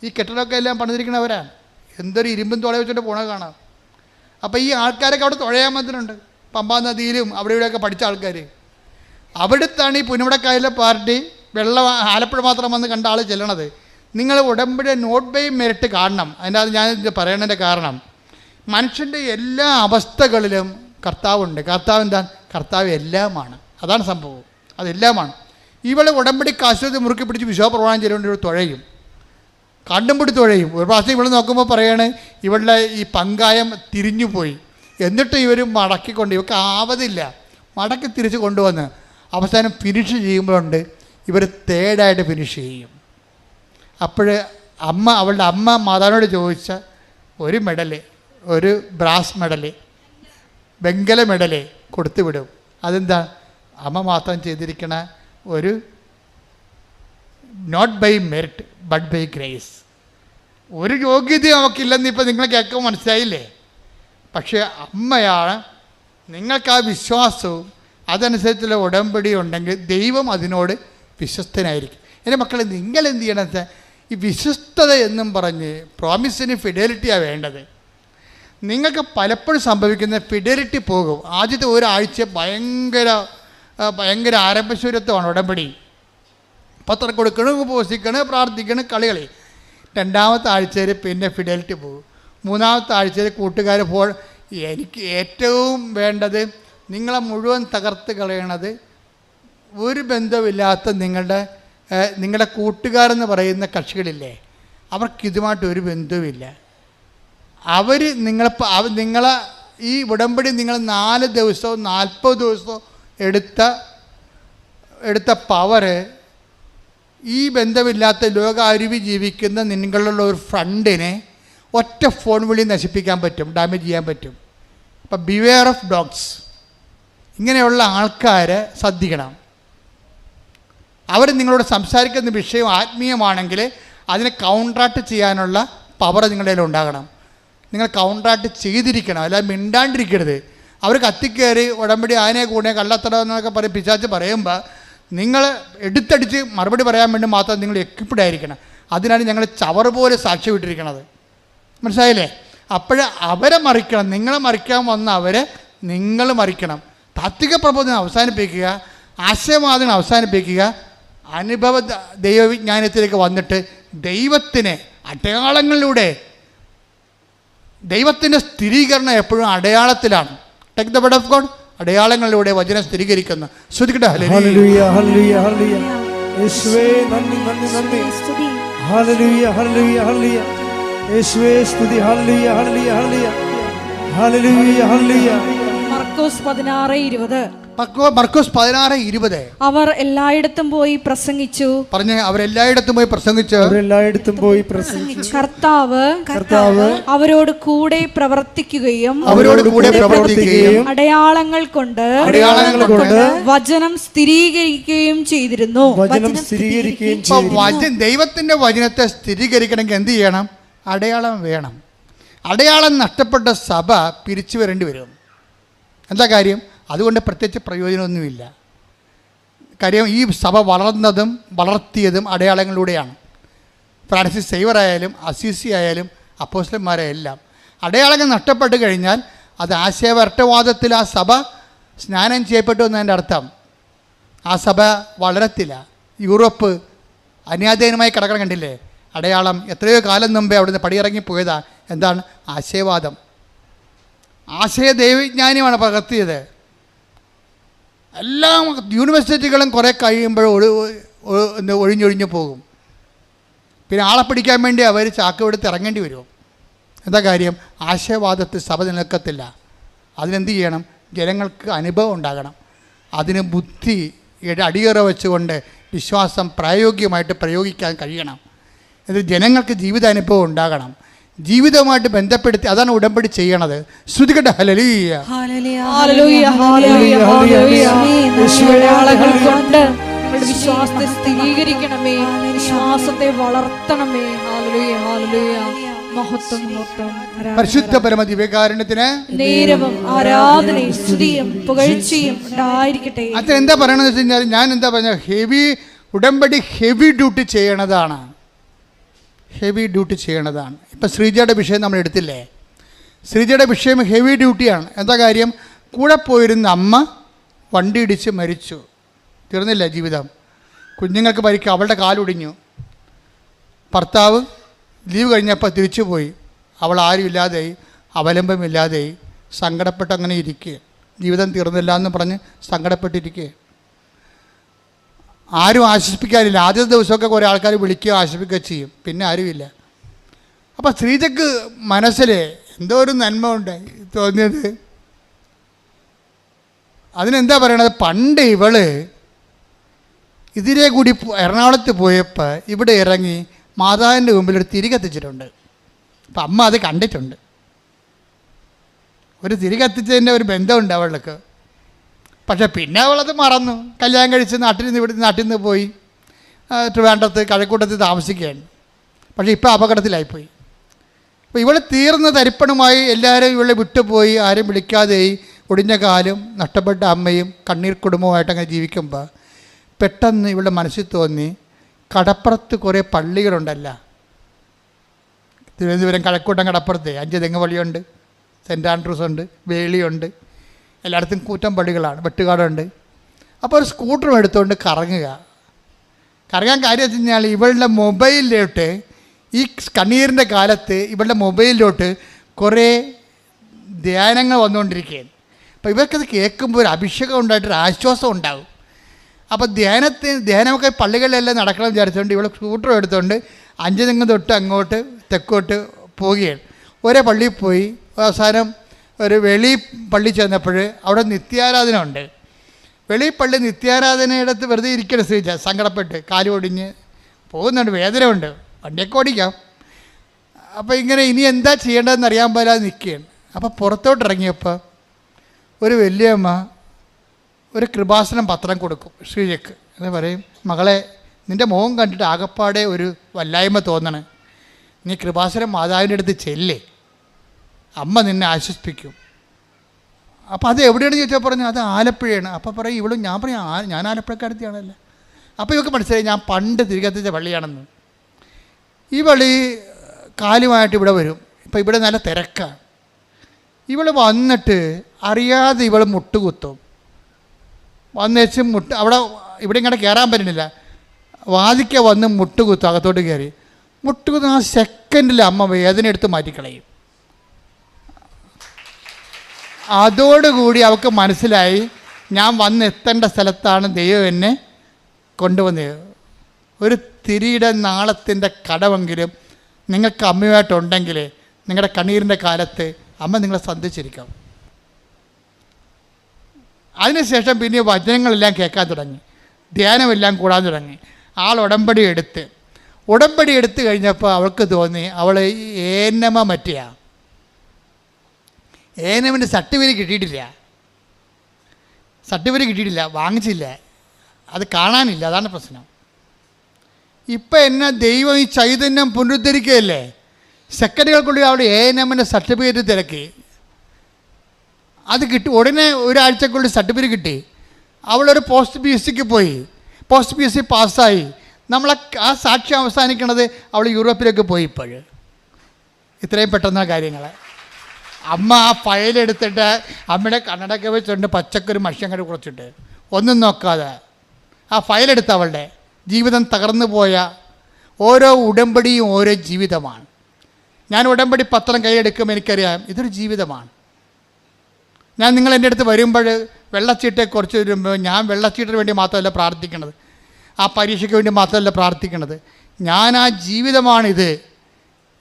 ഈ കെട്ടിടമൊക്കെ എല്ലാം പണിതിരിക്കുന്നവരാണ്. എന്തൊരു ഇരുമ്പും തുള വെച്ചിട്ട് പോണത് കാണാം. അപ്പോൾ ഈ ആൾക്കാരൊക്കെ അവിടെ തുഴയാൻ വന്നിട്ടുണ്ട്. പമ്പാ നദിയിലും അവിടെ ഇവിടെയൊക്കെ പഠിച്ച ആൾക്കാർ. അവിടുത്താണ് ഈ പുന്നമടക്കായലിലെ പാർട്ടി വെള്ളം ആലപ്പുഴ മാത്രം വന്ന് കണ്ട ആൾ ചെല്ലണത്. നിങ്ങൾ ഉടമ്പടി നോട്ട് ബൈ മെറിറ്റ് കാണണം. അതിനകത്ത് ഞാൻ പറയണതിൻ്റെ കാരണം, മനുഷ്യൻ്റെ എല്ലാ അവസ്ഥകളിലും കർത്താവുണ്ട്. കർത്താവ് എന്താ? കർത്താവ് എല്ലാമാണ്. അതാണ് സംഭവം, അതെല്ലാമാണ്. ഇവളെ ഉടമ്പടി കാശ്വതി മുറുക്കി പിടിച്ച് വിശ്വാസപ്രമാണം ചെയ്തുകൊണ്ട് ഇവൾ തുഴയും, കണ്ടും പിടി തുഴയും. ഒരു പ്രാവശ്യം ഇവൾ നോക്കുമ്പോൾ പറയാണ് ഇവളുടെ ഈ പങ്കായം തിരിഞ്ഞു പോയി. എന്നിട്ട് ഇവർ മടക്കിക്കൊണ്ട്, ഇവർക്ക് ആവതില്ല, മടക്കി തിരിച്ച് കൊണ്ടുവന്ന് അവസാനം ഫിനിഷ് ചെയ്യുമ്പോഴുണ്ട് ഇവർ തേർഡായിട്ട് ഫിനിഷ് ചെയ്യും. അപ്പോൾ അവളുടെ അമ്മ മാതാവിനോട് ചോദിച്ച ഒരു മെഡല്, ഒരു ബ്രാസ് മെഡല്, വെങ്കല മെഡല് കൊടുത്തു വിടും. അതെന്താ? അമ്മ മാത്രം ചെയ്തിരിക്കണ ഒരു not by merit but by grace. ഒരു യോഗ്യതയും അവൾക്കില്ലെന്ന് ഇപ്പോൾ നിങ്ങൾ കേൾക്കുമ്പോൾ മനസ്സിലായില്ലേ? പക്ഷേ അമ്മയാണ്. നിങ്ങൾക്ക് ആ വിശ്വാസവും അതനുസരിച്ചുള്ള ഉടമ്പടി ഉണ്ടെങ്കിൽ ദൈവം അതിനോട് വിശ്വസ്തനായിരിക്കും. എൻ്റെ മക്കളെ, നിങ്ങൾ എന്ത് ചെയ്യണം വെച്ചാൽ ഈ വിശ്വസ്തത എന്നും പറഞ്ഞ് പ്രോമിസിന് ഫിഡലിറ്റിയാണ് വേണ്ടത്. നിങ്ങൾക്ക് പലപ്പോഴും സംഭവിക്കുന്ന ഫിഡലിറ്റി പോകും. ആദ്യത്തെ ഒരാഴ്ച ഭയങ്കര ആരംഭശൂരത്വമാണ് ഉടമ്പടി. പത്രം കൊടുക്കണം, ഉപവസിക്കണം, പ്രാർത്ഥിക്കണം, കളികളി. രണ്ടാമത്തെ ആഴ്ചയിൽ പിന്നെ ഫിഡലിറ്റി പോകും. മൂന്നാമത്തെ ആഴ്ചയിൽ കൂട്ടുകാർ എനിക്ക് ഏറ്റവും വേണ്ടത് നിങ്ങളെ മുഴുവൻ തകർത്ത് കളയണത് ഒരു ബന്ധമില്ലാത്ത നിങ്ങളുടെ കൂട്ടുകാരെന്ന് പറയുന്ന കക്ഷികളില്ലേ, അവർക്കിതുമായിട്ട് ഒരു ബന്ധവുമില്ല. അവർ നിങ്ങളെ ഈ ഉടമ്പടി നിങ്ങൾ 4 ദിവസവും 40 ദിവസവും എടുത്ത പവറ് ഈ ബന്ധമില്ലാത്ത ലോക അരുവി ജീവിക്കുന്ന നിങ്ങളുള്ള ഒരു ഫ്രണ്ടിനെ ഒറ്റ ഫോൺ വിളി നശിപ്പിക്കാൻ പറ്റും, ഡാമേജ് ചെയ്യാൻ പറ്റും. അപ്പം ബിവെയർ ഓഫ് ഡോഗ്സ്. ഇങ്ങനെയുള്ള ആൾക്കാരെ ശ്രദ്ധിക്കണം. അവർ നിങ്ങളോട് സംസാരിക്കുന്ന വിഷയം ആത്മീയമാണെങ്കിൽ അതിനെ കൗണ്ടറാക്ട് ചെയ്യാനുള്ള പവർ നിങ്ങളുടെ കയ്യിൽ ഉണ്ടാകണം. നിങ്ങൾ കൗണ്ടറാക്ട് ചെയ്തിരിക്കണം, അല്ലാതെ മിണ്ടാണ്ടിരിക്കരുത്. അവർ കത്തിക്കയറി ഉടമ്പടി ആനയെ കൂടെ കള്ളത്തടം എന്നൊക്കെ പറയും പിശാച് പറയുമ്പോൾ നിങ്ങൾ എടുത്തടിച്ച് മറുപടി പറയാൻ വേണ്ടി മാത്രം നിങ്ങൾ എക്വിപ്ഡ് ആയിരിക്കണം. അതിനാണ് ഞങ്ങൾ ചവറ് പോലെ സാക്ഷി വിട്ടിരിക്കണത്. മനസ്സിലായില്ലേ? അവരെ മറിക്കണം. നിങ്ങളെ മറിക്കാൻ വന്ന അവരെ നിങ്ങൾ മറിക്കണം. താത്വിക പ്രബോധനം അവസാനിപ്പിക്കുക, ആശയവാദങ്ങൾ അവസാനിപ്പിക്കുക, അനുഭവ ദൈവവിജ്ഞാനത്തിലേക്ക് വന്നിട്ട് ദൈവത്തിന് അടയാളങ്ങളിലൂടെ, ദൈവത്തിൻ്റെ സ്ഥിരീകരണം എപ്പോഴും അടയാളത്തിലാണ്. Take the word of God. അടയാളങ്ങളിലൂടെ വചനം സ്ഥിരീകരിക്കുന്നു. ശ്രദ്ധിക്കട്ടെ. ഹല്ലേലൂയ, ഹല്ലേലൂയ, ഹല്ലേലൂയ. യേശുവേ നന്ദി, നന്ദി, നന്ദി. ഹല്ലേലൂയ, ഹല്ലേലൂയ, ഹല്ലേലൂയ. യേശുവേ സ്തുതി. ഹല്ലേലൂയ, ഹല്ലേലൂയ, ഹല്ലേലൂയ. ഹല്ലേലൂയ, ഹല്ലേലൂയ. മർക്കോസ് 16:20. മർക്കോസ് 16:20. അവർ എല്ലായിടത്തും പോയി പ്രസംഗിച്ചു. പറഞ്ഞേ, അവരെല്ലായിടത്തും പോയി പ്രസംഗിച്ചു. കർത്താവ് അവരോട് കൂടെ പ്രവർത്തിക്കുകയും അടയാളങ്ങൾ കൊണ്ട് വചനം സ്ഥിരീകരിക്കുകയും ചെയ്തിരുന്നു. ദൈവത്തിന്റെ വചനത്തെ സ്ഥിരീകരിക്കണമെങ്കിൽ എന്ത് ചെയ്യണം? അടയാളം വേണം. അടയാളം നഷ്ടപ്പെട്ട സഭ പിരിച്ചു വരേണ്ടി വരും. എന്താ കാര്യം? അതുകൊണ്ട് പ്രത്യേകിച്ച് പ്രയോജനമൊന്നുമില്ല. കാര്യം ഈ സഭ വളർത്തിയതും അടയാളങ്ങളിലൂടെയാണ്. ഫ്രാൻസിസ് സേവർ ആയാലും അസീസി ആയാലും അപ്പോസ്തലന്മാരെല്ലാം അടയാളങ്ങൾ നഷ്ടപ്പെട്ട് കഴിഞ്ഞാൽ അത് ആശയവരട്ടവാദത്തിൽ ആ സഭ സ്നാനം ചെയ്യപ്പെട്ടു എന്നതിൻ്റെ അർത്ഥം. ആ സഭ വളരത്തില്ല. യൂറോപ്പ് അന്യാധീനമായി കിടക്കണം, കണ്ടില്ലേ? അടയാളം എത്രയോ കാലം മുമ്പേ അവിടുന്ന് പടിയിറങ്ങിപ്പോയതാ. എന്താണ്? ആശയവാദം. ആശയ ദൈവവിജ്ഞാനിയാണ് പകർത്തിയത്. എല്ലാ യൂണിവേഴ്സിറ്റികളും കുറേ കഴിയുമ്പോൾ ഒഴിഞ്ഞൊഴിഞ്ഞു പോകും. പിന്നെ ആളെ പിടിക്കാൻ വേണ്ടി അവർ ചാക്കെടുത്ത് ഇറങ്ങേണ്ടി വരും. എന്താ കാര്യം? ആശയവാദത്തിൽ സഭ നിലനിൽക്കത്തില്ല. അതിനെന്ത് ചെയ്യണം? ജനങ്ങൾക്ക് അനുഭവം ഉണ്ടാകണം. അതിന് ബുദ്ധി അടിയറ വെച്ചുകൊണ്ട് വിശ്വാസം പ്രായോഗികമായിട്ട് പ്രയോഗിക്കാൻ കഴിയണം. എന്നിട്ട് ജനങ്ങൾക്ക് ജീവിതാനുഭവം ഉണ്ടാകണം. ജീവിതവുമായിട്ട് ബന്ധപ്പെടുത്തി അതാണ് ഉടമ്പടി ചെയ്യണത്. ശ്രുതികട്ടെ. ഹല്ലേലൂയ, ഹല്ലേലൂയ, ഹല്ലേലൂയ, ഹല്ലേലൂയ. അടയാളങ്ങൾ കൊണ്ട് വിശ്വാസത്തെ സ്ഥിരീകരിക്കണമേ, വിശ്വാസത്തെ വളർത്തണമേ. Hallelujah, hallelujah. മഹത്വം, മഹത്വം. പരിശുദ്ധ പരമ ദിവ്യകാരുണ്യത്തിന് നേരവും ആരാധനയും സ്തുതിയും പുകഴ്ചയും ഉണ്ടായിരിക്കട്ടെ. അച്ഛൻ എന്താ പറയണമെന്ന് വെച്ച് കഴിഞ്ഞാൽ, ഞാൻ എന്താ പറഞ്ഞ ഉടമ്പടി ഹെവി ഡ്യൂട്ടി ചെയ്യണതാണ്. ഹെവി ഡ്യൂട്ടി ചെയ്യണതാണ്. ഇപ്പം ശ്രീജയുടെ വിഷയം നമ്മൾ എടുത്തില്ലേ? ശ്രീജയുടെ വിഷയം ഹെവി ഡ്യൂട്ടിയാണ്. എന്താ കാര്യം? കൂടെ പോയിരുന്ന അമ്മ വണ്ടി ഇടിച്ച് മരിച്ചു. തീർന്നില്ല ജീവിതം. കുഞ്ഞുങ്ങൾക്ക് മരിക്കുക, അവളുടെ കാലൊടിഞ്ഞു. ഭർത്താവ് ലീവ് കഴിഞ്ഞപ്പോൾ തിരിച്ചു പോയി. അവൾ ആരുമില്ലാതെയായി, അവലംബമില്ലാതെയായി, സങ്കടപ്പെട്ട് അങ്ങനെ ഇരിക്കുക. ജീവിതം തീർന്നില്ല എന്ന് പറഞ്ഞ് സങ്കടപ്പെട്ടിരിക്കുക. ആരും ആശ്വസിപ്പിക്കാനില്ല. ആദ്യത്തെ ദിവസമൊക്കെ കുറേ ആൾക്കാർ വിളിക്കുകയോ ആശ്വസിപ്പിക്കുകയോ ചെയ്യും, പിന്നെ ആരുമില്ല. അപ്പോൾ ശ്രീജക്ക് മനസ്സിൽ എന്തോ ഒരു നന്മ ഉണ്ടായി തോന്നിയത്. അതിനെന്താ പറയണത്? പണ്ട് ഇവള് ഇതിലെ കൂടി എറണാകുളത്ത് പോയപ്പോൾ ഇവിടെ ഇറങ്ങി മാതാവിൻ്റെ മുമ്പിൽ ഒരു തിരി കത്തിച്ചിട്ടുണ്ട്. അപ്പം അമ്മ അത് കണ്ടിട്ടുണ്ട്. ഒരു തിരി കത്തിച്ചതിൻ്റെ ഒരു ബന്ധമുണ്ട് അവൾക്ക്. പക്ഷെ പിന്നെ അവളത് മറന്നു. കല്യാണം കഴിച്ച് നാട്ടിൽ നിന്ന് പോയി ട്രിവാൻഡ്രത്ത് കഴക്കൂട്ടത്ത് താമസിക്കുകയാണ്. പക്ഷേ ഇപ്പോൾ അപകടത്തിലായിപ്പോയി. അപ്പോൾ ഇവൾ തീർന്ന തരിപ്പണമായി എല്ലാവരും ഇവളെ വിട്ടുപോയി, ആരും വിളിക്കാതെയായി, ഒടിഞ്ഞ കാലും നഷ്ടപ്പെട്ട അമ്മയും കണ്ണീർ കുടുംബമായിട്ട് അങ്ങനെ ജീവിക്കുമ്പോൾ പെട്ടെന്ന് ഇവളുടെ മനസ്സിൽ തോന്നി, കടപ്പുറത്ത് കുറേ പള്ളികളുണ്ടല്ല, തിരുവനന്തപുരം കഴക്കൂട്ടം കടപ്പുറത്ത് 5 തെങ്ങ് പള്ളിയുണ്ട്, സെൻറ്റ് ആൻഡ്രൂസ് ഉണ്ട്, വേളിയുണ്ട്, എല്ലായിടത്തും കൂറ്റം പള്ളികളാണ്, വെട്ടുകാടുണ്ട്. അപ്പോൾ ഒരു സ്കൂട്ടറും എടുത്തുകൊണ്ട് കറങ്ങാൻ കാര്യം വെച്ച് കഴിഞ്ഞാൽ ഇവളുടെ മൊബൈലിലോട്ട് ഈ കണ്ണീരിൻ്റെ കാലത്ത് ഇവളുടെ മൊബൈലിലോട്ട് കുറേ ധ്യാനങ്ങൾ വന്നുകൊണ്ടിരിക്കുകയാണ്. അപ്പോൾ ഇവർക്കത് കേൾക്കുമ്പോൾ ഒരു അഭിഷേകം ഉണ്ടായിട്ടൊരു ആശ്വാസം ഉണ്ടാകും. അപ്പോൾ ധ്യാനമൊക്കെ പള്ളികളിലെല്ലാം നടക്കണം വിചാരിച്ചുകൊണ്ട് ഇവൾ സ്കൂട്ടറും എടുത്തുകൊണ്ട് 5 തെങ്ങ് തൊട്ട് അങ്ങോട്ട് തെക്കോട്ട് പോവുകയാണ്. ഒരേ പള്ളിയിൽ പോയി അവസാനം ഒരു വെളി പള്ളി ചെന്നപ്പോൾ അവിടെ നിത്യാരാധന ഉണ്ട്. വെളി പള്ളി നിത്യാരാധനയിടത്ത് വെറുതെ ഇരിക്കണം ശ്രീജ, സങ്കടപ്പെട്ട് കാല് ഒടിഞ്ഞ് പോകുന്നുണ്ട്, വേദനയുണ്ട്, വണ്ടിയൊക്കെ ഓടിക്കാം. അപ്പോൾ ഇങ്ങനെ ഇനി എന്താ ചെയ്യേണ്ടതെന്ന് അറിയാൻ പോലാതെ നിൽക്കുകയാണ്. അപ്പോൾ പുറത്തോട്ട് ഇറങ്ങിയപ്പോൾ ഒരു വലിയമ്മ ഒരു കൃപാസനം പത്രം കൊടുക്കും ശ്രീജയ്ക്ക്. എന്ന് പറയും, മകളെ നിൻ്റെ മുഖം കണ്ടിട്ട് ആകപ്പാടെ ഒരു വല്ലായ്മ തോന്നണേ, നീ കൃപാസനം മാതാവിൻ്റെ അടുത്ത് ചെല്ലേ, അമ്മ നിന്നെ ആശ്വസിപ്പിക്കും. അപ്പോൾ അത് എവിടെയാണ് ചോദിച്ചാൽ പറഞ്ഞു അത് ആലപ്പുഴയാണ്. അപ്പോൾ പറയും ഇവളും, ഞാൻ പറയും ഞാൻ ആലപ്പുഴക്കാരത്തിയാണല്ലോ. അപ്പോൾ ഇവർക്ക് മനസ്സിലായി ഞാൻ പണ്ട് തിരികെത്തിച്ച പള്ളിയാണെന്ന്. ഈ പള്ളി കാലുമായിട്ട് ഇവിടെ വരും. ഇപ്പോൾ ഇവിടെ നല്ല തിരക്കാണ്. ഇവൾ വന്നിട്ട് അറിയാതെ ഇവൾ മുട്ടുകുത്തും. വന്നേച്ച് അവിടെ ഇവിടെ ഇങ്ങോട്ട് കയറാൻ പറ്റുന്നില്ല, വാതിക്ക വന്ന് മുട്ടുകുത്തും, അകത്തോട്ട് കയറി മുട്ടുകുത്തുന്ന ആ സെക്കൻഡിൽ അമ്മ വേദന എടുത്ത് മാറ്റിക്കളയും. അതോടുകൂടി അവൾക്ക് മനസ്സിലായി ഞാൻ വന്നെത്തേണ്ട സ്ഥലത്താണ് ദൈവം എന്നെ കൊണ്ടുവന്നത്. ഒരു തിരിയുടെ നാളത്തിൻ്റെ കടമെങ്കിലും നിങ്ങൾക്ക് അമ്മയുമായിട്ടുണ്ടെങ്കിൽ നിങ്ങളുടെ കണ്ണീരിൻ്റെ കാലത്ത് അമ്മ നിങ്ങളെ സന്ധിച്ചിരിക്കാം. അതിനുശേഷം പിന്നെ വചനങ്ങളെല്ലാം കേൾക്കാൻ തുടങ്ങി, ധ്യാനമെല്ലാം കൂടാൻ തുടങ്ങി. ഉടമ്പടി എടുത്ത് കഴിഞ്ഞപ്പോൾ അവൾക്ക് തോന്നി അവൾ ഏനമ മറ്റിയാ, ഏനമിൻ്റെ സർട്ടിഫിക്കറ്റ് കിട്ടിയിട്ടില്ല, വാങ്ങിച്ചില്ല, അത് കാണാനില്ല, അതാണ് പ്രശ്നം. ഇപ്പം എന്നെ ദൈവം ഈ ചൈതന്യം പുനരുദ്ധരിക്കുകയല്ലേ, സെക്കൻഡുകൾക്കുള്ളിൽ അവിടെ ഏനമിൻ്റെ സർട്ടിഫിക്കറ്റ് തിരക്കി, അത് കിട്ടി. ഉടനെ ഒരാഴ്ചക്കുള്ളിൽ സർട്ടിഫിക്കറ്റ് കിട്ടി. അവളൊരു പോസ്റ്റ് PSCക്ക് പോയി, പോസ്റ്റ് PSC പാസ്സായി. ആ സാക്ഷ്യം അവസാനിക്കണത് അവൾ യൂറോപ്പിലേക്ക് പോയി. ഇത്രയും പെട്ടെന്ന കാര്യങ്ങൾ. അമ്മ ആ ഫയലെടുത്തിട്ട് അമ്മയുടെ കണ്ണടക്കെ വെച്ചുകൊണ്ട് പച്ചക്കൊരു മഷിയങ്ങോട്ട് കുറച്ചിട്ട് ഒന്നും നോക്കാതെ ആ ഫയലെടുത്ത് അവളുടെ ജീവിതം തകർന്നു പോയ ഓരോ ഉടമ്പടിയും ഓരോ ജീവിതമാണ്. ഞാൻ ഉടമ്പടി പത്രം കൈയെടുക്കുമ്പോൾ എനിക്കറിയാം ഇതൊരു ജീവിതമാണ്. ഞാൻ നിങ്ങൾ എൻ്റെ അടുത്ത് വരുമ്പോൾ വെള്ളച്ചീട്ടെക്കുറിച്ച് വരുമ്പോൾ ഞാൻ വെള്ളച്ചീട്ടിന് വേണ്ടി മാത്രമല്ല പ്രാർത്ഥിക്കണത്, ആ പരീക്ഷയ്ക്ക് വേണ്ടി മാത്രമല്ല പ്രാർത്ഥിക്കണത്, ഞാൻ ആ ജീവിതമാണിത്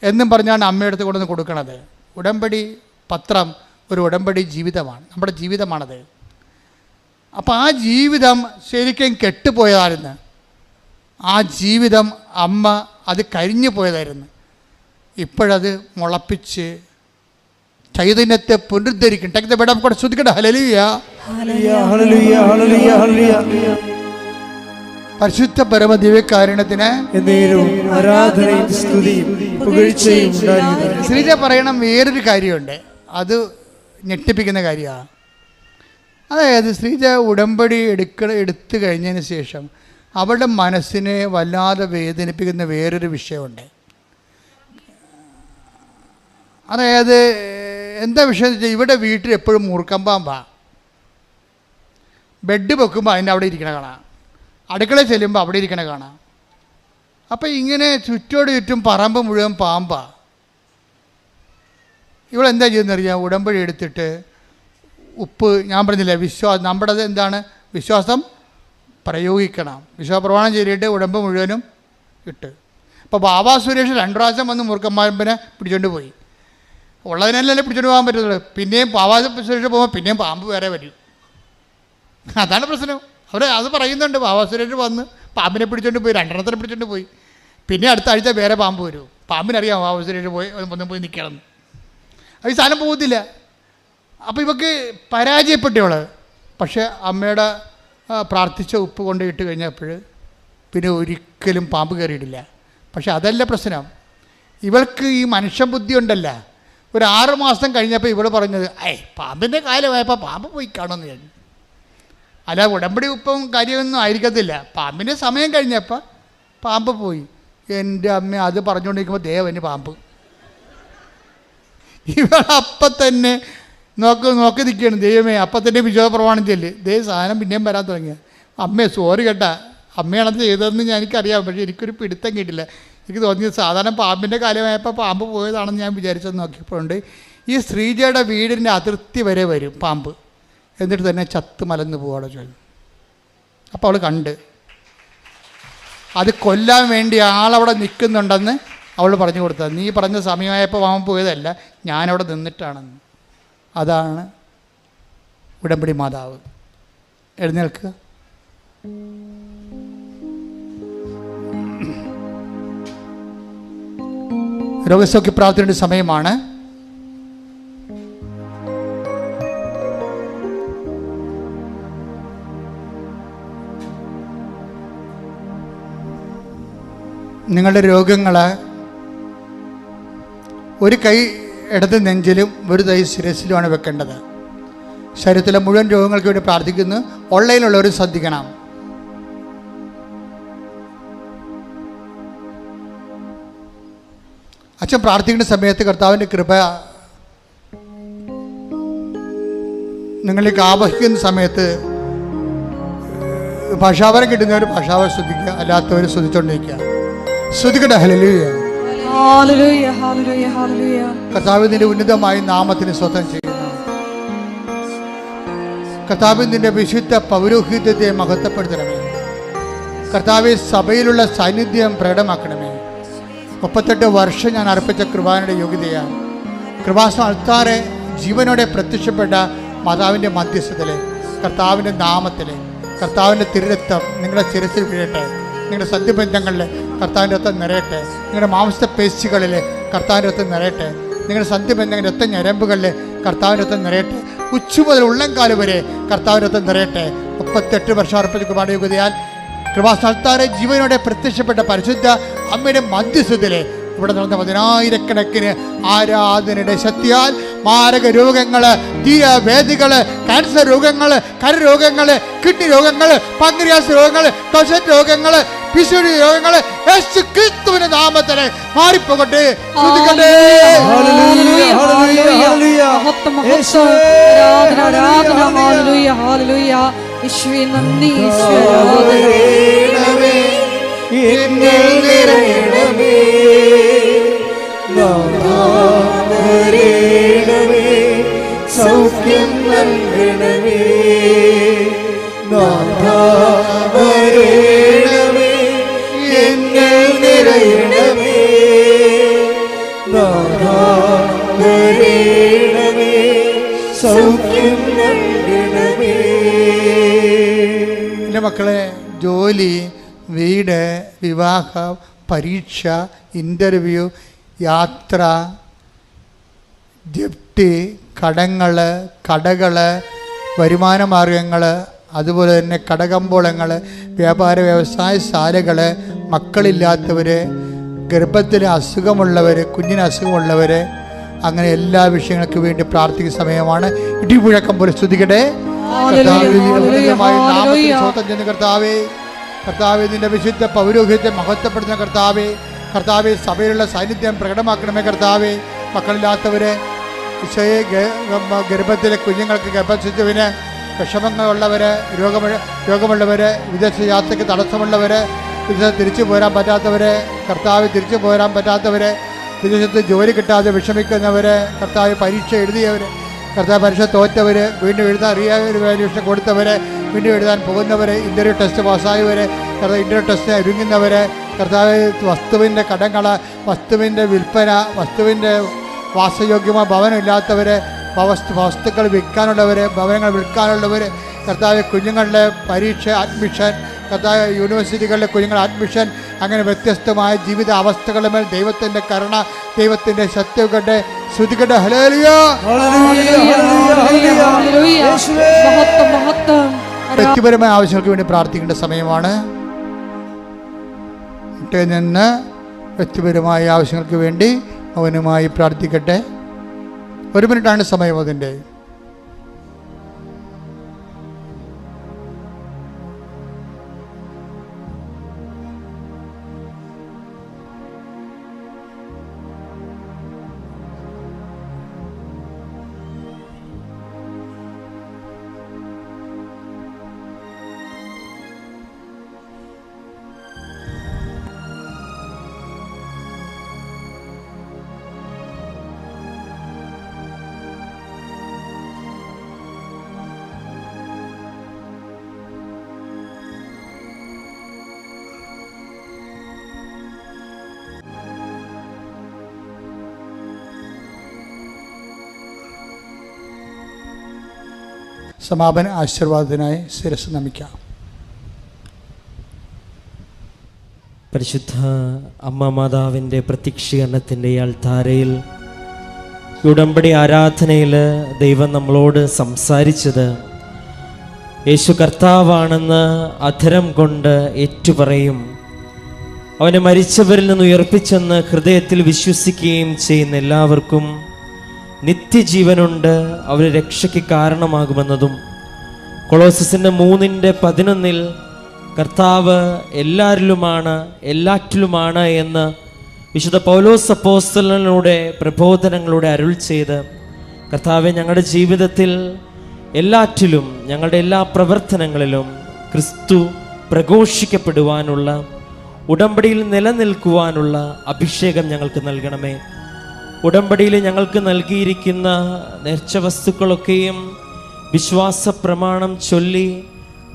എന്നും പറഞ്ഞാണ് അമ്മയുടെ അടുത്ത് കൊണ്ടുവന്ന് കൊടുക്കണത്. ഉടമ്പടി പത്രം ഒരു ഉടമ്പടി ജീവിതമാണ്, നമ്മുടെ ജീവിതമാണത്. അപ്പോൾ ആ ജീവിതം ശരിക്കും കെട്ടുപോയതായിരുന്നു. ആ ജീവിതം അമ്മ അത് കഴിഞ്ഞു പോയതായിരുന്നു. ഇപ്പോഴത് മുളപ്പിച്ച് ചൈതന്യത്തെ പുനരുദ്ധരിക്കും. കൂടെ ശ്രദ്ധിക്കട്ടെ. ഹല്ലേലൂയ, പരിശുദ്ധ പരമ ദിവ്യകാരുണ്യത്തിന് ആരാധനയും സ്തുതിയും പുകഴ്ചയും ഉണ്ടായിരിക്കട്ടെ. ശ്രീജ പറയണം വേറൊരു കാര്യമുണ്ട്, അത് ഞെട്ടിപ്പിക്കുന്ന കാര്യമാണ്. അതായത് ശ്രീജ ഉടമ്പടി എടുത്തു കഴിഞ്ഞതിന് ശേഷം അവളുടെ മനസ്സിനെ വല്ലാതെ വേദനിപ്പിക്കുന്ന വേറൊരു വിഷയമുണ്ട്. അതായത് എന്താ വിഷയം എന്ന് വെച്ചാൽ ഇവിടെ വീട്ടിൽ എപ്പോഴും മൂർക്കം പാമ്പാ. ബെഡ് വെക്കുമ്പോൾ അതിൻ്റെ അവിടെ ഇരിക്കണ കാണാം, അടുക്കളയിൽ ചെല്ലുമ്പോൾ അവിടെ ഇരിക്കണ കാണാം. അപ്പോൾ ഇങ്ങനെ ചുറ്റോട് ചുറ്റും പറമ്പ് മുഴുവൻ പാമ്പാ. ഇവളെന്താ ചെയ്യുന്നറിയാം, ഉടമ്പടി എടുത്തിട്ട് ഉപ്പ്, ഞാൻ പറഞ്ഞില്ലേ നമ്മുടെ എന്താണ് വിശ്വാസം പ്രയോഗിക്കണം. വിശ്വാസപ്രമാണം ചെയ്തിട്ട് ഉടമ്പ് മുഴുവനും ഇട്ട്. അപ്പോൾ ബാബാ സുരേഷ് 2 പ്രാവശ്യം വന്ന് മൂർഖന്മാരമ്പനെ പിടിച്ചോണ്ട് പോയി. ഉള്ളതിനല്ലേ പിടിച്ചോണ്ട് പോകാൻ പറ്റുള്ളൂ. പിന്നെയും ബാബാ സുരേഷ് പോകുമ്പോൾ പിന്നെയും പാമ്പ് വേറെ വരും. അതാണ് പ്രശ്നം. അവർ അത് പറയുന്നുണ്ട്, ബാബാ സുരേഷ് വന്ന് പാമ്പിനെ പിടിച്ചോണ്ട് പോയി, 2 പിടിച്ചോണ്ട് പോയി. പിന്നെ അടുത്ത ആഴ്ച വേറെ പാമ്പ് വരും. പാമ്പിനറിയാം അവസരം പോയി ഒന്നും പോയി നിൽക്കണം, അത് ഈ സാധനം പോകത്തില്ല. അപ്പോൾ ഇവക്ക് പരാജയപ്പെട്ടവള്. പക്ഷേ അമ്മയുടെ പ്രാർത്ഥിച്ച ഉപ്പ് കൊണ്ട് ഇട്ട് കഴിഞ്ഞപ്പോൾ പിന്നെ ഒരിക്കലും പാമ്പ് കയറിയിട്ടില്ല. പക്ഷെ അതല്ല പ്രശ്നം, ഇവൾക്ക് ഈ മനുഷ്യ ബുദ്ധി ഉണ്ടല്ല. ഒരു 6 മാസം കഴിഞ്ഞപ്പോൾ ഇവൾ പറഞ്ഞത് പാമ്പിൻ്റെ കാലമായപ്പോൾ പാമ്പ് പോയി കാണുമെന്ന് ഞാൻ. അല്ല, ഉടമ്പടി ഉപ്പും കാര്യമൊന്നും ആയിരിക്കത്തില്ല. പാമ്പിൻ്റെ സമയം കഴിഞ്ഞപ്പോൾ പാമ്പ് പോയി. എൻ്റെ അമ്മ അത് പറഞ്ഞുകൊണ്ടിരിക്കുമ്പോൾ ദേവന് പാമ്പ്. ഇവളപ്പം തന്നെ നോക്കി നിൽക്കുകയാണ്. ദൈവമേ, അപ്പം തന്നെ വിശ്വാസ പ്രമാണം ചെല്ല്. സാധനം പിന്നെയും വരാൻ തുടങ്ങിയ. അമ്മേ സോറി കേട്ടാ, അമ്മയാണത് ചെയ്തതെന്ന് എനിക്കറിയാം. പക്ഷേ എനിക്കൊരു പിടുത്തം കിട്ടില്ല. എനിക്ക് തോന്നിയത് സാധാരണ പാമ്പിൻ്റെ കാലമായപ്പോൾ പാമ്പ് പോയതാണെന്ന് ഞാൻ വിചാരിച്ചത്. നോക്കിയപ്പോഴുണ്ട് ഈ ശ്രീജയുടെ വീടിൻ്റെ അതിർത്തി വരെ വരും പാമ്പ്, എന്നിട്ട് തന്നെ ചത്ത് മലന്ന് പോവാടെ ചോദിച്ചു. അപ്പോൾ അവൾ കണ്ട് അത് കൊല്ലാൻ വേണ്ടി ആളവിടെ നിൽക്കുന്നുണ്ടെന്ന് അവൾ പറഞ്ഞു കൊടുത്തത്. നീ പറഞ്ഞ സമയമായപ്പോൾ പാമ്പ് പോയതല്ല, ഞാനവിടെ നിന്നിട്ടാണെന്ന്. അതാണ് ഉടമ്പടി മാതാവ്. എഴുന്നേൽക്കുക. രോഗസൗഖ്യ പ്രാർത്ഥനയുടെ സമയമാണ്. നിങ്ങളുടെ രോഗങ്ങൾ ഒരു കൈ ഇടത് നെഞ്ചിലും ഒരു കൈ ശിരസിലുമാണ് വെക്കേണ്ടത്. ശരീരത്തിലെ മുഴുവൻ രോഗങ്ങൾക്ക് വേണ്ടി പ്രാർത്ഥിക്കുന്നു. ഓൺലൈനിലുള്ളവർ ശ്രദ്ധിക്കണം. അച്ഛൻ പ്രാർത്ഥിക്കുന്ന സമയത്ത് കർത്താവിൻ്റെ കൃപ നിങ്ങളിലേക്ക് ആവഹിക്കുന്ന സമയത്ത് ഭാഷാവരം കിട്ടുന്നവർ ഭാഷാവരം ശ്രദ്ധിക്കുക, അല്ലാത്തവർ ശ്രദ്ധിച്ചുകൊണ്ടിരിക്കുക. ശ്രദ്ധിക്കട്ടെ. ഹല്ലേലൂയ, ഹല്ലേലൂയ, ഹല്ലേലൂയ, ഹല്ലേലൂയ. കർത്താവ് നിന്റെ ഉന്നതമായ നാമത്തിന് സ്വന്തം ചെയ്യുന്നു. കർത്താവ് നിന്റെ വിശുദ്ധ പൗരോഹിത്യത്തെ മഹത്വപ്പെടുത്തണമേ. കർത്താവ് സഭയിലുള്ള സാന്നിധ്യം പ്രകടമാക്കണമേ. 38 വർഷം ഞാൻ അർപ്പിച്ച കൃപാനയുടെ യോഗ്യതയാണ്. കൃപാസനം അൾത്താറെ ജീവനോടെ പ്രത്യക്ഷപ്പെട്ട മാതാവിൻ്റെ മധ്യസ്ഥത്തിൽ, കർത്താവിൻ്റെ നാമത്തിൽ, കർത്താവിൻ്റെ തിരുരക്തം നിങ്ങളുടെ ശിരസിൽ വീഴട്ടെ. നിങ്ങളുടെ സന്ധിബന്ധങ്ങളിൽ കർത്താവിൻ്റെ രക്തം നിറയട്ടെ. നിങ്ങളുടെ മാംസ പേശികളിൽ കർത്താവിൻ്റെ രക്തം നിറയട്ടെ. നിങ്ങളുടെ സന്ധിബന്ധങ്ങളുടെ രക്ത ഞരമ്പുകളിൽ കർത്താവിൻ്റെ രക്തം നിറയട്ടെ. ഉച്ച മുതൽ ഉള്ളംകാല് വരെ കർത്താവിൻ്റെ രക്തം നിറയട്ടെ. 38 വർഷം അർപ്പിച്ച കൃപാനയുടെ യോഗ്യതയാൽ കൃപാസനത്താറെ ജീവനോടെ പ്രത്യക്ഷപ്പെട്ട പരിശുദ്ധ അമ്മയുടെ മധ്യസ്ഥത്തിലെ ഇവിടെ നടന്ന 10,000-കണക്കിന് ആരാധനയുടെ ശക്തിയാൽ മാരക രോഗങ്ങൾ, തീരവേദികൾ, ക്യാൻസർ രോഗങ്ങൾ, കരരോഗങ്ങൾ, കിഡ്നി രോഗങ്ങൾ, പങ്ക്രിയാസ് രോഗങ്ങൾ, ടൊസറ്റ് രോഗങ്ങൾ, പിശുടി രോഗങ്ങൾ യേശു ക്രിസ്തുവിന്റെ നാമത്തിൽ മാറിപ്പോകട്ടെ. സൗഖ്യം നൽകണമേ, എന്നെ നിറയണമേ, സൗഖ്യം നൽകണമേ. എൻ്റെ മക്കളെ, ജോലി, വീട്, വിവാഹം, പരീക്ഷ, ഇൻ്റർവ്യൂ, യാത്ര, ജപ്തി, കടങ്ങൾ, കടകൾ, വരുമാന മാർഗങ്ങൾ, അതുപോലെ തന്നെ കടകമ്പോളങ്ങൾ, വ്യാപാര വ്യവസായശാലകൾ, മക്കളില്ലാത്തവർ, ഗർഭത്തിൽ അസുഖമുള്ളവർ, കുഞ്ഞിന് അസുഖമുള്ളവർ, അങ്ങനെ എല്ലാ വിഷയങ്ങൾക്ക് വേണ്ടി പ്രാർത്ഥിക്കുന്ന സമയമാണ്. ഇടിമുഴക്കം പോലെ സ്തുതിക്കട്ടെ. കർത്താവേ, കർത്താവേ, നിന്റെ വിശുദ്ധ പൗരോഹിത്യത്തെ മഹത്വപ്പെടുത്തുന്ന കർത്താവേ, കർത്താവേ, സഭയിലുള്ള സാന്നിധ്യം പ്രകടമാക്കണമേ. കർത്താവേ, മക്കളില്ലാത്തവരെ, ഗർഭത്തിലെ കുഞ്ഞുങ്ങൾക്ക് ഗർഭശിശുവിന് വിഷമങ്ങളുള്ളവർ, രോഗമുള്ളവർ, വിദേശ യാത്രയ്ക്ക് തടസ്സമുള്ളവർ, വിദേശത്ത് തിരിച്ചു പോരാൻ പറ്റാത്തവർ, കർത്താവ് തിരിച്ചു പോരാൻ പറ്റാത്തവർ, വിദേശത്ത് ജോലി കിട്ടാതെ വിഷമിക്കുന്നവർ, കർത്താവ് പരീക്ഷ എഴുതിയവർ, കർത്താവ് പരീക്ഷ തോറ്റവർ, വീണ്ടും എഴുതാൻ റിവാലുവേഷൻ കൊടുത്തവർ, വീണ്ടും എഴുതാൻ പോകുന്നവർ, ഇൻ്റർവ്യൂ ടെസ്റ്റ് പാസ്സായവർ, കർത്താവ് ഇൻ്റർവ്യൂ ടെസ്റ്റിന് ഒരുങ്ങുന്നവർ, കർത്താവ് വസ്തുവിൻ്റെ കടങ്ങൾ, വസ്തുവിൻ്റെ വിൽപ്പന, വസ്തുവിൻ്റെ വാസയോഗ്യമായ ഭവനമില്ലാത്തവർ, വസ്തുക്കൾ വിൽക്കാനുള്ളവർ, ഭവനങ്ങൾ വിൽക്കാനുള്ളവർ, കർത്താവ് കുഞ്ഞുങ്ങളുടെ പരീക്ഷ, അഡ്മിഷൻ, കർത്താവ് യൂണിവേഴ്സിറ്റികളിലെ കുഞ്ഞുങ്ങൾ അഡ്മിഷൻ, അങ്ങനെ വ്യത്യസ്തമായ ജീവിത അവസ്ഥകളുടെ മേൽ ദൈവത്തിൻ്റെ കരുണ, ദൈവത്തിൻ്റെ ശക്തികളുടെ ശ്രുതികട്ടെ. ഹല്ലേലൂയ. വ്യക്തിപരമായ ആവശ്യങ്ങൾക്ക് വേണ്ടി പ്രാർത്ഥിക്കേണ്ട സമയമാണ്. നിന്ന് വ്യക്തിപരമായ ആവശ്യങ്ങൾക്ക് വേണ്ടി മൗനമായി പ്രാർത്ഥിക്കട്ടെ. 1 മിനിറ്റാണ് സമയം അതിൻ്റെ. സമാപന ആശീർവാദത്തിനായി ശിരസ് നമിക്കാം. പരിശുദ്ധ അമ്മ മാതാവിൻ്റെ പ്രത്യക്ഷീകരണത്തിൻ്റെ അൾത്താരയിൽ ഉടമ്പടി ആരാധനയിൽ ദൈവം നമ്മളോട് സംസാരിച്ചത് യേശു കർത്താവാണെന്ന് അധരം കൊണ്ട് ഏറ്റുപറയും, അവനെ മരിച്ചവരിൽ നിന്ന് ഉയർപ്പിച്ചെന്ന് ഹൃദയത്തിൽ വിശ്വസിക്കുകയും ചെയ്യുന്ന എല്ലാവർക്കും നിത്യജീവനുണ്ട്, അവർ രക്ഷയ്ക്ക് കാരണമാകുമെന്നതും, കൊളോസസിൻ്റെ 3:11 കർത്താവ് എല്ലാവരിലുമാണ് എല്ലാറ്റിലുമാണ് എന്ന് വിശുദ്ധ പൗലോസ് അപ്പോസ്തലനിലൂടെ പ്രബോധനങ്ങളുടെ അരുൾ ചെയ്ത്, കർത്താവെ ഞങ്ങളുടെ ജീവിതത്തിൽ എല്ലാറ്റിലും ഞങ്ങളുടെ എല്ലാ പ്രവർത്തനങ്ങളിലും ക്രിസ്തു പ്രഘോഷിക്കപ്പെടുവാനുള്ള, ഉടമ്പടിയിൽ നിലനിൽക്കുവാനുള്ള അഭിഷേകം ഞങ്ങൾക്ക് നൽകണമേ. ഉടമ്പടിയിൽ ഞങ്ങൾക്ക് നൽകിയിരിക്കുന്ന നേർച്ച വസ്തുക്കളൊക്കെയും വിശ്വാസ പ്രമാണം ചൊല്ലി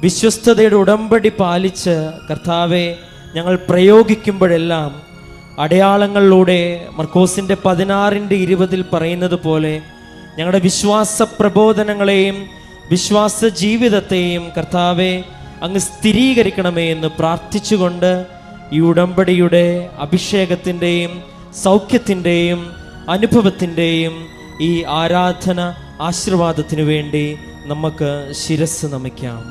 വിശ്വസ്തതയുടെ ഉടമ്പടി പാലിച്ച് കർത്താവെ ഞങ്ങൾ പ്രയോഗിക്കുമ്പോഴെല്ലാം അടയാളങ്ങളിലൂടെ മർക്കോസിൻ്റെ 16:20 പറയുന്നത് പോലെ ഞങ്ങളുടെ വിശ്വാസ പ്രബോധനങ്ങളെയും വിശ്വാസ ജീവിതത്തെയും കർത്താവെ അങ്ങ് സ്ഥിരീകരിക്കണമേ എന്ന് പ്രാർത്ഥിച്ചുകൊണ്ട് ഈ ഉടമ്പടിയുടെ അഭിഷേകത്തിൻ്റെയും സൗഖ്യത്തിൻ്റെയും അനുഭവത്തിൻ്റെയും ഈ ആരാധന ആശീർവാദത്തിനു വേണ്ടി നമുക്ക് ശിരസ് നമിക്കാം.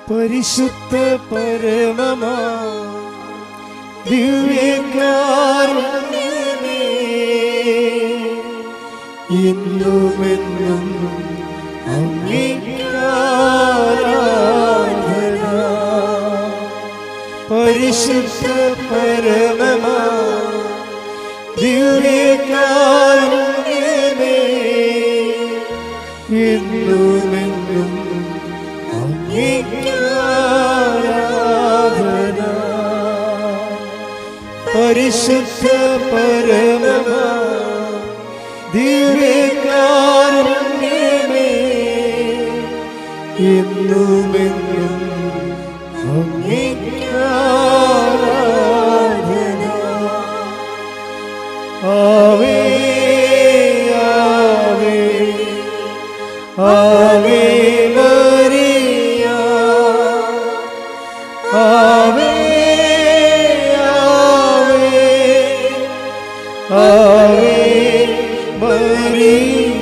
പരിശുദ്ധ പരമമാ ദിവ്യകാരുണ്യമേ, ഇന്നുമെന്നും അങ്ങേക്കാരാധന. പരിശുദ്ധ പരമമാ ദിവ്യകാരുണ്യമേ, ഇന്നുമെന്നും അങ്ങേക്കാരാധന. പരിശുദ്ധ പരമമാ ദിവ്യകാരുണ്യമേ, ഇന്നുമെന്നും അങ്ങേക്കാരാധന. ആവേ ആവേ ആവേ മരിയ, ആവേ ആവേ ആവേ മരിയ.